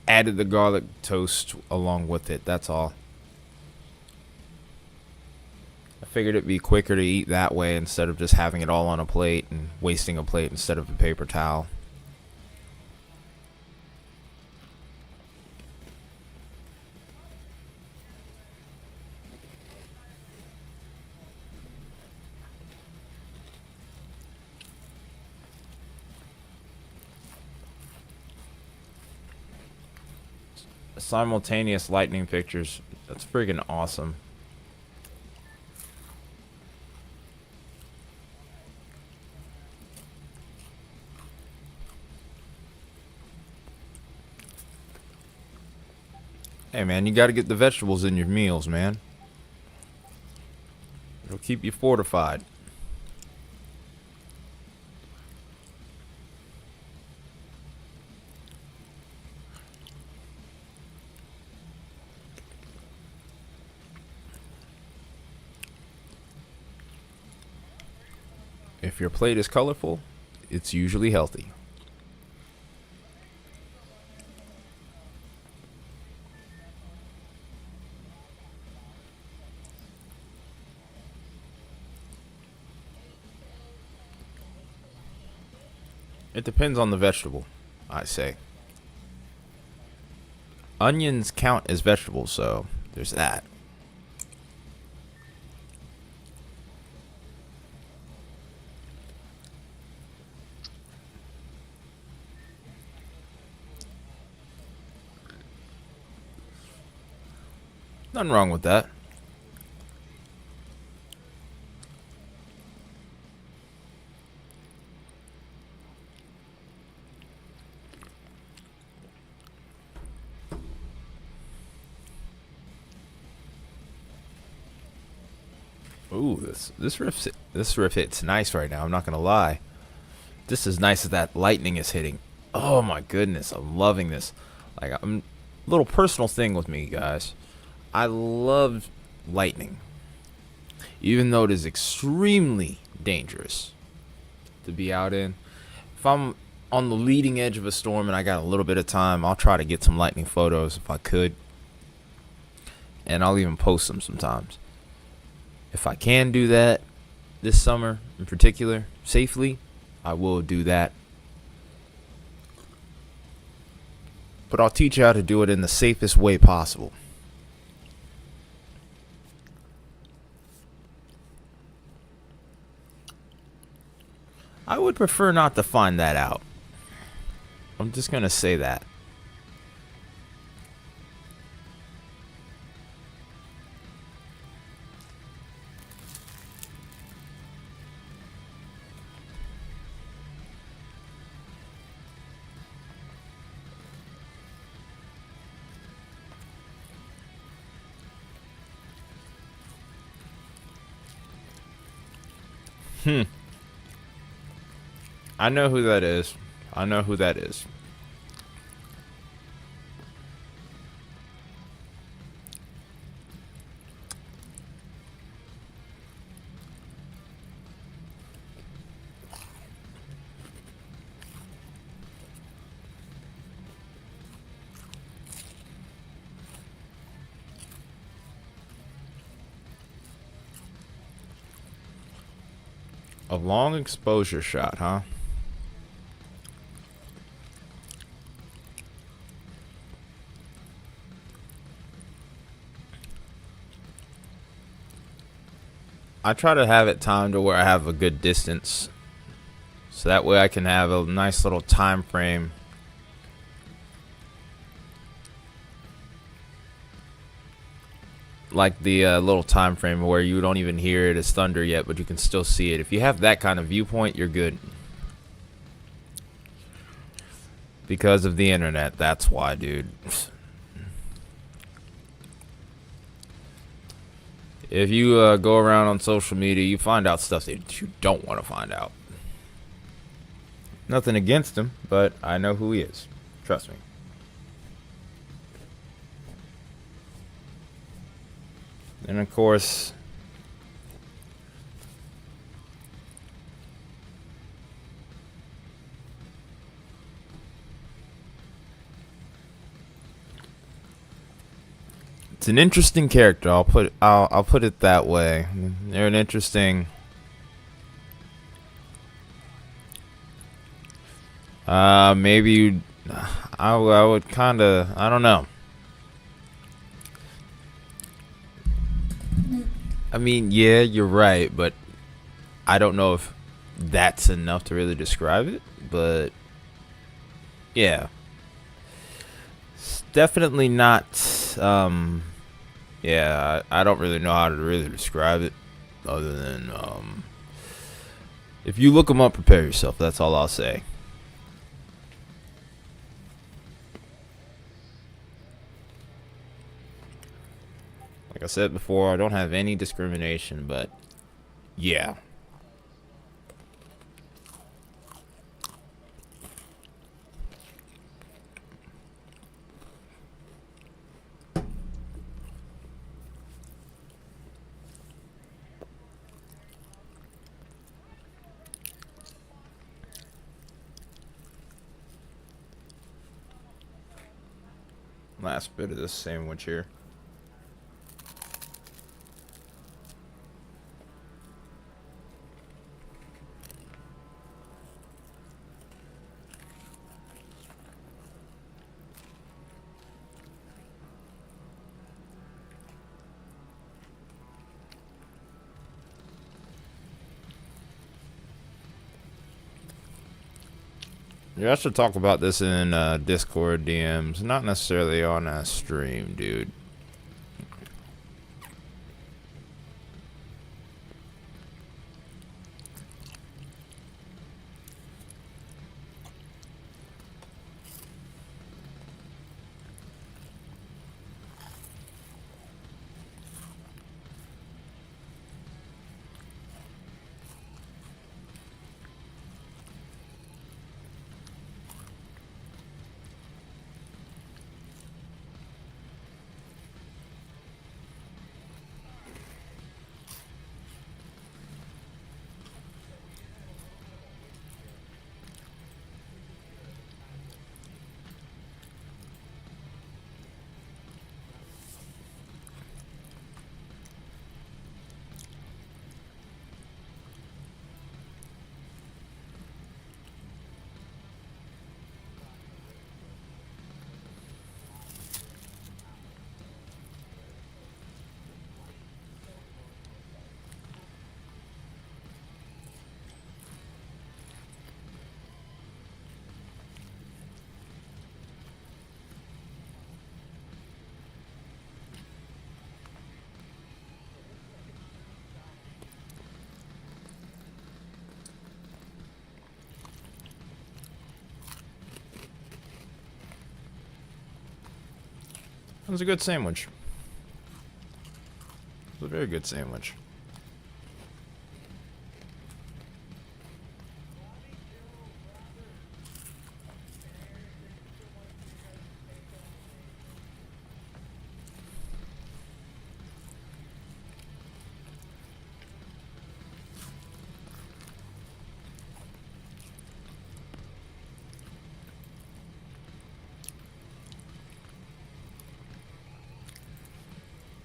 added the garlic toast along with it. That's all. I figured it'd be quicker to eat that way instead of just having it all on a plate and wasting a plate instead of a paper towel. Simultaneous lightning pictures. That's freaking awesome. Hey man, you gotta get the vegetables in your meals, man. It'll keep you fortified. If your plate is colorful, it's usually healthy. It depends on the vegetable, I say. Onions count as vegetables, so there's that. Nothing wrong with that. Ooh, this riff hits nice right now. I'm not gonna lie. This is nice as that lightning is hitting. Oh my goodness, I'm loving this. Like, I'm a little personal thing with me, guys. I love lightning, even though it is extremely dangerous to be out in. If I'm on the leading edge of a storm and I got a little bit of time, I'll try to get some lightning photos if I could, and I'll even post them sometimes. If I can do that this summer in particular safely, I will do that. But I'll teach you how to do it in the safest way possible. I would prefer not to find that out. I'm just going to say that. I know who that is. I know who that is. A long exposure shot, huh? I try to have it timed to where I have a good distance, so that way I can have a nice little time frame. Like the little time frame where you don't even hear it as thunder yet, but you can still see it. If you have that kind of viewpoint, you're good. Because of the internet, that's why, dude. If you go around on social media, you find out stuff that you don't want to find out. Nothing against him, but I know who he is. Trust me. And of course, it's an interesting character. I'll put it that way. They're an interesting. Maybe you. I would kind of. I don't know. I mean, yeah, you're right, but I don't know if that's enough to really describe it. But yeah, it's definitely not. Yeah, I don't really know how to really describe it, other than if you look them up, prepare yourself. That's all I'll say. Like I said before, I don't have any discrimination, but yeah. Last bit of this sandwich here. Yeah, I should talk about this in Discord DMs, not necessarily on a stream, dude. It was a good sandwich. It was a very good sandwich.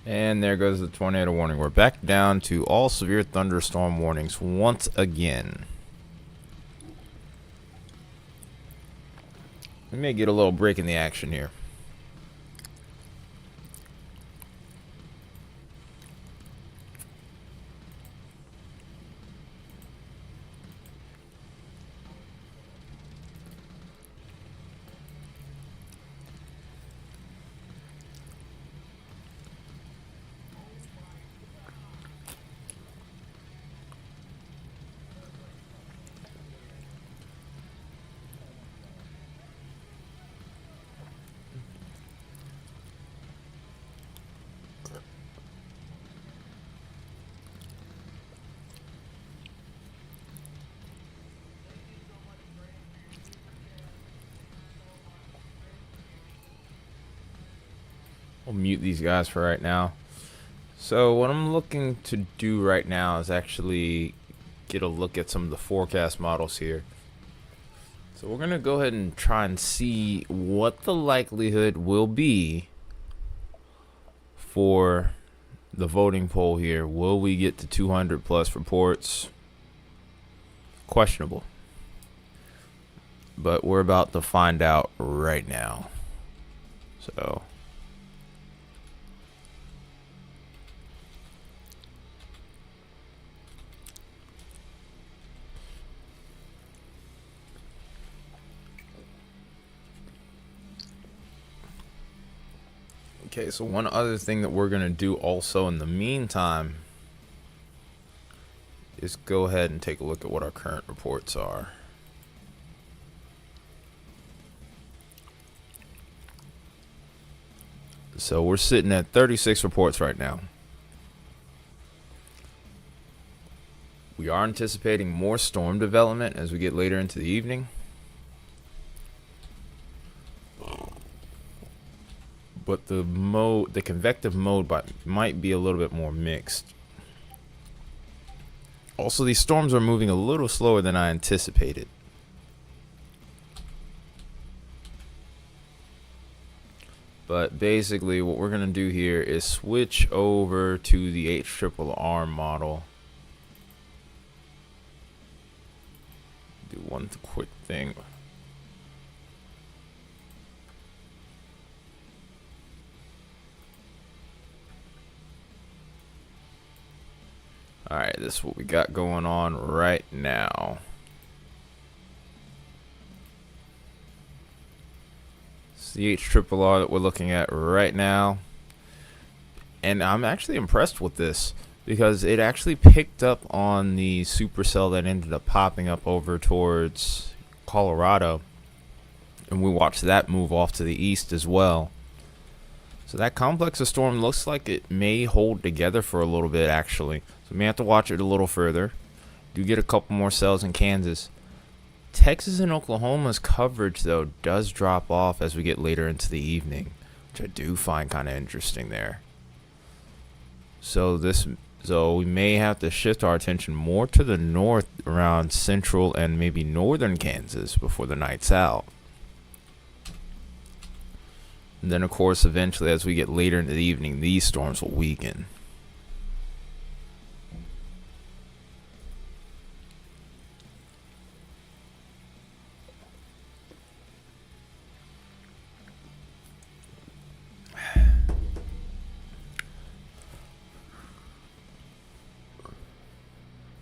And there goes the tornado warning. We're back down to all severe thunderstorm warnings once again. We may get a little break in the action here. I'll mute these guys for right now. So what I'm looking to do right now is actually get a look at some of the forecast models here. So we're going to go ahead and try and see what the likelihood will be for the voting poll here. Will we get to 200 plus reports? Questionable. But we're about to find out right now. So okay, so one other thing that we're going to do also in the meantime is go ahead and take a look at what our current reports are. So we're sitting at 36 reports right now. We are anticipating more storm development as we get later into the evening. But the convective mode might be a little bit more mixed. Also, these storms are moving a little slower than I anticipated. But basically, what we're gonna do here is switch over to the HRRR model. Do one quick thing. Alright, this is what we got going on right now. It's the HRRR that we're looking at right now. And I'm actually impressed with this because it actually picked up on the supercell that ended up popping up over towards Colorado. And we watched that move off to the east as well. So that complex of storm looks like it may hold together for a little bit, actually. So we may have to watch it a little further. Do get a couple more cells in Kansas. Texas and Oklahoma's coverage, though, does drop off as we get later into the evening, which I do find kind of interesting there. So we may have to shift our attention more to the north around central and maybe northern Kansas before the night's out. And then, of course, eventually, as we get later into the evening, these storms will weaken.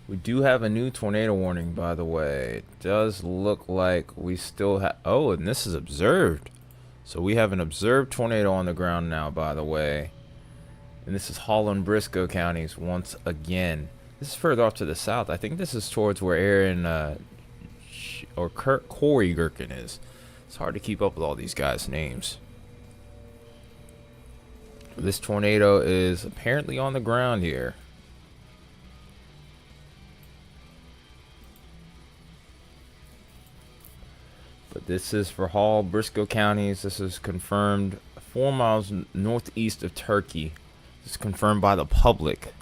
We do have a new tornado warning, by the way. It does look like we still have... Oh, and this is observed. So we have an observed tornado on the ground now, by the way. And this is Holland, Briscoe counties once again. This is further off to the south. I think this is towards where Aaron or Corey Gherkin is. It's hard to keep up with all these guys' names. This tornado is apparently on the ground here. But this is for Hall, Briscoe counties. This is confirmed 4 miles northeast of Turkey. This is confirmed by the public.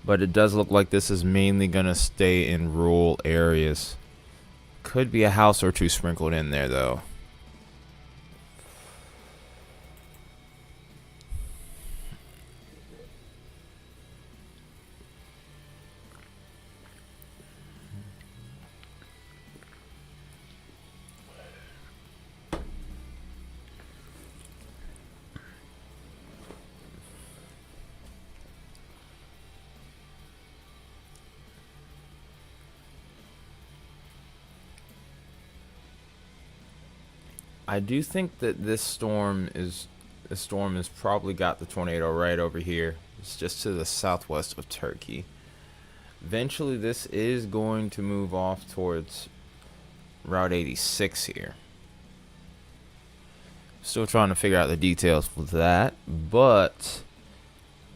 But it does look like this is mainly going to stay in rural areas. Could be a house or two sprinkled in there, though. I do think that this storm has probably got the tornado right over here. It's just to the southwest of Turkey. Eventually, this is going to move off towards Route 86 here. Still trying to figure out the details with that, but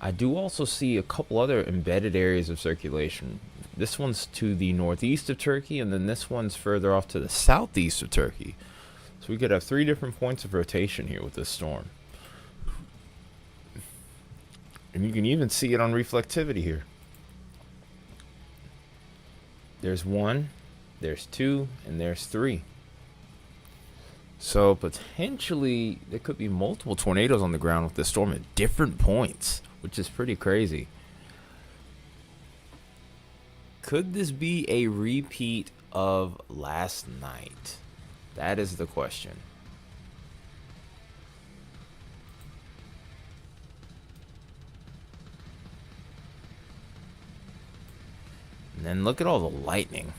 I do also see a couple other embedded areas of circulation. This one's to the northeast of Turkey, and then this one's further off to the southeast of Turkey. So we could have 3 different points of rotation here with this storm. And you can even see it on reflectivity here. There's 1, there's 2, and there's 3. So potentially there could be multiple tornadoes on the ground with this storm at different points, which is pretty crazy. Could this be a repeat of last night? That is the question. And then look at all the lightning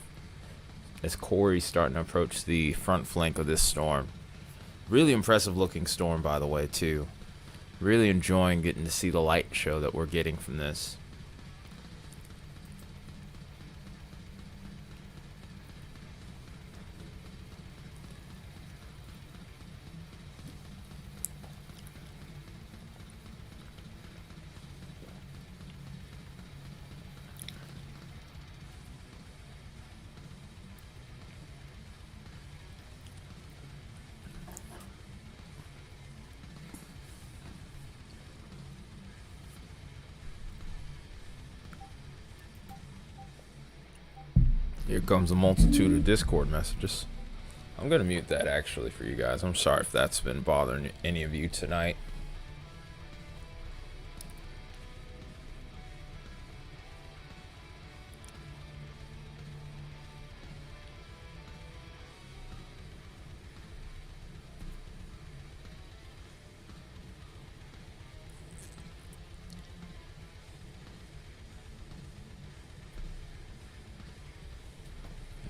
as Corey's starting to approach the front flank of this storm. Really impressive looking storm, by the way, too. Really enjoying getting to see the light show that we're getting from this. Here comes a multitude of Discord messages. I'm gonna mute that actually for you guys. I'm sorry if that's been bothering any of you tonight.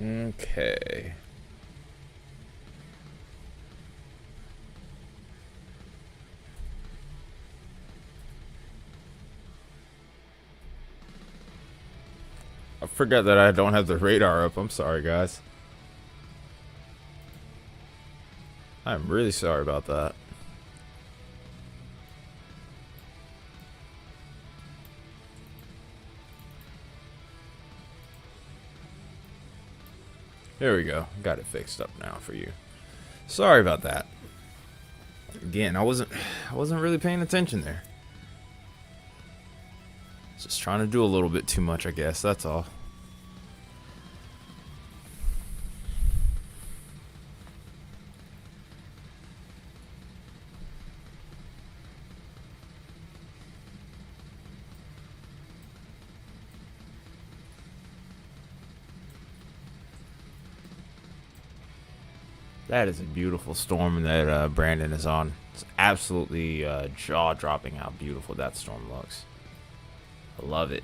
Okay. I forgot that I don't have the radar up. I'm sorry, guys. I'm really sorry about that. There we go. Got it fixed up now for you. Sorry about that. Again, I wasn't really paying attention there. Just trying to do a little bit too much, I guess. That's all. That is a beautiful storm that Brandon is on. It's absolutely jaw-dropping how beautiful that storm looks. I love it.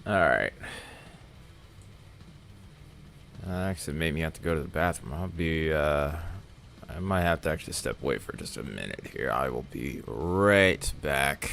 Alright. Actually, made me have to go to the bathroom. I might have to actually step away for just a minute here. I will be right back.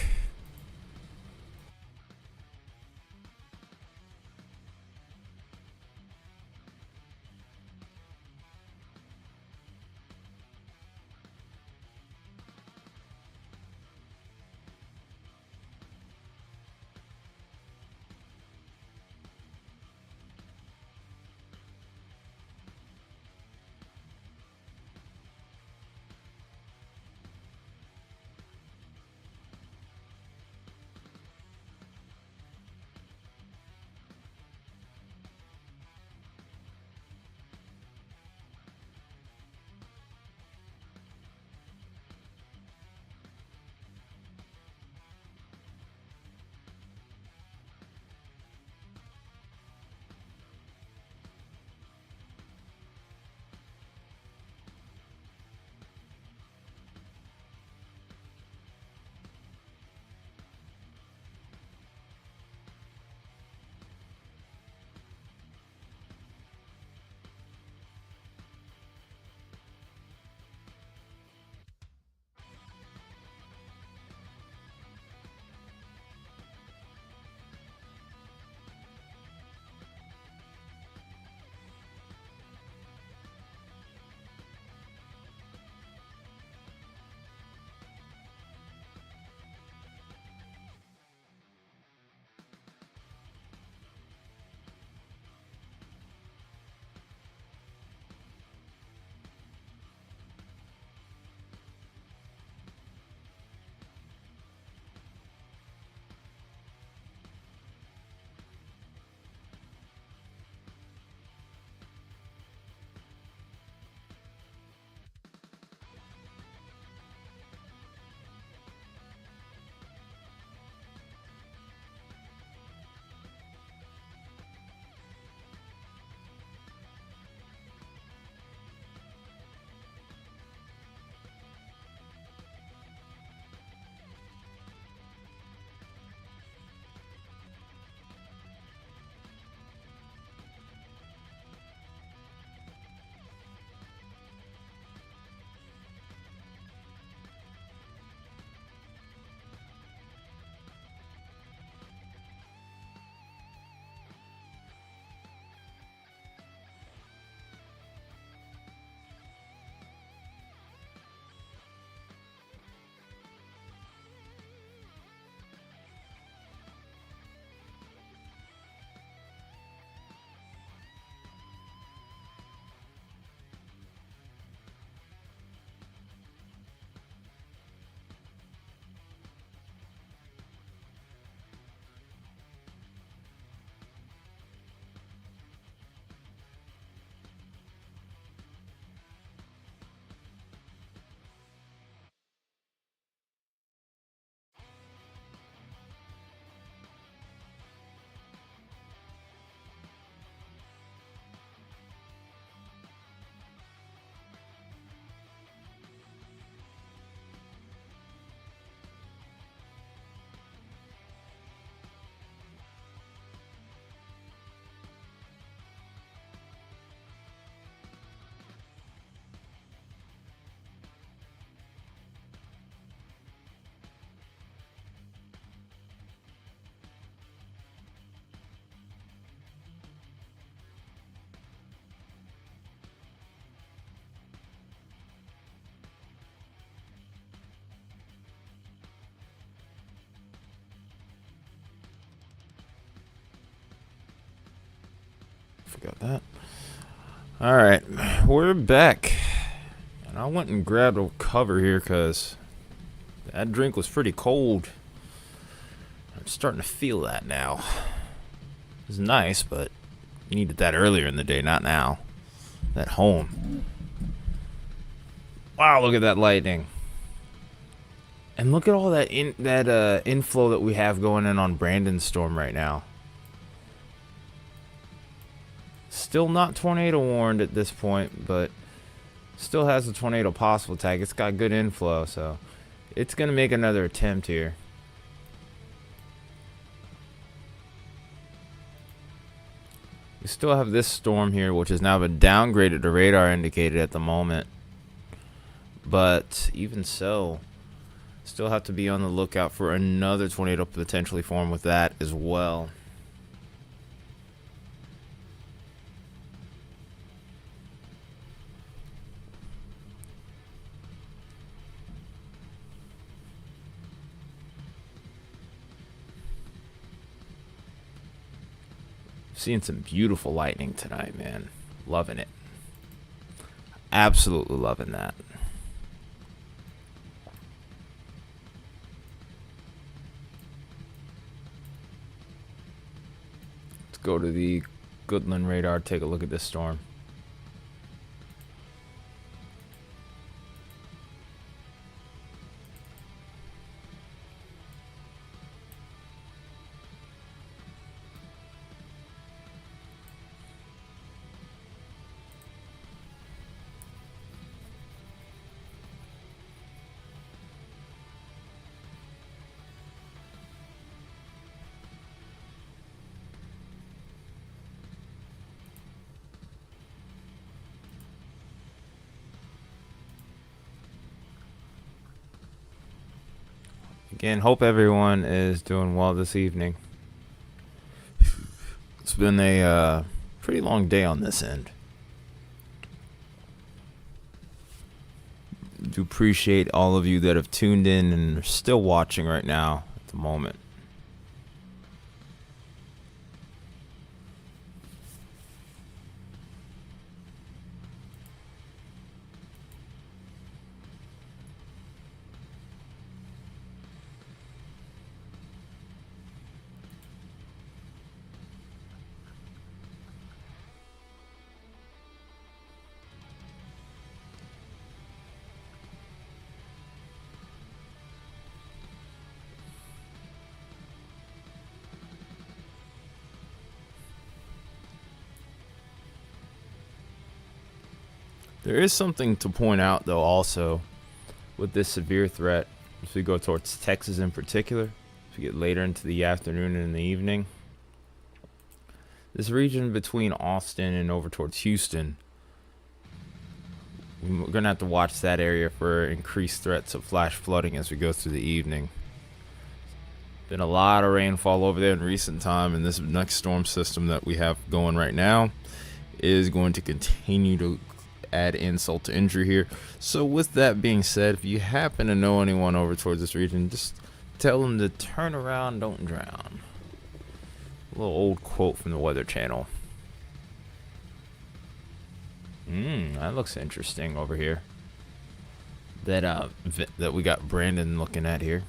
got that. All right, we're back. And I went and grabbed a cover here because that drink was pretty cold. I'm starting to feel that now. It's nice, but you needed that earlier in the day, not now. At home. Wow, look at that lightning. And look at all that inflow that we have going in on Brandon's storm right now. Still not tornado warned at this point, but still has a tornado possible tag. It's got good inflow, so it's going to make another attempt here. We still have this storm here, which has now been downgraded to radar indicated at the moment. But even so, still have to be on the lookout for another tornado potentially form with that as well. Seeing some beautiful lightning tonight, man. Loving it. Absolutely loving that. Let's go to the Goodland radar, take a look at this storm. Again, hope everyone is doing well this evening. It's been a pretty long day on this end. Do appreciate all of you that have tuned in and are still watching right now at the moment. There is something to point out, though, also, with this severe threat, as we go towards Texas in particular, as we get later into the afternoon and the evening. This region between Austin and over towards Houston, we're going to have to watch that area for increased threats of flash flooding as we go through the evening. Been a lot of rainfall over there in recent time, and this next storm system that we have going right now is going to continue to add insult to injury here. So with that being said, if you happen to know anyone over towards this region, just tell them to turn around, don't drown. A little old quote from the Weather Channel. That looks interesting over here. That we got Brandon looking at here.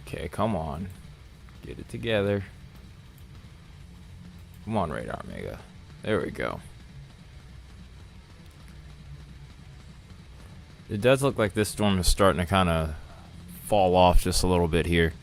Okay, come on. Get it together. Come on, Radar Mega. There we go. It does look like this storm is starting to kind of fall off just a little bit here.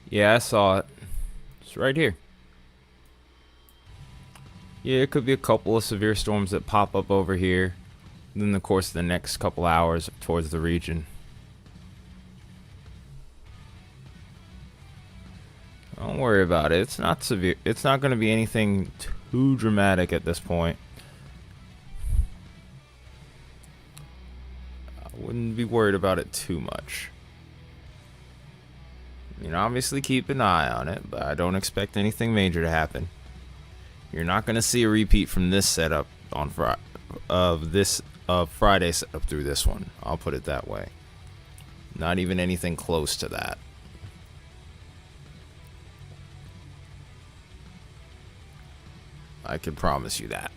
Yeah, I saw it. It's right here. Yeah, it could be a couple of severe storms that pop up over here in the course of the next couple hours towards the region. Don't worry about it. It's not severe. It's not going to be anything too dramatic at this point. I wouldn't be worried about it too much. You know, obviously keep an eye on it, but I don't expect anything major to happen. You're not going to see a repeat from this setup on Friday setup through this one. I'll put it that way. Not even anything close to that. I can promise you that.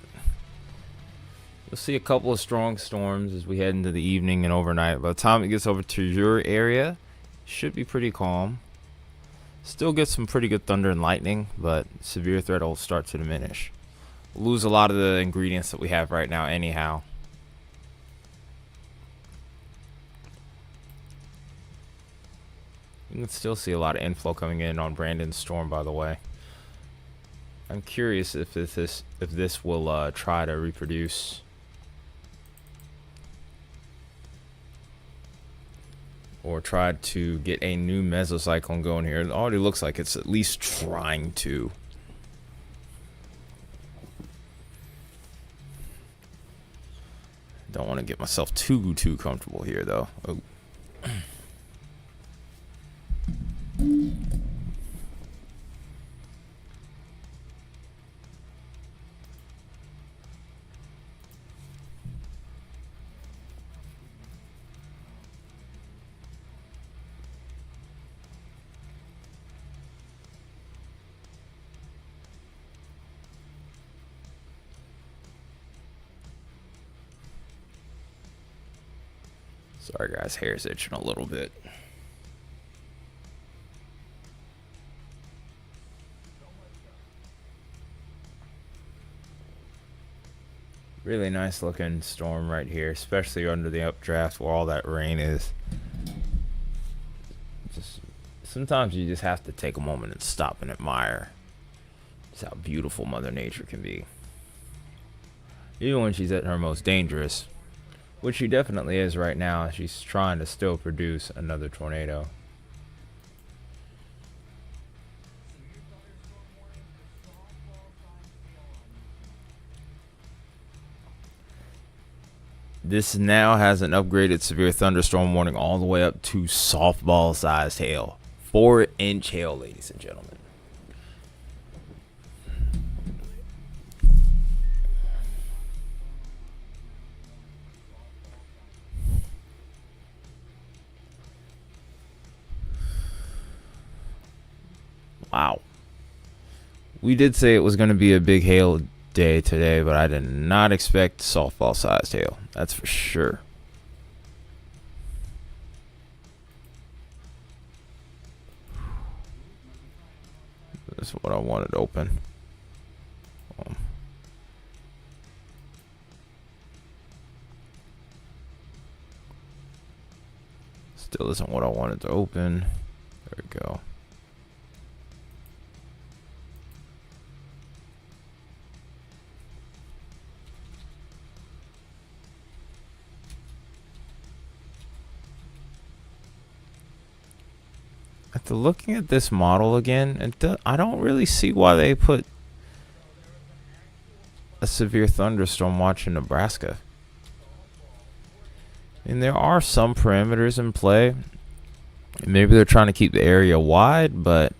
You'll see a couple of strong storms as we head into the evening and overnight. By the time it gets over to your area, it should be pretty calm. Still get some pretty good thunder and lightning, but severe threat will start to diminish. We'll lose a lot of the ingredients that we have right now anyhow. You can still see a lot of inflow coming in on Brandon's storm, by the way. I'm curious if this will try to reproduce. Or tried to get a new mesocyclone going here. It already looks like it's at least trying to. Don't want to get myself too comfortable here, though. Oh. Sorry guys, hair's itching a little bit. Really nice looking storm right here, especially under the updraft where all that rain is. Just sometimes you just have to take a moment and stop and admire just how beautiful Mother Nature can be. Even when she's at her most dangerous. Which she definitely is right now. She's trying to still produce another tornado. This now has an upgraded severe thunderstorm warning all the way up to softball-sized hail. 4-inch hail, ladies and gentlemen. Wow. We did say it was going to be a big hail day today, but I did not expect softball-sized hail. That's for sure. That's what I wanted open. Still isn't what I wanted to open. There we go. After looking at this model again, I don't really see why they put a severe thunderstorm watch in Nebraska. And there are some parameters in play. Maybe they're trying to keep the area wide, but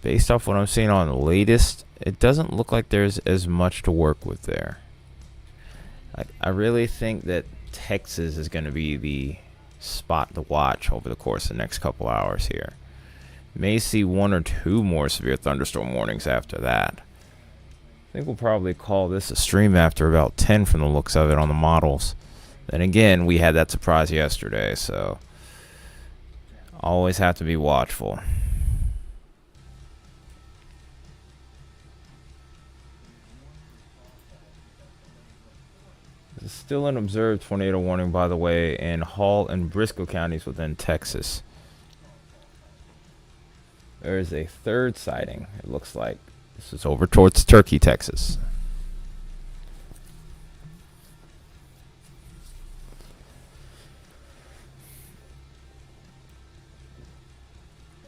based off what I'm seeing on the latest, it doesn't look like there's as much to work with there. I really think that Texas is going to be the spot to watch over the course of the next couple hours here. May see 1 or 2 more severe thunderstorm warnings after that. I think we'll probably call this a stream after about 10 from the looks of it on the models. Then again, we had that surprise yesterday, so always have to be watchful. There's still an observed tornado warning, by the way, in Hall and Briscoe counties within Texas. There is a third sighting. It looks like this is over towards Turkey, Texas.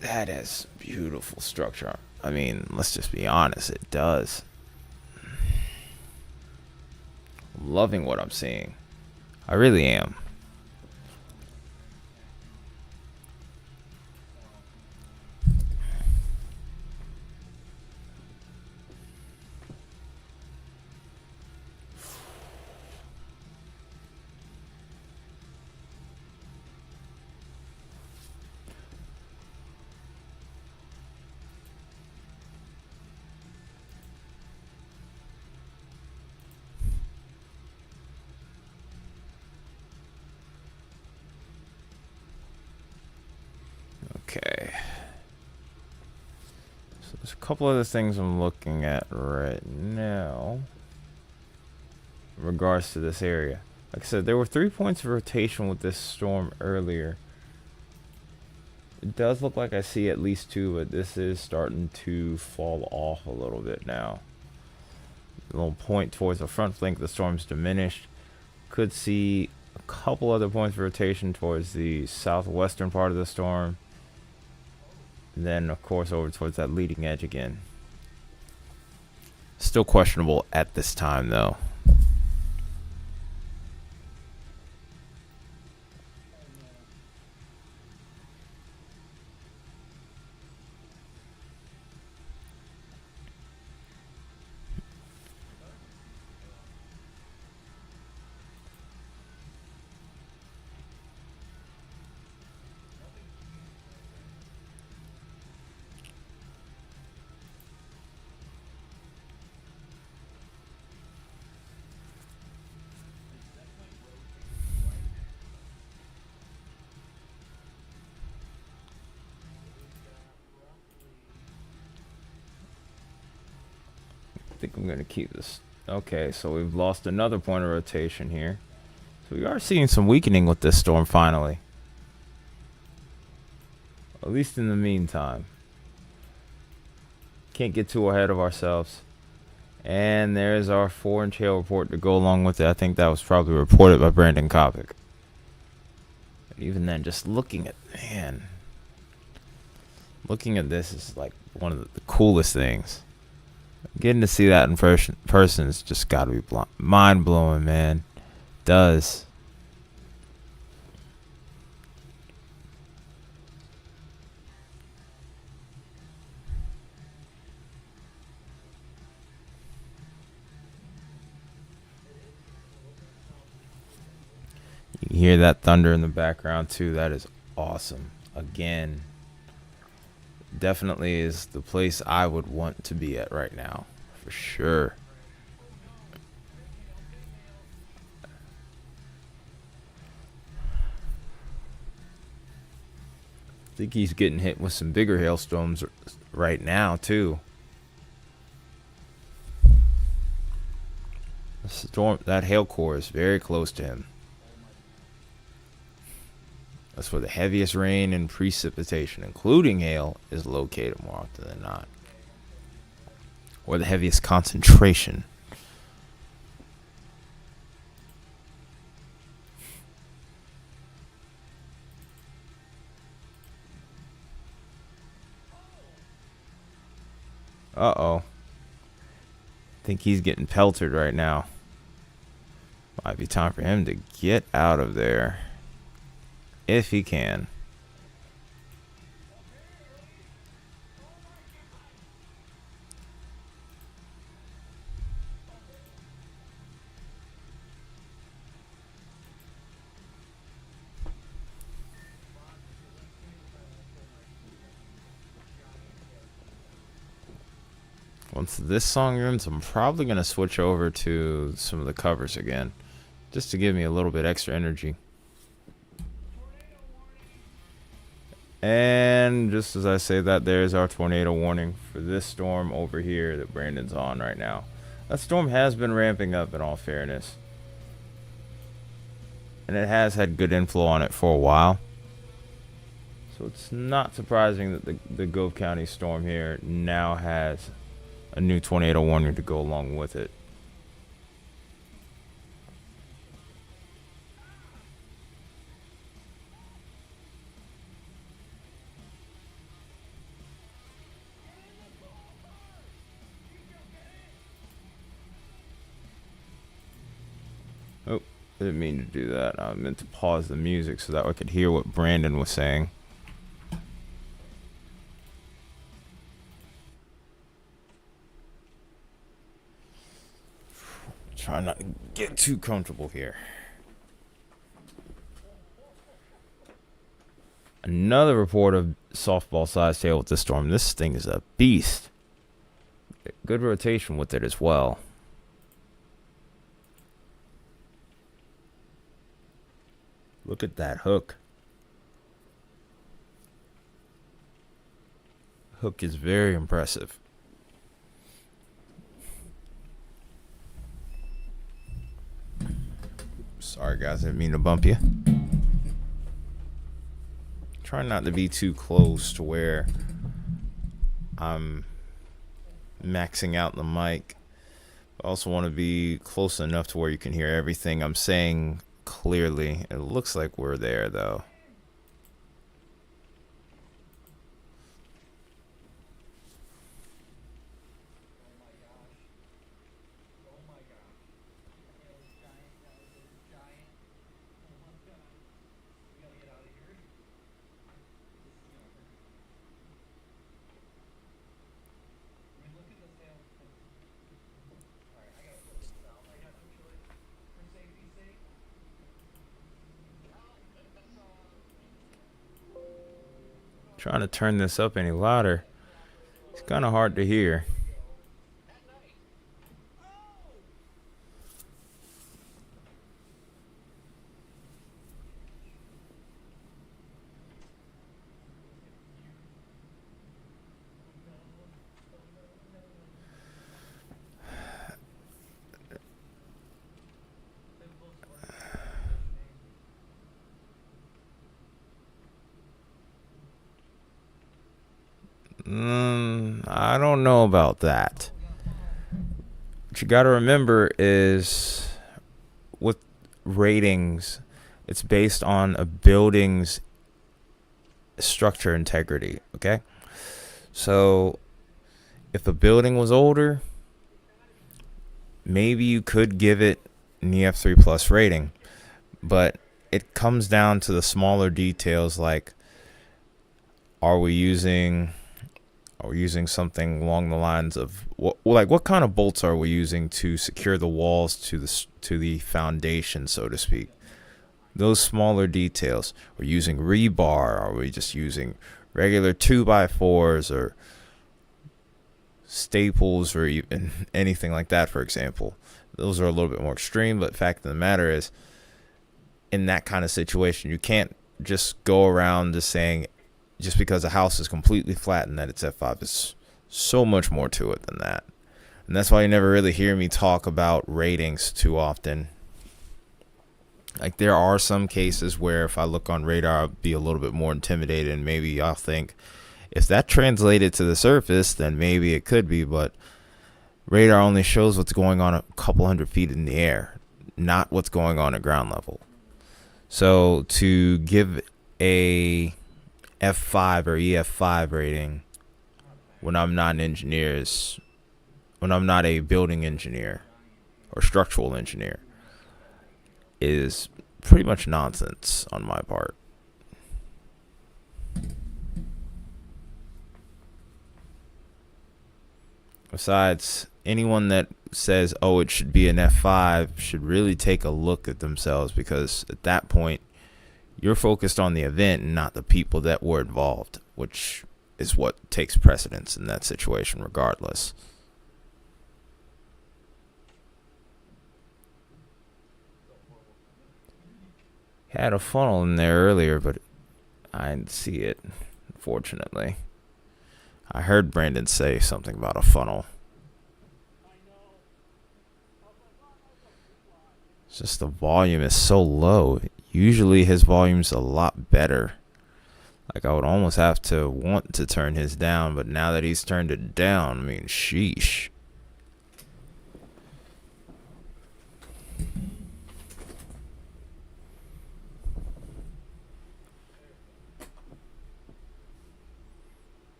That is beautiful structure. I mean, let's just be honest, it does. I'm loving what I'm seeing. I really am. Okay. So there's a couple other things I'm looking at right now in regards to this area. Like I said, there were 3 points of rotation with this storm earlier. It does look like I see at least 2, but this is starting to fall off a little bit now. A little point towards the front flank of the storm's diminished. Could see a couple other points of rotation towards the southwestern part of the storm. And then, of course, over towards that leading edge again. Still questionable at this time, though. I think I'm going to keep this. Okay, so we've lost another point of rotation here. So we are seeing some weakening with this storm finally. At least in the meantime. Can't get too ahead of ourselves. And there's our 4-inch hail report to go along with it. I think that was probably reported by Brandon Kopic. Even then, just looking at, man, looking at this is like one of the coolest things. Getting to see that in person is just got to be mind blowing, man. Does. You can hear that thunder in the background too. That is awesome. Again, definitely is the place I would want to be at right now, for sure. I think he's getting hit with some bigger hailstorms right now too. The storm, that hail core is very close to him. That's where the heaviest rain and precipitation, including hail, is located more often than not. Or the heaviest concentration. Uh-oh. I think he's getting pelted right now. Might be time for him to get out of there. If he can. Once this song ends, I'm probably going to switch over to some of the covers again, just to give me a little bit extra energy. And just as I say that, there's our tornado warning for this storm over here that Brandon's on right now. That storm has been ramping up, in all fairness, and it has had good inflow on it for a while. So it's not surprising that the Gove County storm here now has a new tornado warning to go along with it. Oh, I didn't mean to do that. I meant to pause the music so that I could hear what Brandon was saying. Try not to get too comfortable here. Another report of softball-sized hail with this storm. This thing is a beast. Good rotation with it as well. Look at that hook. Hook is very impressive. Sorry guys, I didn't mean to bump you. Try not to be too close to where I'm maxing out the mic. I also want to be close enough to where you can hear everything I'm saying clearly. It looks like we're there though. Trying to turn this up any louder. It's kind of hard to hear. I don't know about that. What you got to remember is with ratings, it's based on a building's structure integrity, okay? So if a building was older, maybe you could give it an EF3 plus rating, but it comes down to the smaller details like are we using something along the lines of what kind of bolts are we using to secure the walls to the foundation, so to speak. Those smaller details. We're using rebar. Are we just using regular 2x4s or staples or even anything like that, for example? Those are a little bit more extreme, but the fact of the matter is, in that kind of situation, you can't just go around just saying, just because a house is completely flat and that it's F5, is so much more to it than that. And that's why you never really hear me talk about ratings too often. Like, there are some cases where if I look on radar, I'll be a little bit more intimidated, and maybe I'll think, if that translated to the surface, then maybe it could be, but radar only shows what's going on a couple hundred feet in the air, not what's going on at ground level. So to give a F5 or EF5 rating when I'm not when I'm not a building engineer or structural engineer is pretty much nonsense on my part. Besides, anyone that says, oh, it should be an F5 should really take a look at themselves, because at that point, you're focused on the event and not the people that were involved, which is what takes precedence in that situation regardless. Had a funnel in there earlier, but I didn't see it, unfortunately. I heard Brandon say something about a funnel. It's just the volume is so low. Usually his volume's a lot better. Like, I would almost have to want to turn his down, but now that he's turned it down, I mean, sheesh.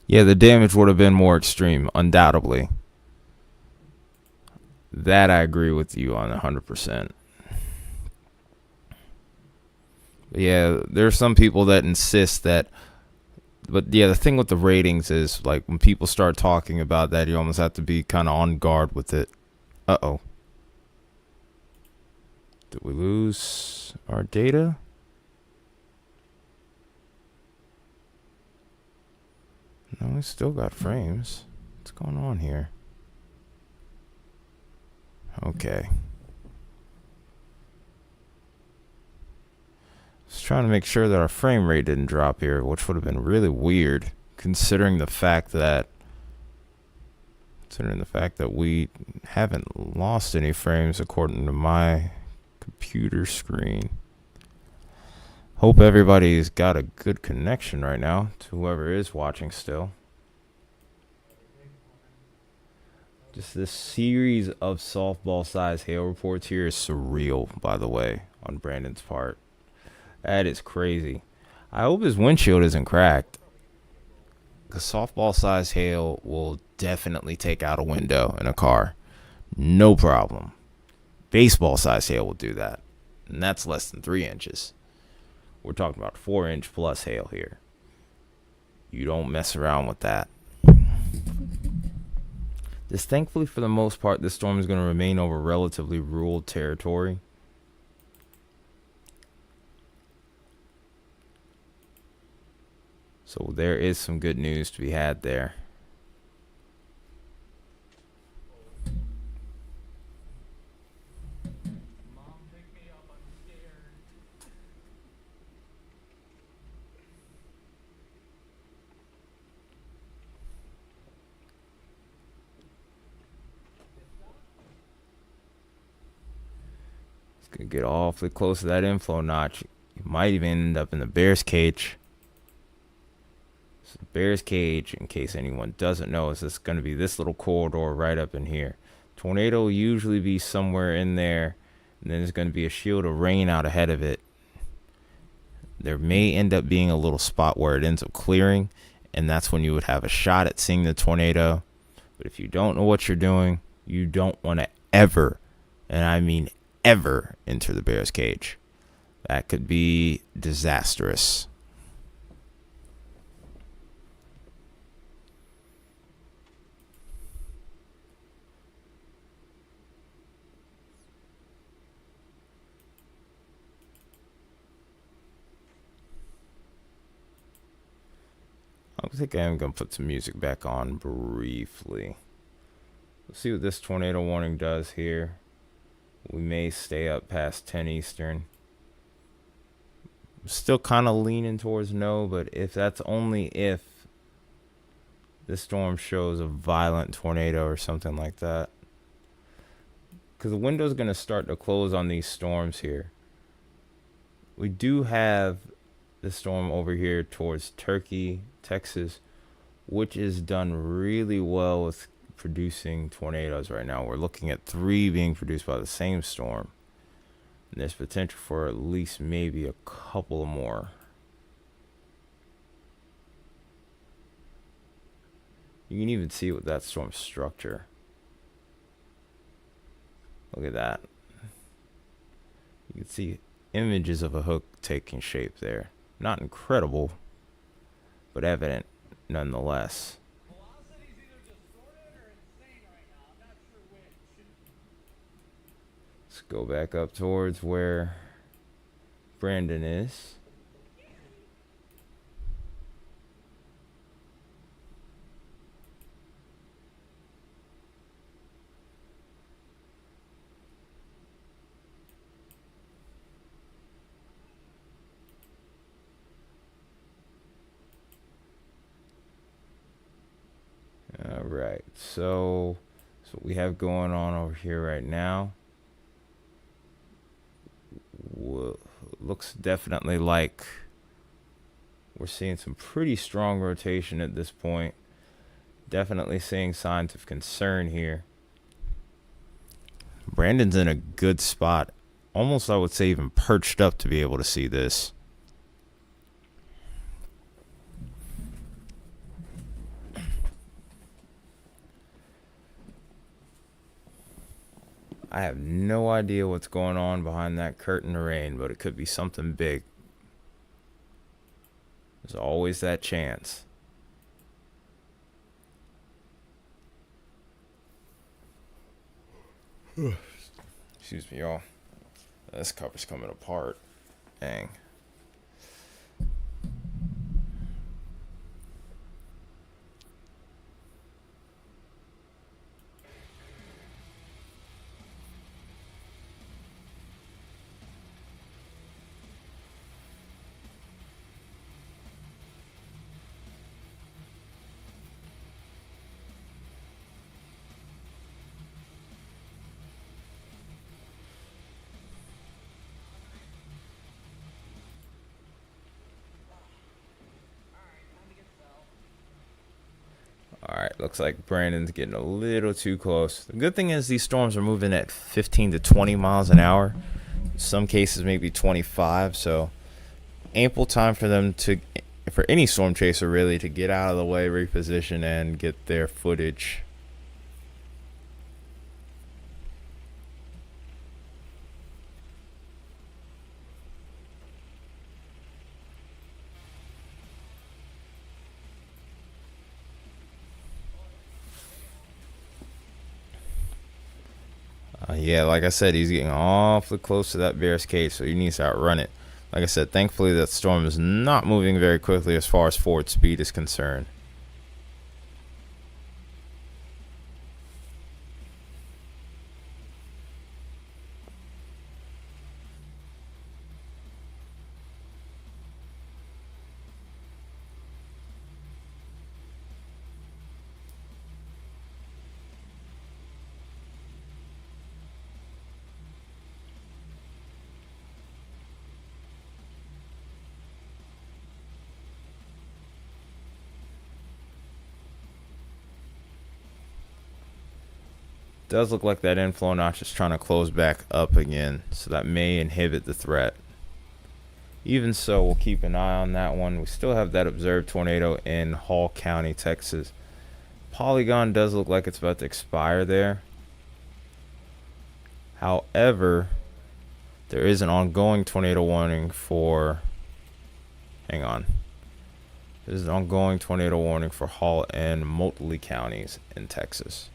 Yeah, the damage would have been more extreme, undoubtedly. That I agree with you on 100%. Yeah, there are some people that insist that, but yeah, the thing with the ratings is like when people start talking about that, you almost have to be kind of on guard with it. Uh-oh. Did we lose our data? No, we still got frames. What's going on here? Okay. Just trying to make sure that our frame rate didn't drop here, which would have been really weird, considering the fact that we haven't lost any frames according to my computer screen. Hope everybody's got a good connection right now to whoever is watching still. Just this series of softball size hail reports here is surreal, by the way, on Brandon's part. That is crazy. I hope his windshield isn't cracked. Because softball size hail will definitely take out a window in a car. No problem. Baseball size hail will do that. And that's less than 3 inches. We're talking about 4-inch plus hail here. You don't mess around with that. Thankfully, for the most part, this storm is going to remain over relatively rural territory. So there is some good news to be had there. It's going to get awfully close to that inflow notch. You might even end up in the bear's cage. So the bear's cage, in case anyone doesn't know, is this going to be this little corridor right up in here. Tornado will usually be somewhere in there, and then there's going to be a shield of rain out ahead of it. There may end up being a little spot where it ends up clearing, and that's when you would have a shot at seeing the tornado. But if you don't know what you're doing, you don't want to ever, and I mean ever, enter the bear's cage. That could be disastrous. I think I am going to put some music back on briefly. Let's see what this tornado warning does here. We may stay up past 10 Eastern. Still kind of leaning towards no, but if that's only if this storm shows a violent tornado or something like that. Because the window's going to start to close on these storms here. We do have the storm over here towards Turkey, Texas, which is done really well with producing tornadoes right now. We're looking at 3 being produced by the same storm. And there's potential for at least maybe a couple more. You can even see it with that storm structure. Look at that. You can see images of a hook taking shape there. Not incredible, but evident nonetheless. go back up towards where Brandon is. All right, so what we have going on over here right now. Looks definitely like we're seeing some pretty strong rotation at this point. Definitely seeing signs of concern here. Brandon's in a good spot. Almost, I would say, even perched up to be able to see this. I have no idea what's going on behind that curtain of rain, but it could be something big. There's always that chance. Excuse me, y'all. This cover's coming apart. Dang. Alright, looks like Brandon's getting a little too close. The good thing is these storms are moving at 15 to 20 miles an hour. In some cases maybe 25, so ample time for them to, for any storm chaser really, to get out of the way, reposition, and get their footage. Yeah, like I said, he's getting awfully close to that bear's cage, so he needs to outrun it. Like I said, thankfully that storm is not moving very quickly as far as forward speed is concerned. Does look like that inflow notch is trying to close back up again, so that may inhibit the threat. Even so, we'll keep an eye on that one. We still have that observed tornado in Hall County, Texas. Polygon does look like it's about to expire there. However, there is an ongoing tornado warning for, hang on. There's an ongoing tornado warning for Hall and Motley counties in Texas.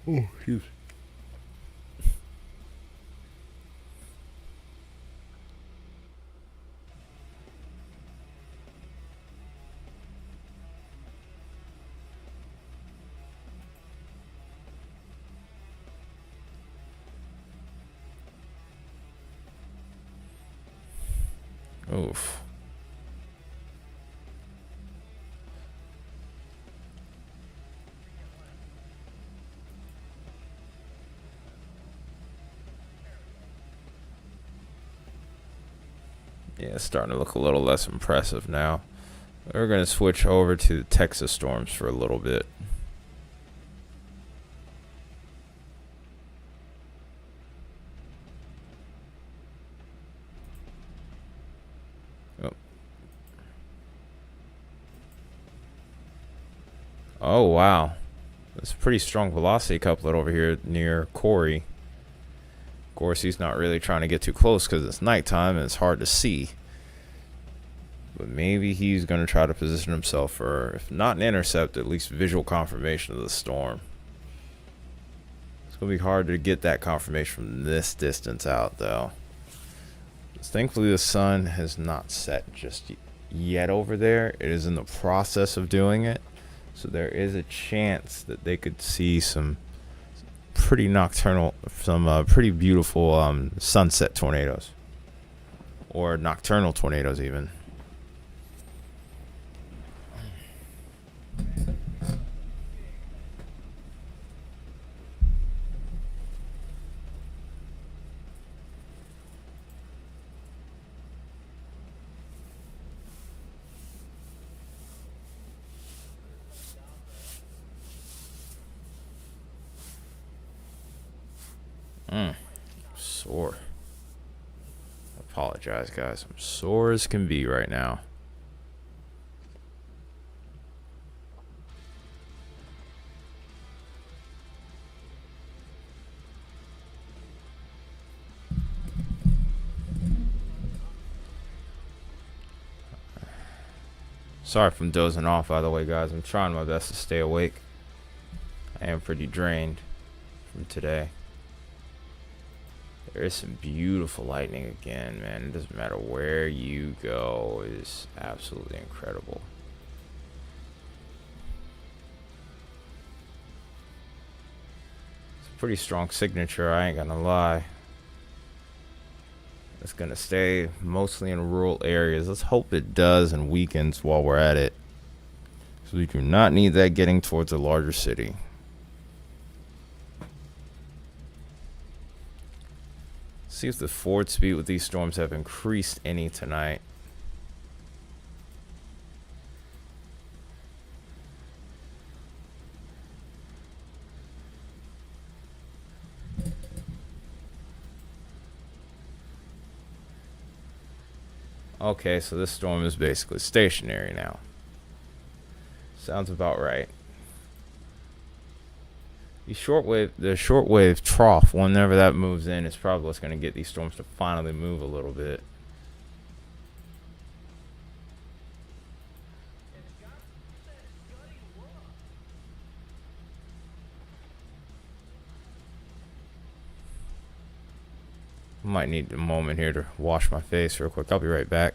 Oh, excuse me. Oof. Yeah, it's starting to look a little less impressive now. We're going to switch over to the Texas storms for a little bit. Oh, wow. That's a pretty strong velocity couplet over here near Corey. Of course, he's not really trying to get too close because it's nighttime and it's hard to see. But maybe he's going to try to position himself for, if not an intercept, at least visual confirmation of the storm. It's going to be hard to get that confirmation from this distance out, though. Thankfully, the sun has not set just yet over there. It is in the process of doing it. So there is a chance that they could see some pretty nocturnal, some pretty beautiful sunset tornadoes. Or nocturnal tornadoes, even. Sore. I apologize, guys. I'm sore as can be right now. Sorry if I'm dozing off, by the way, guys. I'm trying my best to stay awake. I am pretty drained from today. There is some beautiful lightning again, man. It doesn't matter where you go. It is absolutely incredible. It's a pretty strong signature, I ain't gonna lie. It's gonna stay mostly in rural areas. Let's hope it does and weakens while we're at it. So we do not need that getting towards a larger city. See if the forward speed with these storms have increased any tonight. Okay, so this storm is basically stationary now. Sounds about right. The shortwave trough, whenever that moves in, is probably what's going to get these storms to finally move a little bit. Might need a moment here to wash my face real quick. I'll be right back.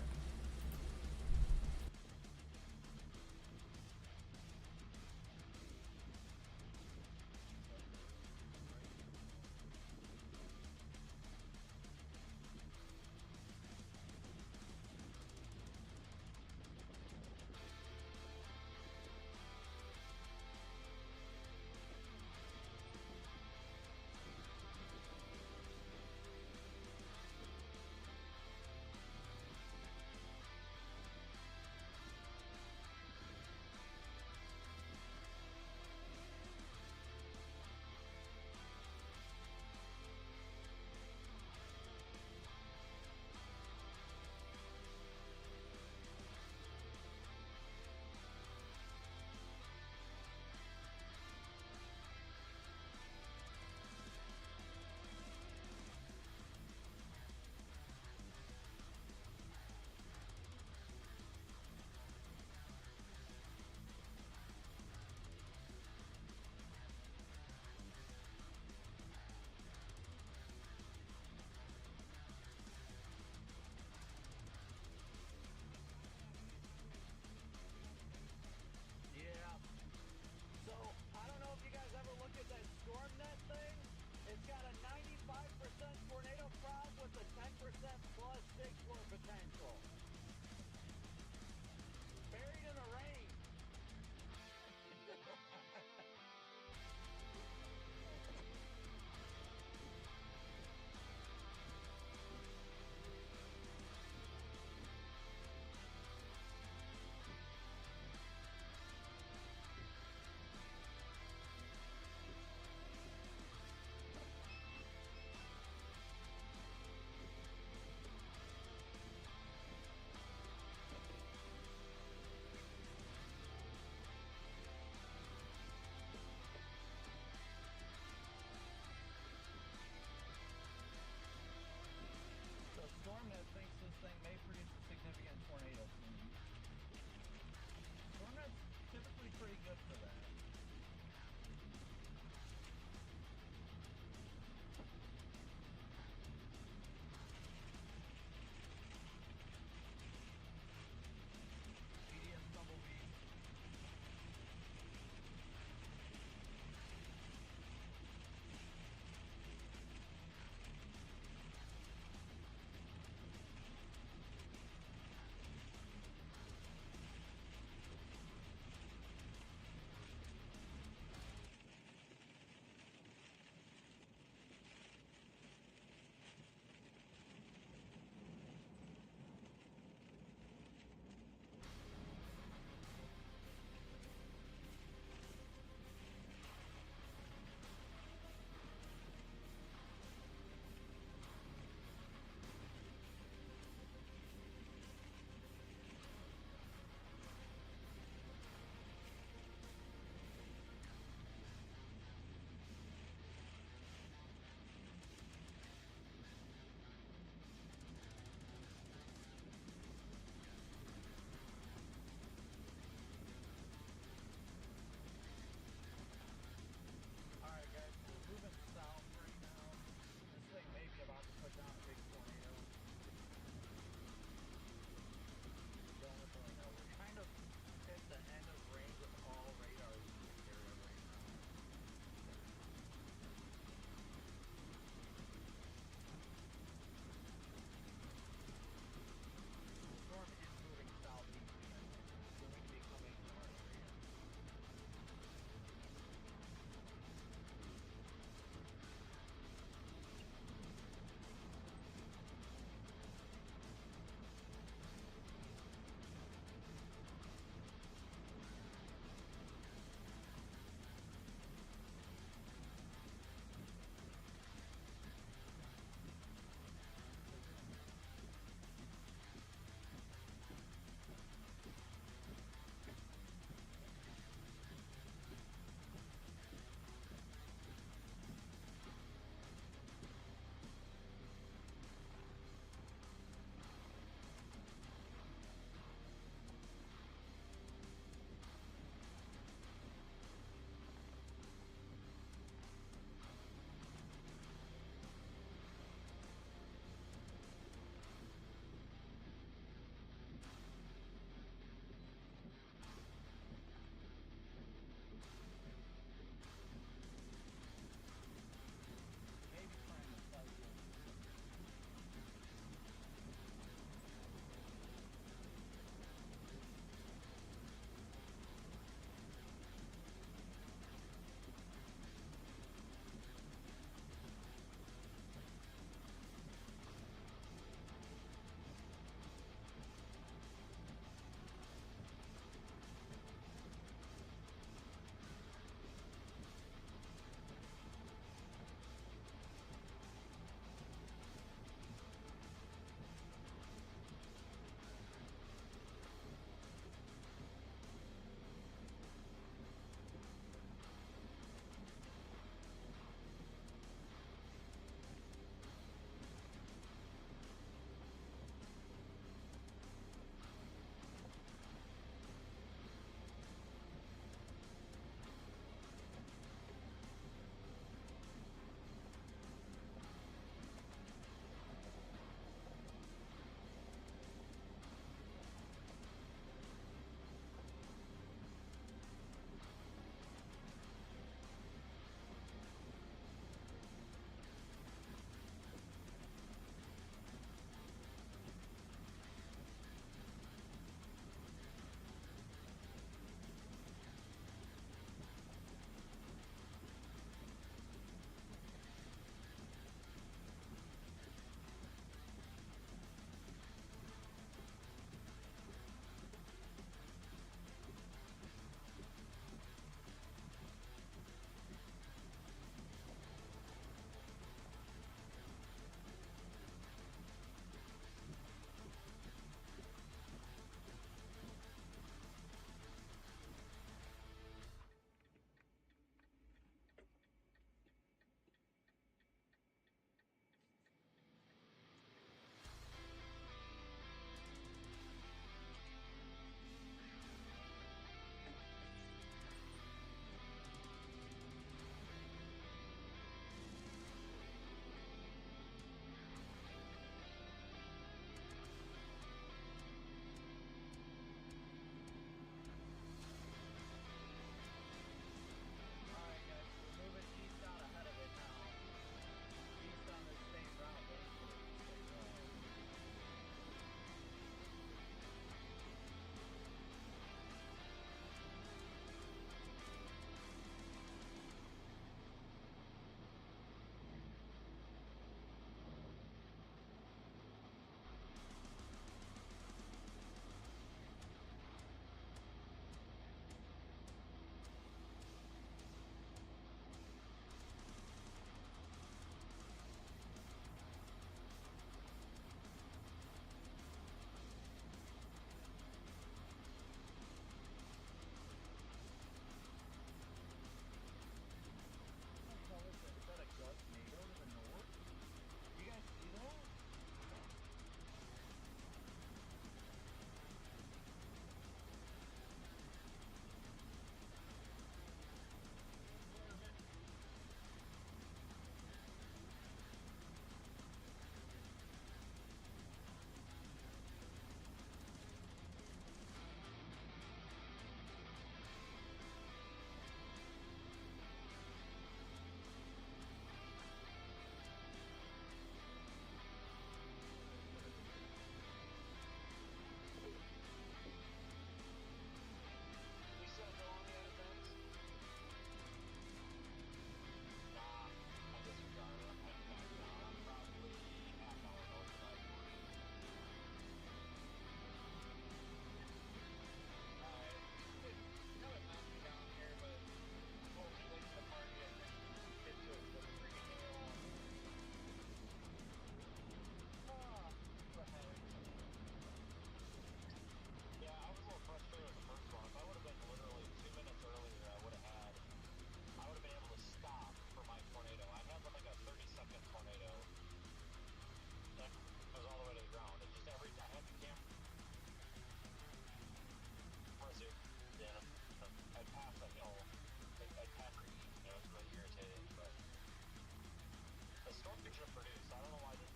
storm picture produced. I don't know why they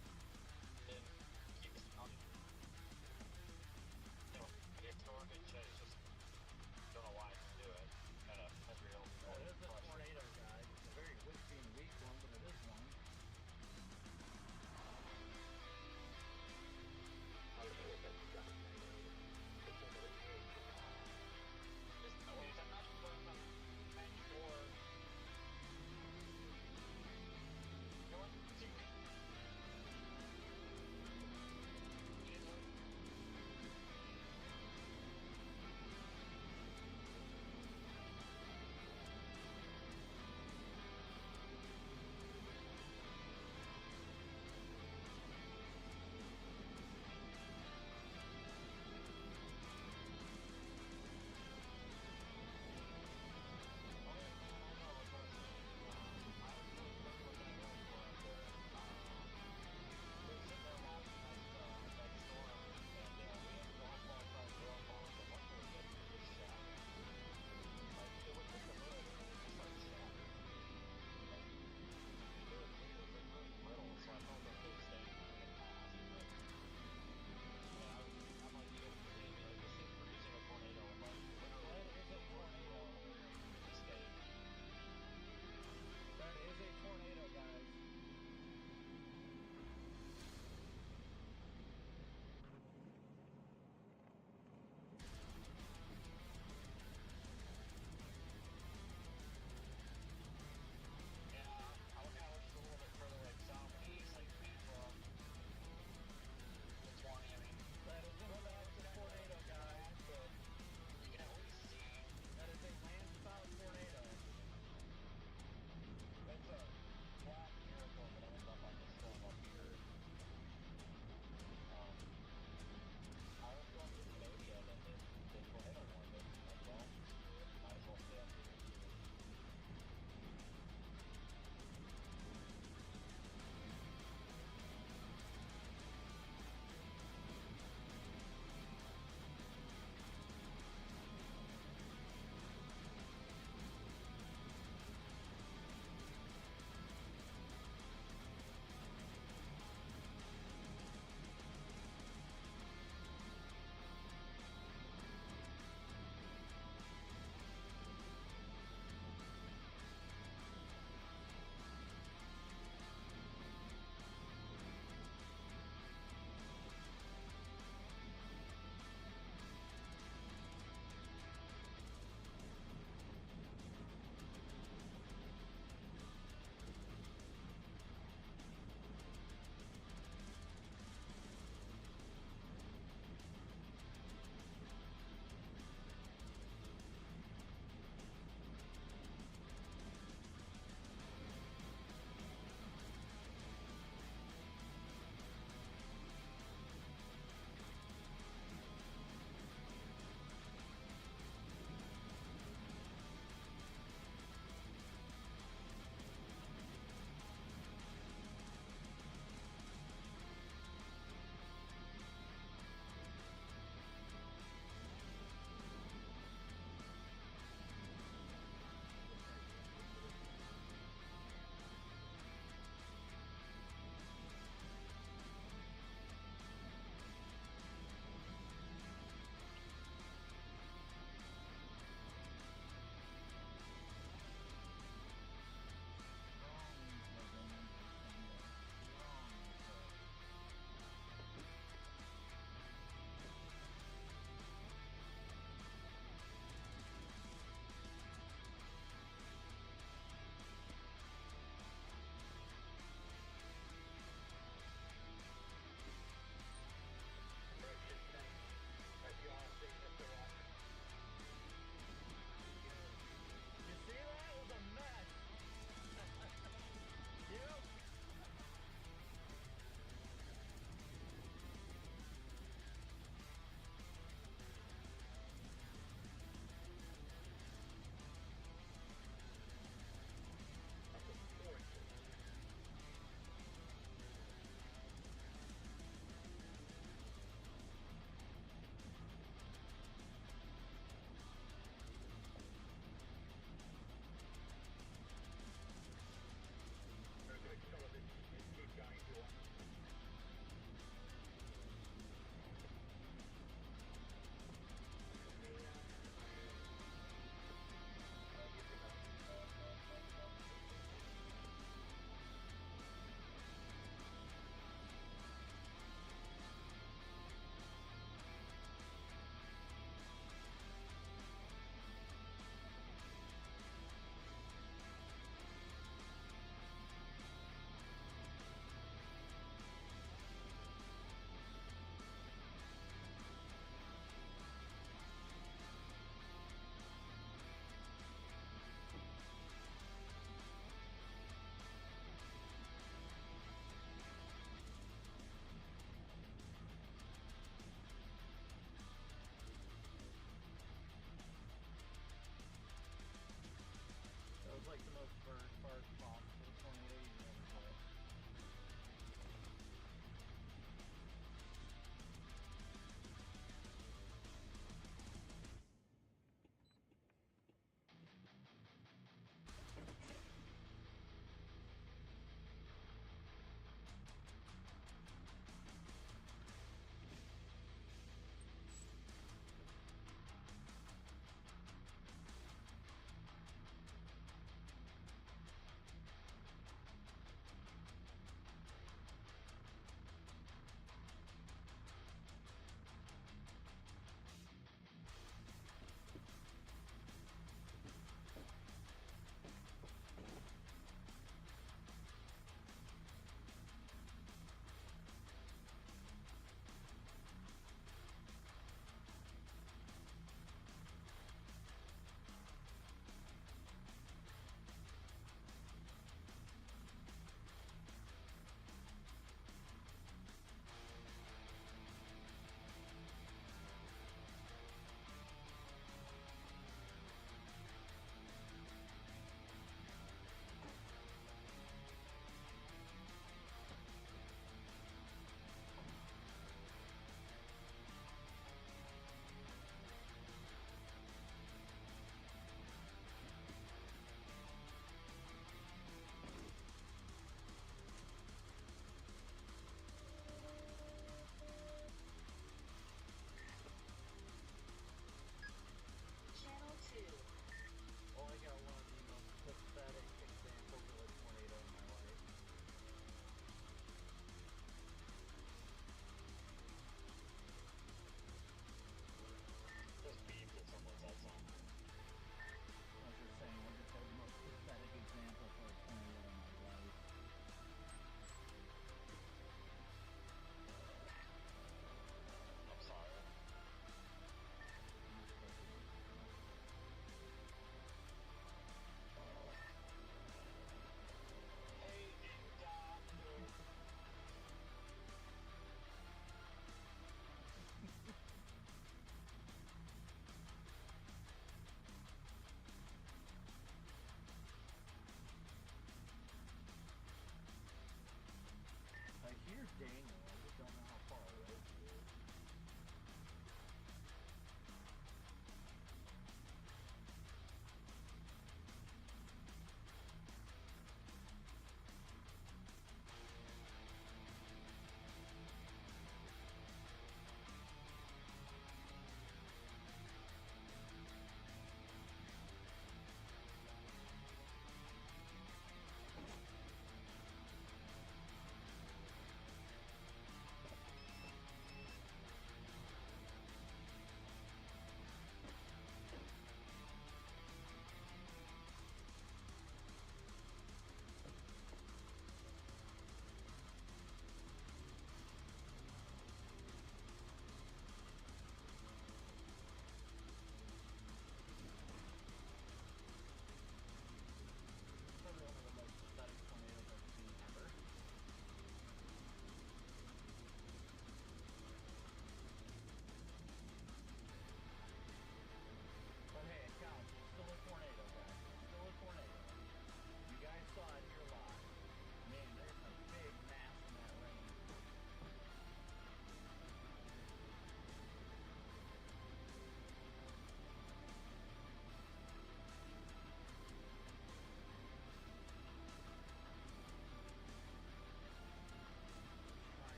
didn't keep us on. You know, it's storm and shit. It's just don't know why to do it. Kind of real. Well, it is a tornado, guys. It's a very wispy and weak one, but it is one. I'm not going on 94. You know what?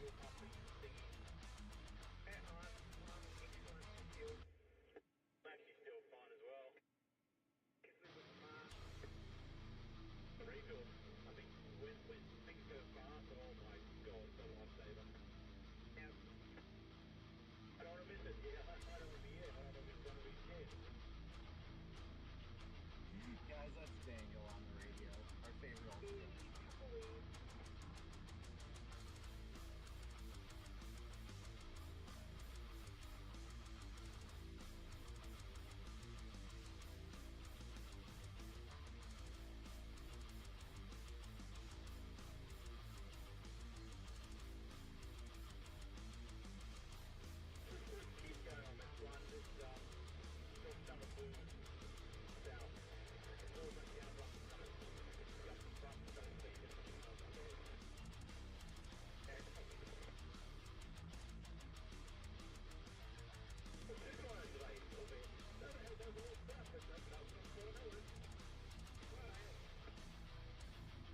fuel pumping thingy. Excellent. Thank you. I'm actually still fine as well. Kiss me with a smile. The refill, I think when things go fast, oh my god, it's a lifesaver. Yeah. I don't want to miss it. Yeah, I don't want to be it. I don't want to miss one of these shit. Guys, that's Daniel on the radio. Our favorite old friend. Keep going on this one. This short summer blue south. All the down rock is coming. Got the front, got the feet, and everything else up there. Well, this one is like a little bit. No, no, there's a little stuff, but that's not going to work. Alright, I think we're going south and then back east.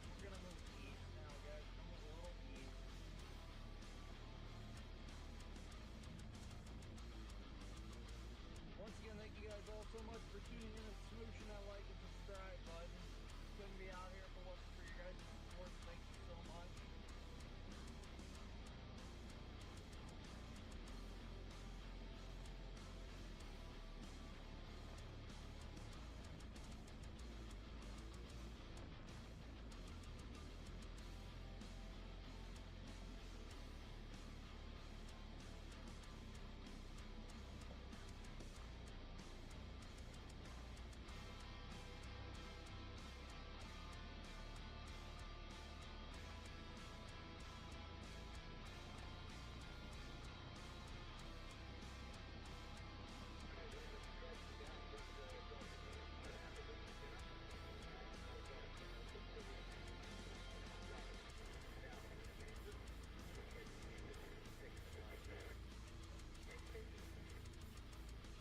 We're gonna move east now, guys. Come a little east. Once again, thank you guys all so much for tuning in and smooshing that like and subscribe button. Couldn't be out here if it wasn't for your guys' support. Thank you so much.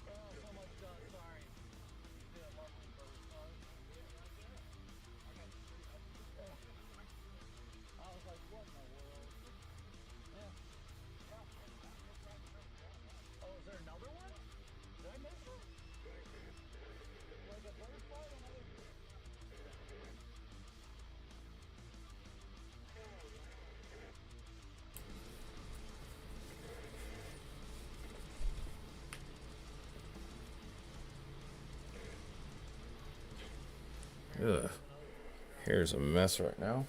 Oh, so much done. Sorry. Did a lovely bird car. I was like, what in the world? Yeah. Oh, is there another one? Did I miss it? Like a butterfly? Another... Ugh. Here's a mess right now.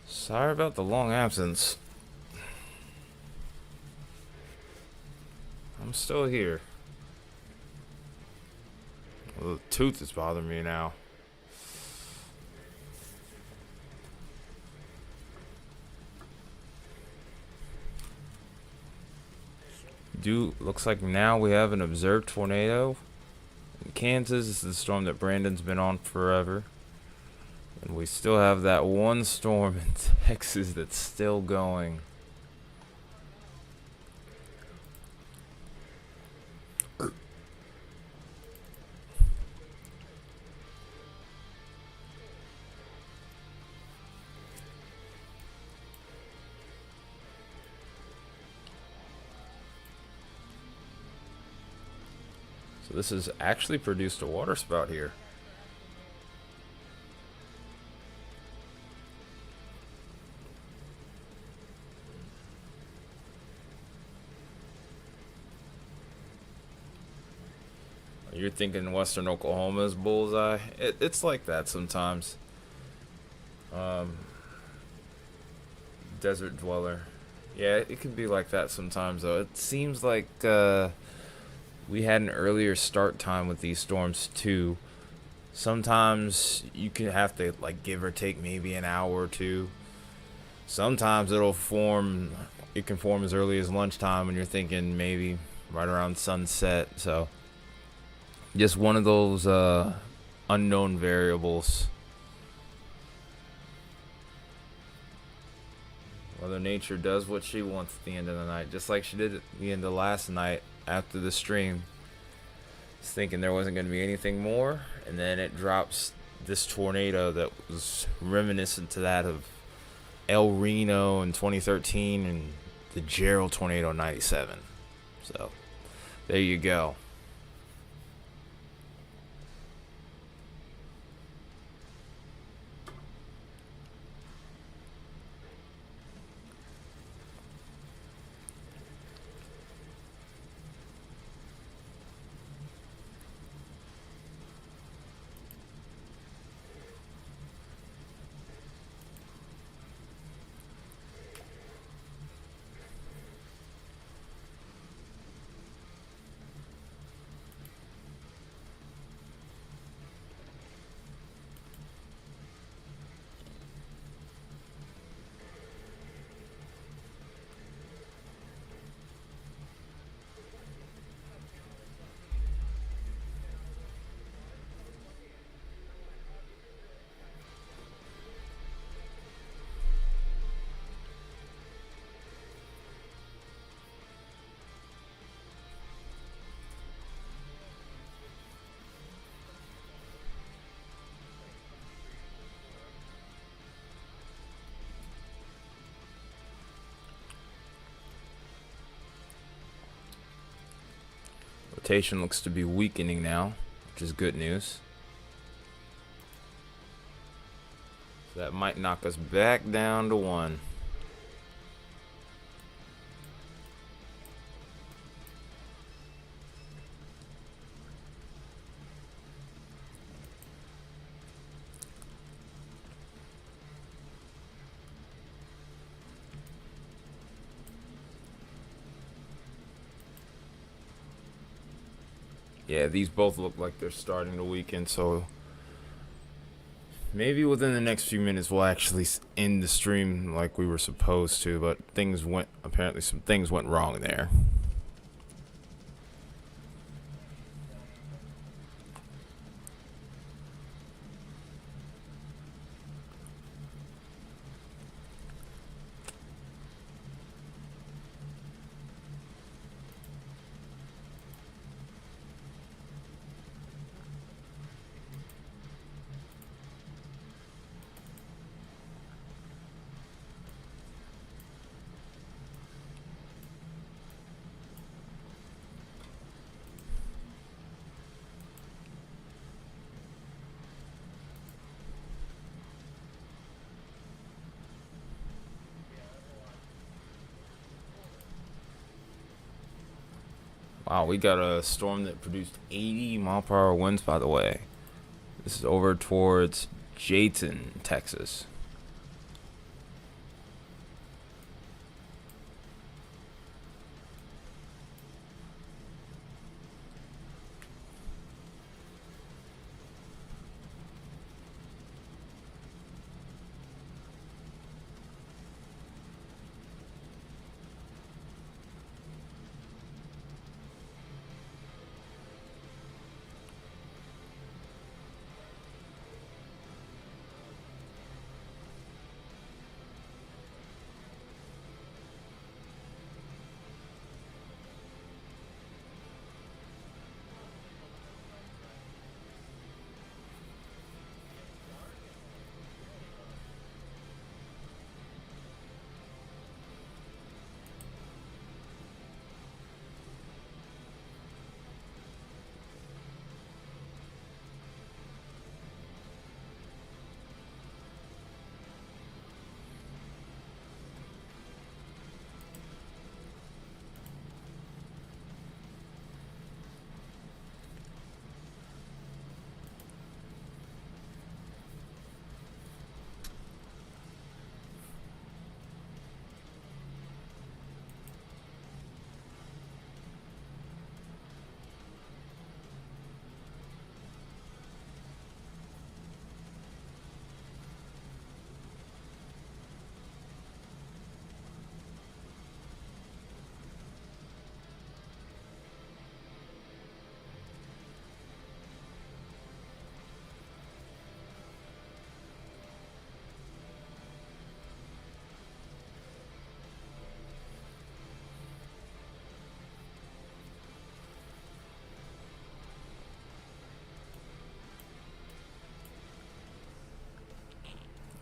Sorry about the long absence. I'm still here. Well, the tooth is bothering me now. Looks like now we have an observed tornado in Kansas. This is the storm that Brandon's been on forever. And we still have that one storm in Texas that's still going. So this has actually produced a water spout here. You're thinking Western Oklahoma's bullseye? It's like that sometimes. Desert dweller. Yeah, it can be like that sometimes though. It seems like we had an earlier start time with these storms too. Sometimes you can have to like give or take maybe an hour or two. Sometimes it can form as early as lunchtime when you're thinking maybe right around sunset. So just one of those unknown variables. Mother Nature does what she wants at the end of the night, just like she did at the end of last night after the stream. Was thinking there wasn't going to be anything more, and then it drops this tornado that was reminiscent to that of El Reno in 2013 and the Gerald tornado in 97. So there you go. Rotation looks to be weakening now, which is good news. So that might knock us back down to 1. Yeah, these both look like they're starting to weaken, so maybe within the next few minutes we'll actually end the stream like we were supposed to, but apparently some things went wrong there. Wow, we got a storm that produced 80-mile-per-hour winds, by the way. This is over towards Jayton, Texas.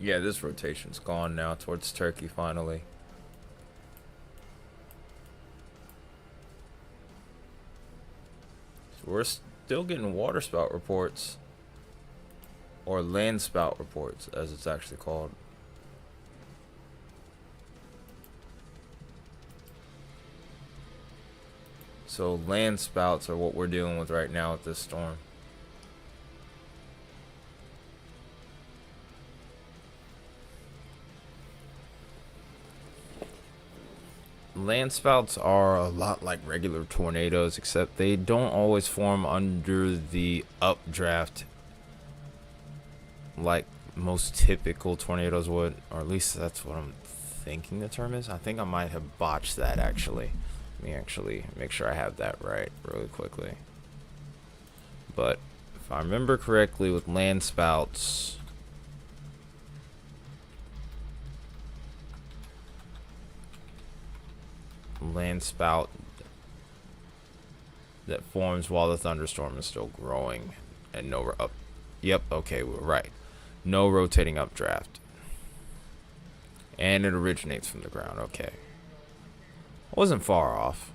Yeah, this rotation's gone now towards Turkey finally. So we're still getting water spout reports. Or land spout reports, as it's actually called. So land spouts are what we're dealing with right now with this storm. Land spouts are a lot like regular tornadoes, except they don't always form under the updraft like most typical tornadoes would, or at least that's what I'm thinking the term is. I think I might have botched that actually. Let me actually make sure I have that right really quickly. But if I remember correctly, with land spouts, land spout that forms while the thunderstorm is still growing and no up. Yep, okay, we're right. No rotating updraft. And it originates from the ground. Okay. I wasn't far off.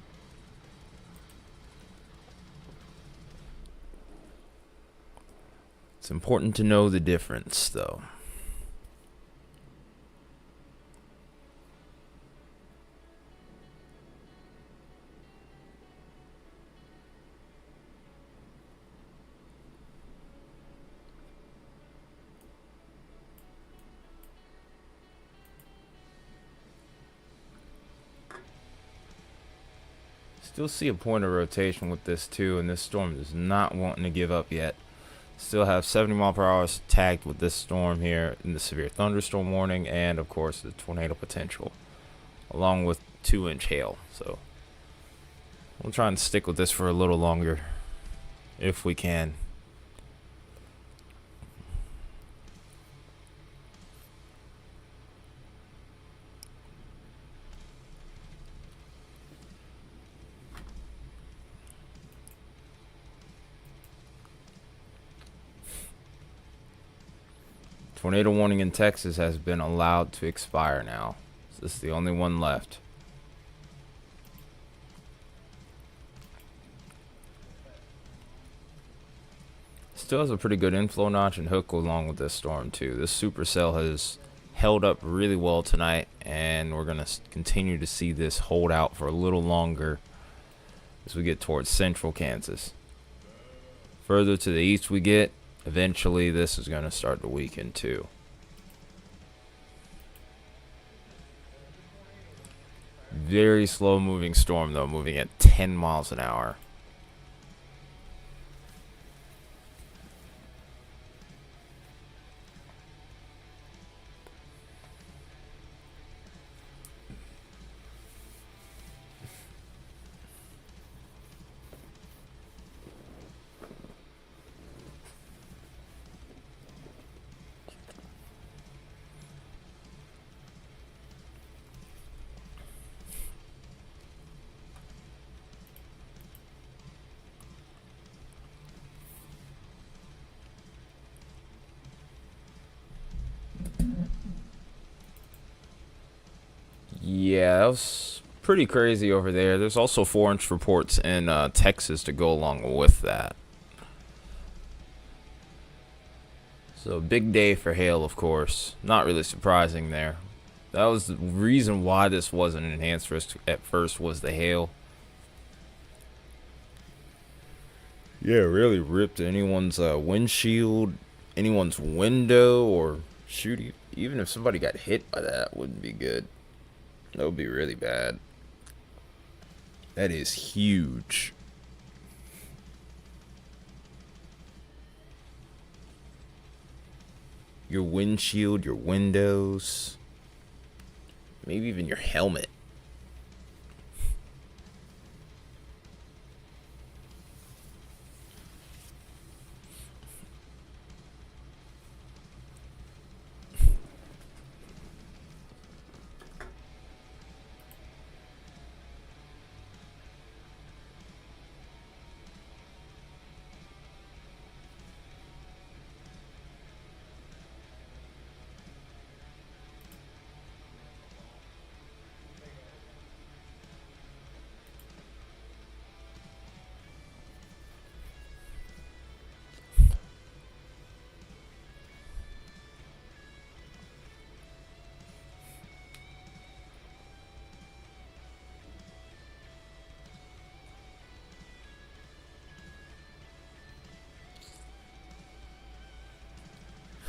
It's important to know the difference, though. Still see a point of rotation with this too, and this storm is not wanting to give up yet. Still have 70 mph tagged with this storm here in the severe thunderstorm warning, and of course the tornado potential, along with 2-inch hail. So we'll try and stick with this for a little longer if we can. Tornado warning in Texas has been allowed to expire now. So this is the only one left. Still has a pretty good inflow notch and hook along with this storm too. This supercell has held up really well tonight, and we're going to continue to see this hold out for a little longer as we get towards central Kansas. Further to the east we get, eventually this is going to start to weaken too. Very slow moving storm though, moving at 10 miles an hour. Yeah, that was pretty crazy over there. There's also 4-inch reports in Texas to go along with that. So big day for hail, of course. Not really surprising there. That was the reason why this wasn't enhanced risk at first, was the hail. Yeah, it really ripped anyone's windshield, anyone's window, or shoot, even if somebody got hit by that, wouldn't be good. That would be really bad. That is huge. Your windshield, your windows, maybe even your helmet.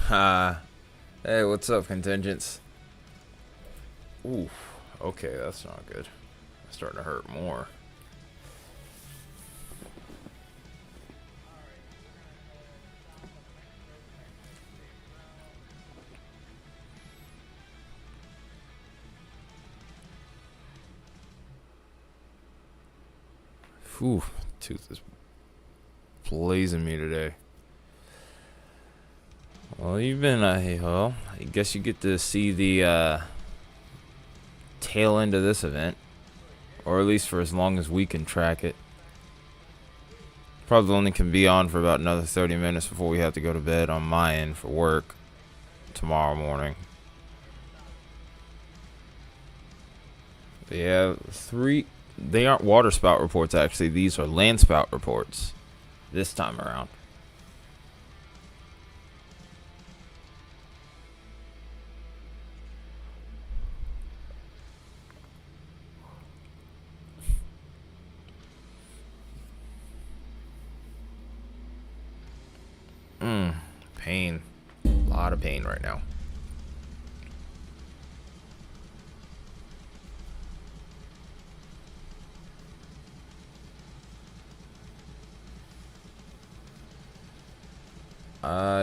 Hey, what's up, contingents? Ooh, okay, that's not good. It's starting to hurt more. Whew, tooth is blazing me today. Well, you've been, well, I guess you get to see the, tail end of this event. Or at least for as long as we can track it. Probably only can be on for about another 30 minutes before we have to go to bed on my end for work tomorrow morning. But yeah, they aren't water spout reports actually, these are land spout reports this time around. Pain. A lot of pain right now.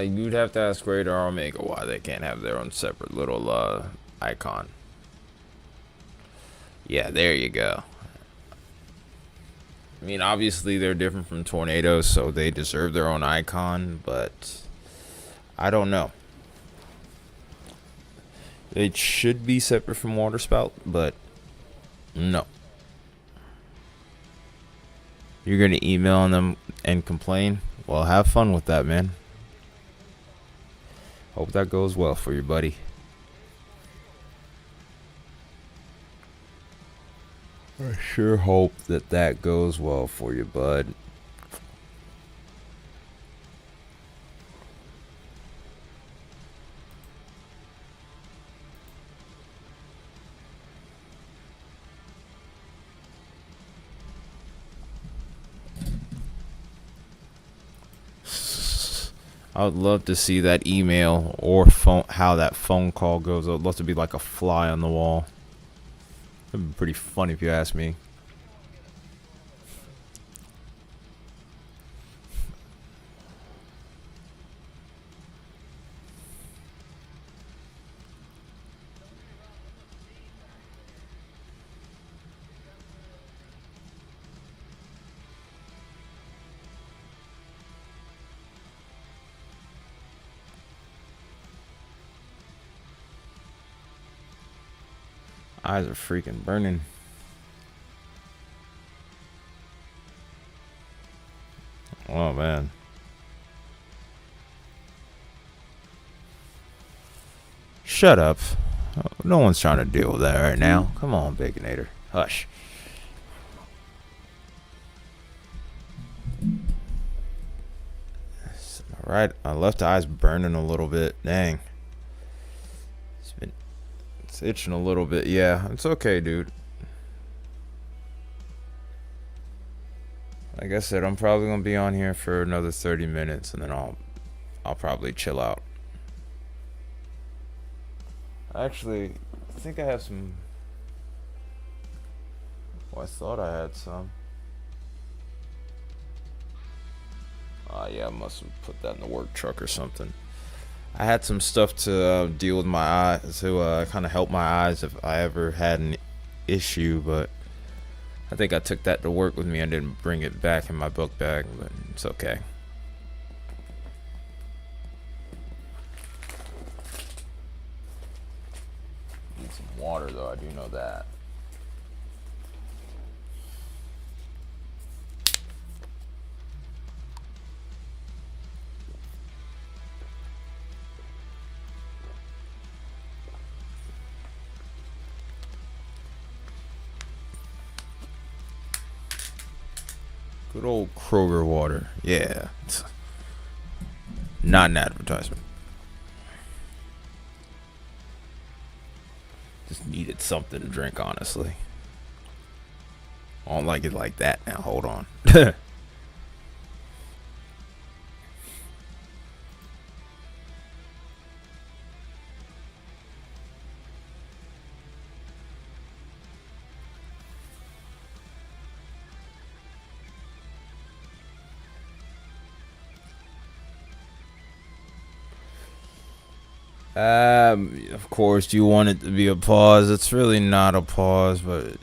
You'd have to ask Radar Omega why they can't have their own separate little, icon. Yeah, there you go. I mean, obviously they're different from tornadoes, so they deserve their own icon, but I don't know. They should be separate from waterspout, but no. You're gonna email them and complain? Well, have fun with that, man. Hope that goes well for you, buddy. I sure hope that goes well for you, bud. I would love to see that email or phone, how that phone call goes. I would love to be like a fly on the wall. That'd be pretty funny if you ask me. Eyes are freaking burning. Oh man. Shut up. No one's trying to deal with that right now. Come on, Baconator. Hush. Alright, my left eye's burning a little bit. Dang. It's itching a little bit. Yeah, it's okay, dude. Like I said, I'm probably gonna be on here for another 30 minutes, and then I'll probably chill out. Actually, I think I have some. Well, I thought I had some. Yeah, I must have put that in the work truck or something. I had some stuff to deal with my eyes, to kind of help my eyes if I ever had an issue, but I think I took that to work with me. I didn't bring it back in my book bag, but it's okay. Need some water, though, I do know that. Good old Kroger water. Yeah. Not an advertisement. Just needed something to drink, honestly. I don't like it like that now. Hold on. Of course, you want it to be a pause. It's really not a pause, but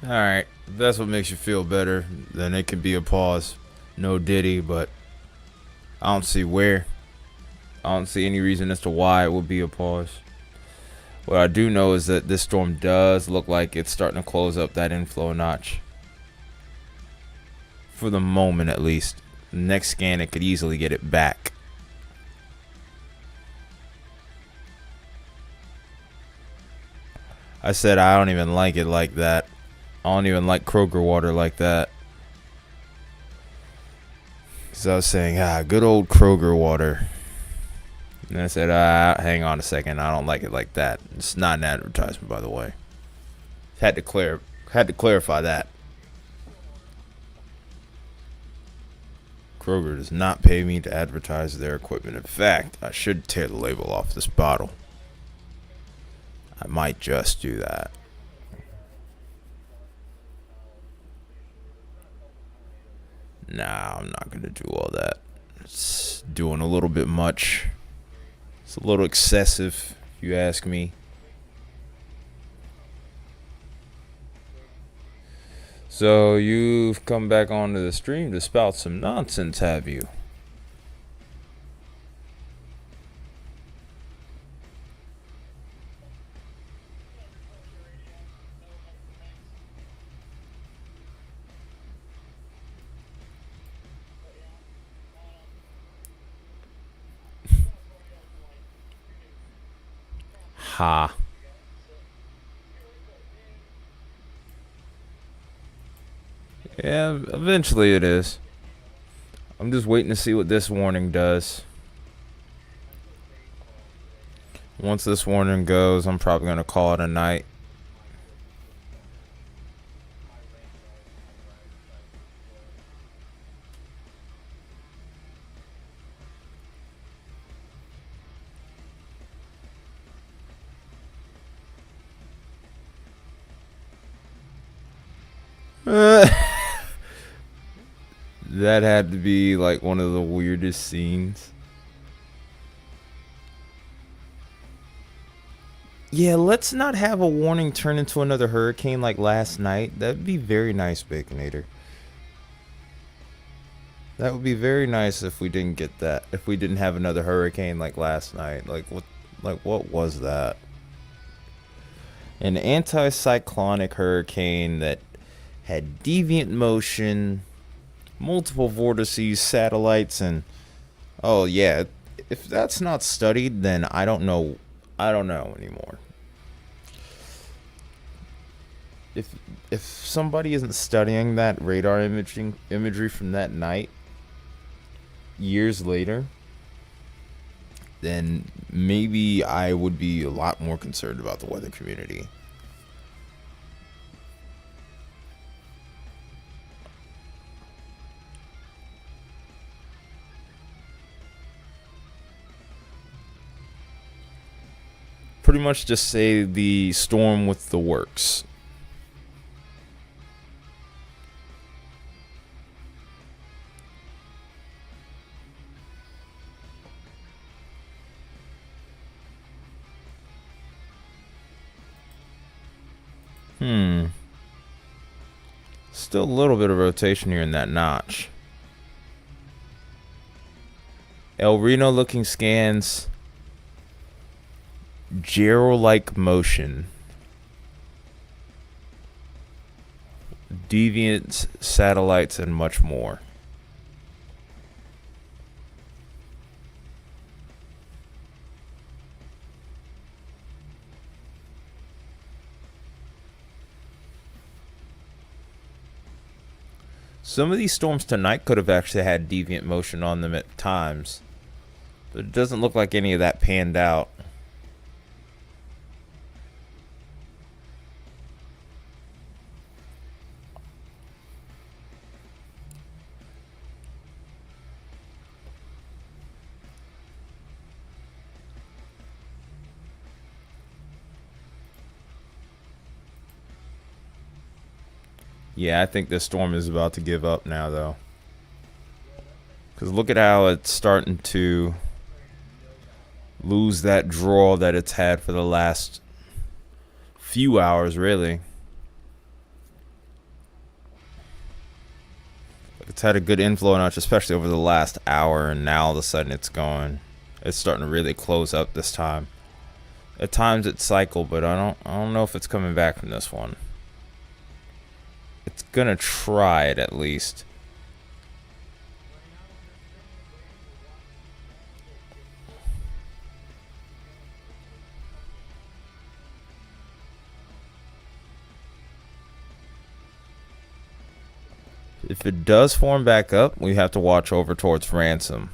alright. If that's what makes you feel better, then it can be a pause. No Diddy, but I don't see where. I don't see any reason as to why it would be a pause. What I do know is that this storm does look like it's starting to close up that inflow notch. For the moment, at least. Next scan, it could easily get it back. I said I don't even like it like that. I don't even like Kroger water like that. Because I was saying, good old Kroger water. And I said, hang on a second. I don't like it like that. It's not an advertisement, by the way. Had to clarify that. Kroger does not pay me to advertise their equipment. In fact, I should tear the label off this bottle. I might just do that. Nah, I'm not going to do all that. It's doing a little bit much. It's a little excessive, if you ask me. So you've come back onto the stream to spout some nonsense, have you? Ha. Yeah, eventually it is. I'm just waiting to see what this warning does. Once this warning goes, I'm probably going to call it a night. That had to be like one of the weirdest scenes. Yeah, let's not have a warning turn into another hurricane like last night. That'd be very nice, Baconator. That would be very nice if we didn't get that. If we didn't have another hurricane like last night. Like what was that? An anticyclonic hurricane that had deviant motion, multiple vortices, satellites, and oh yeah, if that's not studied, then I don't know anymore. If somebody isn't studying that radar imagery from that night years later, then maybe I would be a lot more concerned about the weather community. Pretty much just say the storm with the works. Still a little bit of rotation here in that notch. El Reno looking scans. Gyro-like motion. Deviant satellites and much more. Some of these storms tonight could have actually had deviant motion on them at times, but it doesn't look like any of that panned out. Yeah, I think this storm is about to give up now, though. Because look at how it's starting to lose that draw that it's had for the last few hours, really. It's had a good inflow on us, especially over the last hour, and now all of a sudden it's going. It's starting to really close up this time. At times it cycled, but I don't know if it's coming back from this one. It's gonna try it at least. If it does form back up, we have to watch over towards Ransom.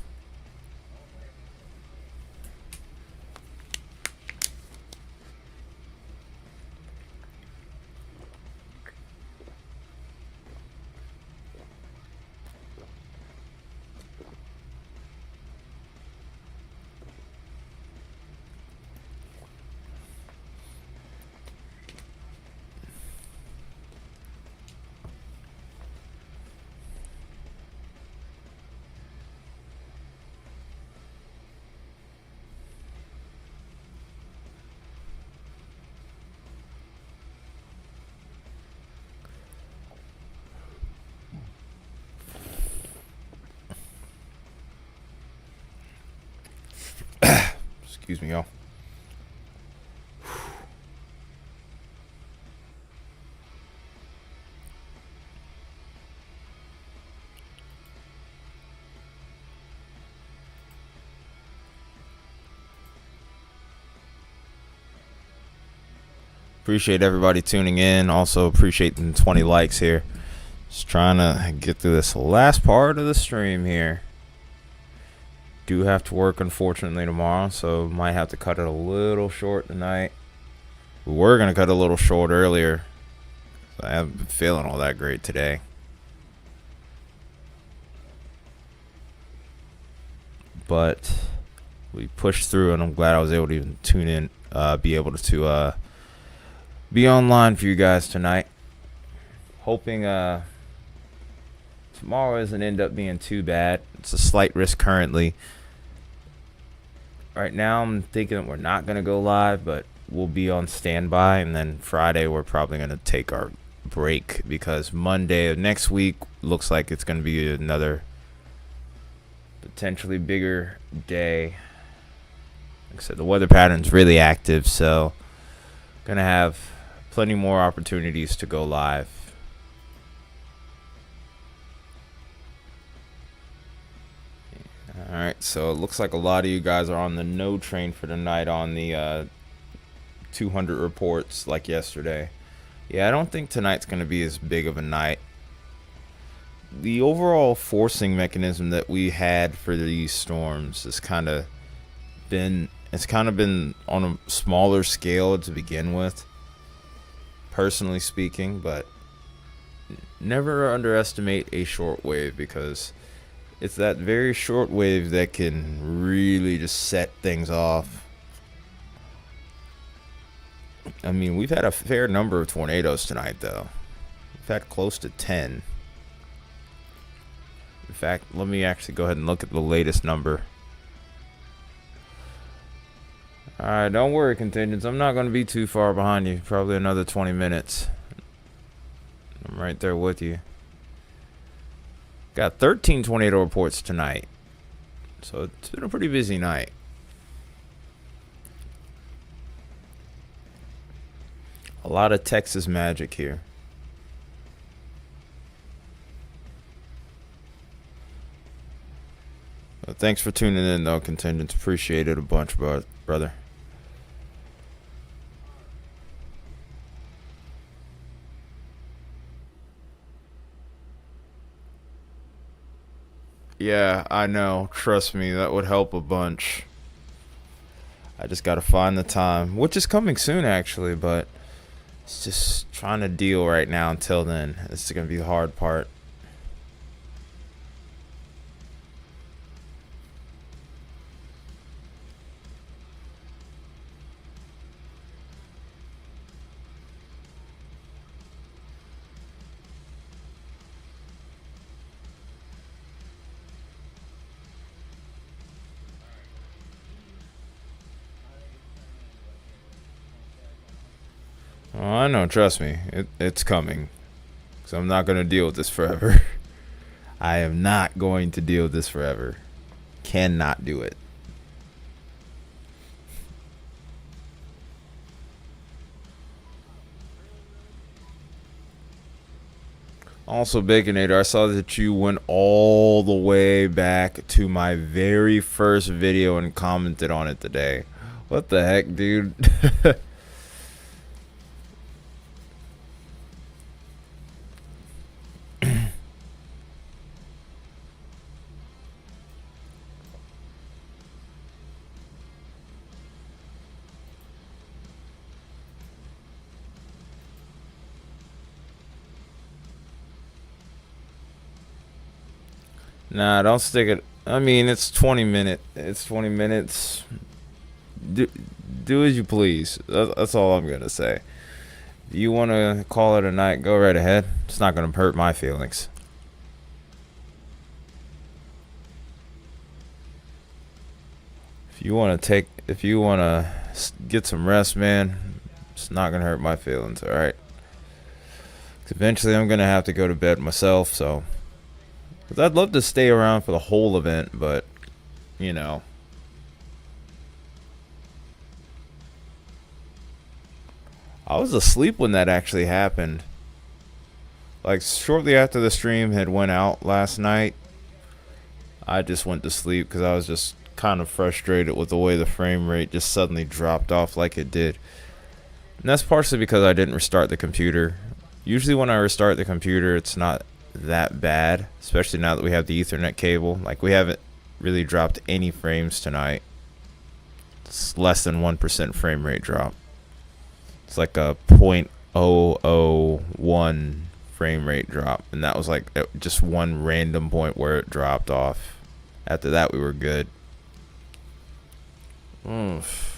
Excuse me, y'all. Appreciate everybody tuning in. Also appreciate the 20 likes here. Just trying to get through this last part of the stream here. Do have to work, unfortunately, tomorrow, so might have to cut it a little short tonight. We were going to cut it a little short earlier. I haven't been feeling all that great today. But we pushed through, and I'm glad I was able to even tune in, be able to be online for you guys tonight. Hoping tomorrow doesn't end up being too bad. It's a slight risk currently. Right now, I'm thinking that we're not going to go live, but we'll be on standby. And then Friday, we're probably going to take our break because Monday of next week looks like it's going to be another potentially bigger day. Like I said, the weather pattern's really active, so going to have plenty more opportunities to go live. Alright, so it looks like a lot of you guys are on the no train for tonight on the 200 reports like yesterday. Yeah, I don't think tonight's going to be as big of a night. The overall forcing mechanism that we had for these storms has kind of been on a smaller scale to begin with, personally speaking, but never underestimate a short wave because it's that very short wave that can really just set things off. I mean, we've had a fair number of tornadoes tonight, though. We've had close to 10. In fact, let me actually go ahead and look at the latest number. Alright, don't worry, contingents. I'm not going to be too far behind you. Probably another 20 minutes. I'm right there with you. Got 13 tornado reports tonight. So it's been a pretty busy night. A lot of Texas magic here. Well, thanks for tuning in, though, contingents. Appreciate it a bunch, brother. Yeah, I know. Trust me, that would help a bunch. I just gotta find the time, which is coming soon, actually, but it's just trying to deal right now until then. This is gonna be the hard part. Oh, I know. Trust me, it's coming. So I'm not gonna deal with this forever. I am not going to deal with this forever. Cannot do it. Also, Baconator, I saw that you went all the way back to my very first video and commented on it today. What the heck, dude? Nah, don't stick it. I mean, it's 20 minutes. It's 20 minutes. Do, do as you please. That's all I'm gonna say. If you want to call it a night, go right ahead. It's not gonna hurt my feelings. If you want to get some rest, man, it's not gonna hurt my feelings. All right. 'Cause eventually, I'm gonna have to go to bed myself. So, 'cause I'd love to stay around for the whole event, but you know. I was asleep when that actually happened. Like shortly after the stream had went out last night, I just went to sleep because I was just kind of frustrated with the way the frame rate just suddenly dropped off like it did. And that's partially because I didn't restart the computer. Usually when I restart the computer, it's not that bad, especially now that we have the Ethernet cable. Like we haven't really dropped any frames tonight. It's less than 1% frame rate drop. It's like a 0.001 frame rate drop, and that was like just one random point where it dropped off. After that, we were good. Oof.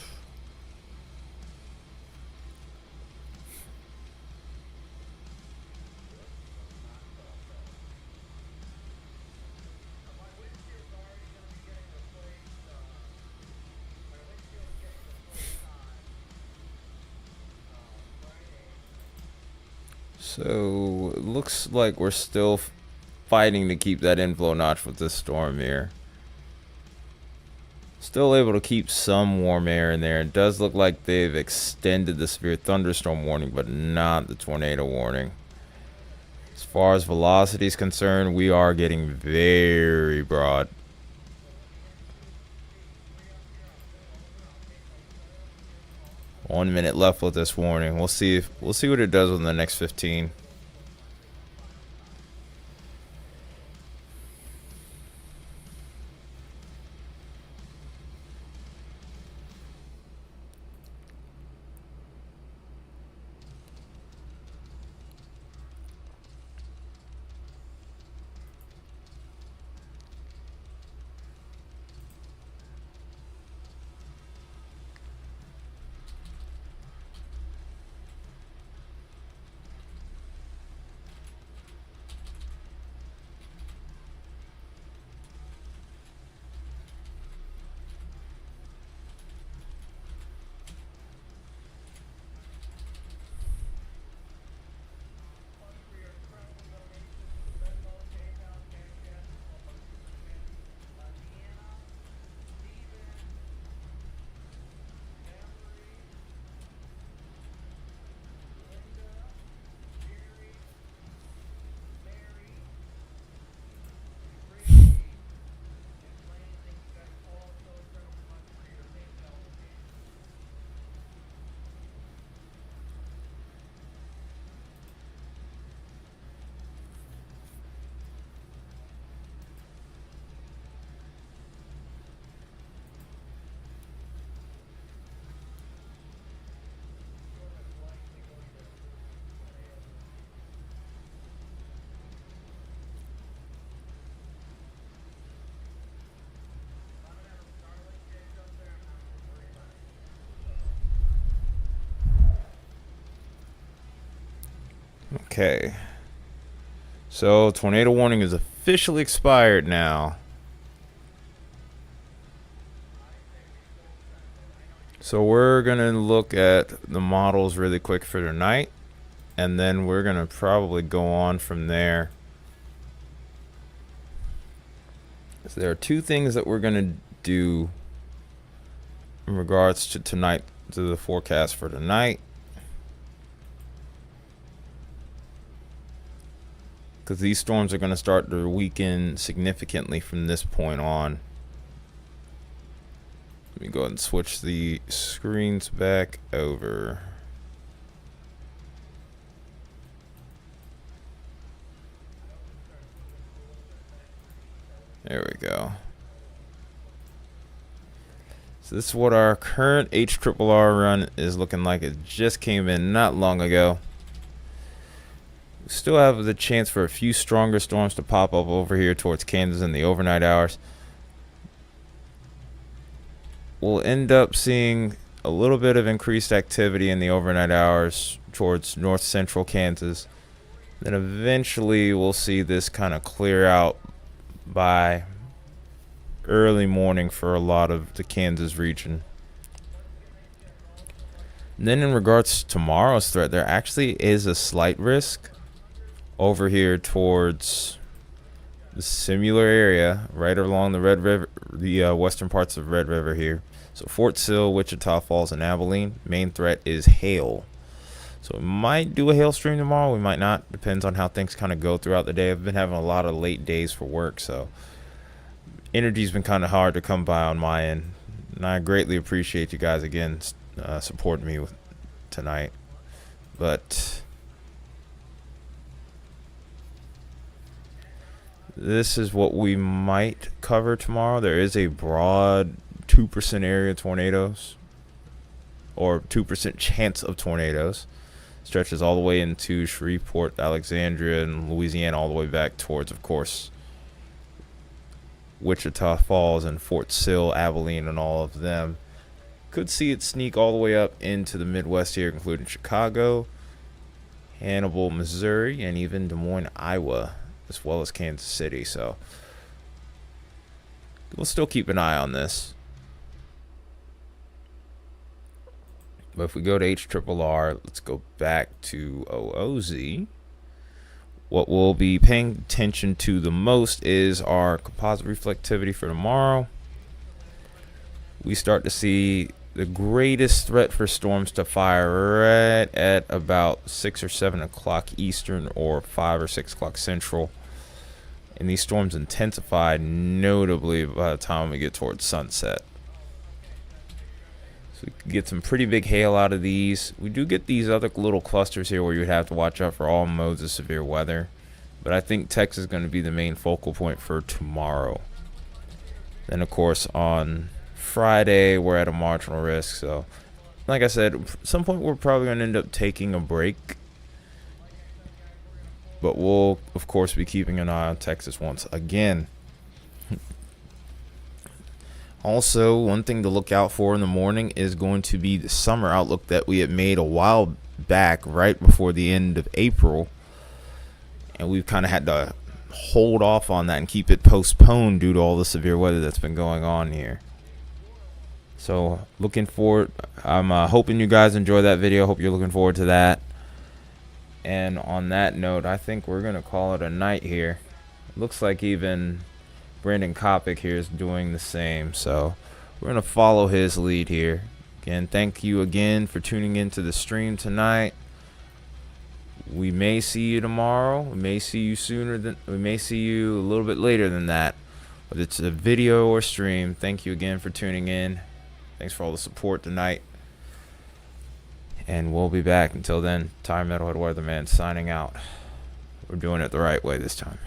So it looks like we're still fighting to keep that inflow notch with this storm here. Still able to keep some warm air in there. It does look like they've extended the severe thunderstorm warning, but not the tornado warning. As far as velocity is concerned, we are getting very broad. One minute left with this warning. We'll see what it does within the next 15. Okay. So, tornado warning is officially expired now. So we're gonna look at the models really quick for tonight, and then we're gonna probably go on from there. So there are two things that we're gonna do in regards to tonight, to the forecast for tonight, because these storms are gonna start to weaken significantly from this point on. Let me go ahead and switch the screens back over. There we go. So this is what our current HRRR run is looking like. It just came in not long ago. We still have the chance for a few stronger storms to pop up over here towards Kansas in the overnight hours. We'll end up seeing a little bit of increased activity in the overnight hours towards north central Kansas. Then eventually we'll see this kind of clear out by early morning for a lot of the Kansas region. And then in regards to tomorrow's threat, there actually is a slight risk over here towards the similar area right along the Red River, the western parts of Red River here. So Fort Sill, Wichita Falls, and Abilene. Main threat is hail. So we might do a hail stream tomorrow. We might not. Depends on how things kind of go throughout the day. I've been having a lot of late days for work, so energy's been kind of hard to come by on my end. And I greatly appreciate you guys again supporting me tonight. But this is what we might cover tomorrow. There is a broad 2% area tornadoes, or 2% chance of tornadoes. Stretches all the way into Shreveport, Alexandria, and Louisiana, all the way back towards, of course, Wichita Falls and Fort Sill, Abilene, and all of them. Could see it sneak all the way up into the Midwest here, including Chicago, Hannibal, Missouri, and even Des Moines, Iowa, as well as Kansas City. So we'll still keep an eye on this. But if we go to HRRR, let's go back to OOZ. What we'll be paying attention to the most is our composite reflectivity for tomorrow. We start to see the greatest threat for storms to fire right at about 6 or 7 o'clock Eastern, or 5 or 6 o'clock Central. And these storms intensify notably by the time we get towards sunset. So we could get some pretty big hail out of these. We do get these other little clusters here where you would have to watch out for all modes of severe weather. But I think Texas is going to be the main focal point for tomorrow. Then, of course, on Friday, we're at a marginal risk. So, like I said, at some point we're probably going to end up taking a break. But we'll, of course, be keeping an eye on Texas once again. Also, one thing to look out for in the morning is going to be the summer outlook that we had made a while back, right before the end of April. And we've kind of had to hold off on that and keep it postponed due to all the severe weather that's been going on here. So, looking forward. I'm hoping you guys enjoy that video. Hope you're looking forward to that. And on that note, I think we're going to call it a night here. Looks like even Brandon Kopic here is doing the same, so we're going to follow his lead here. Again, thank you again for tuning into the stream tonight. We may see you tomorrow. We may see you we may see you a little bit later than that. Whether it's a video or stream, thank you again for tuning in. Thanks for all the support tonight. And we'll be back. Until then, Metalhead Weatherman signing out. We're doing it the right way this time.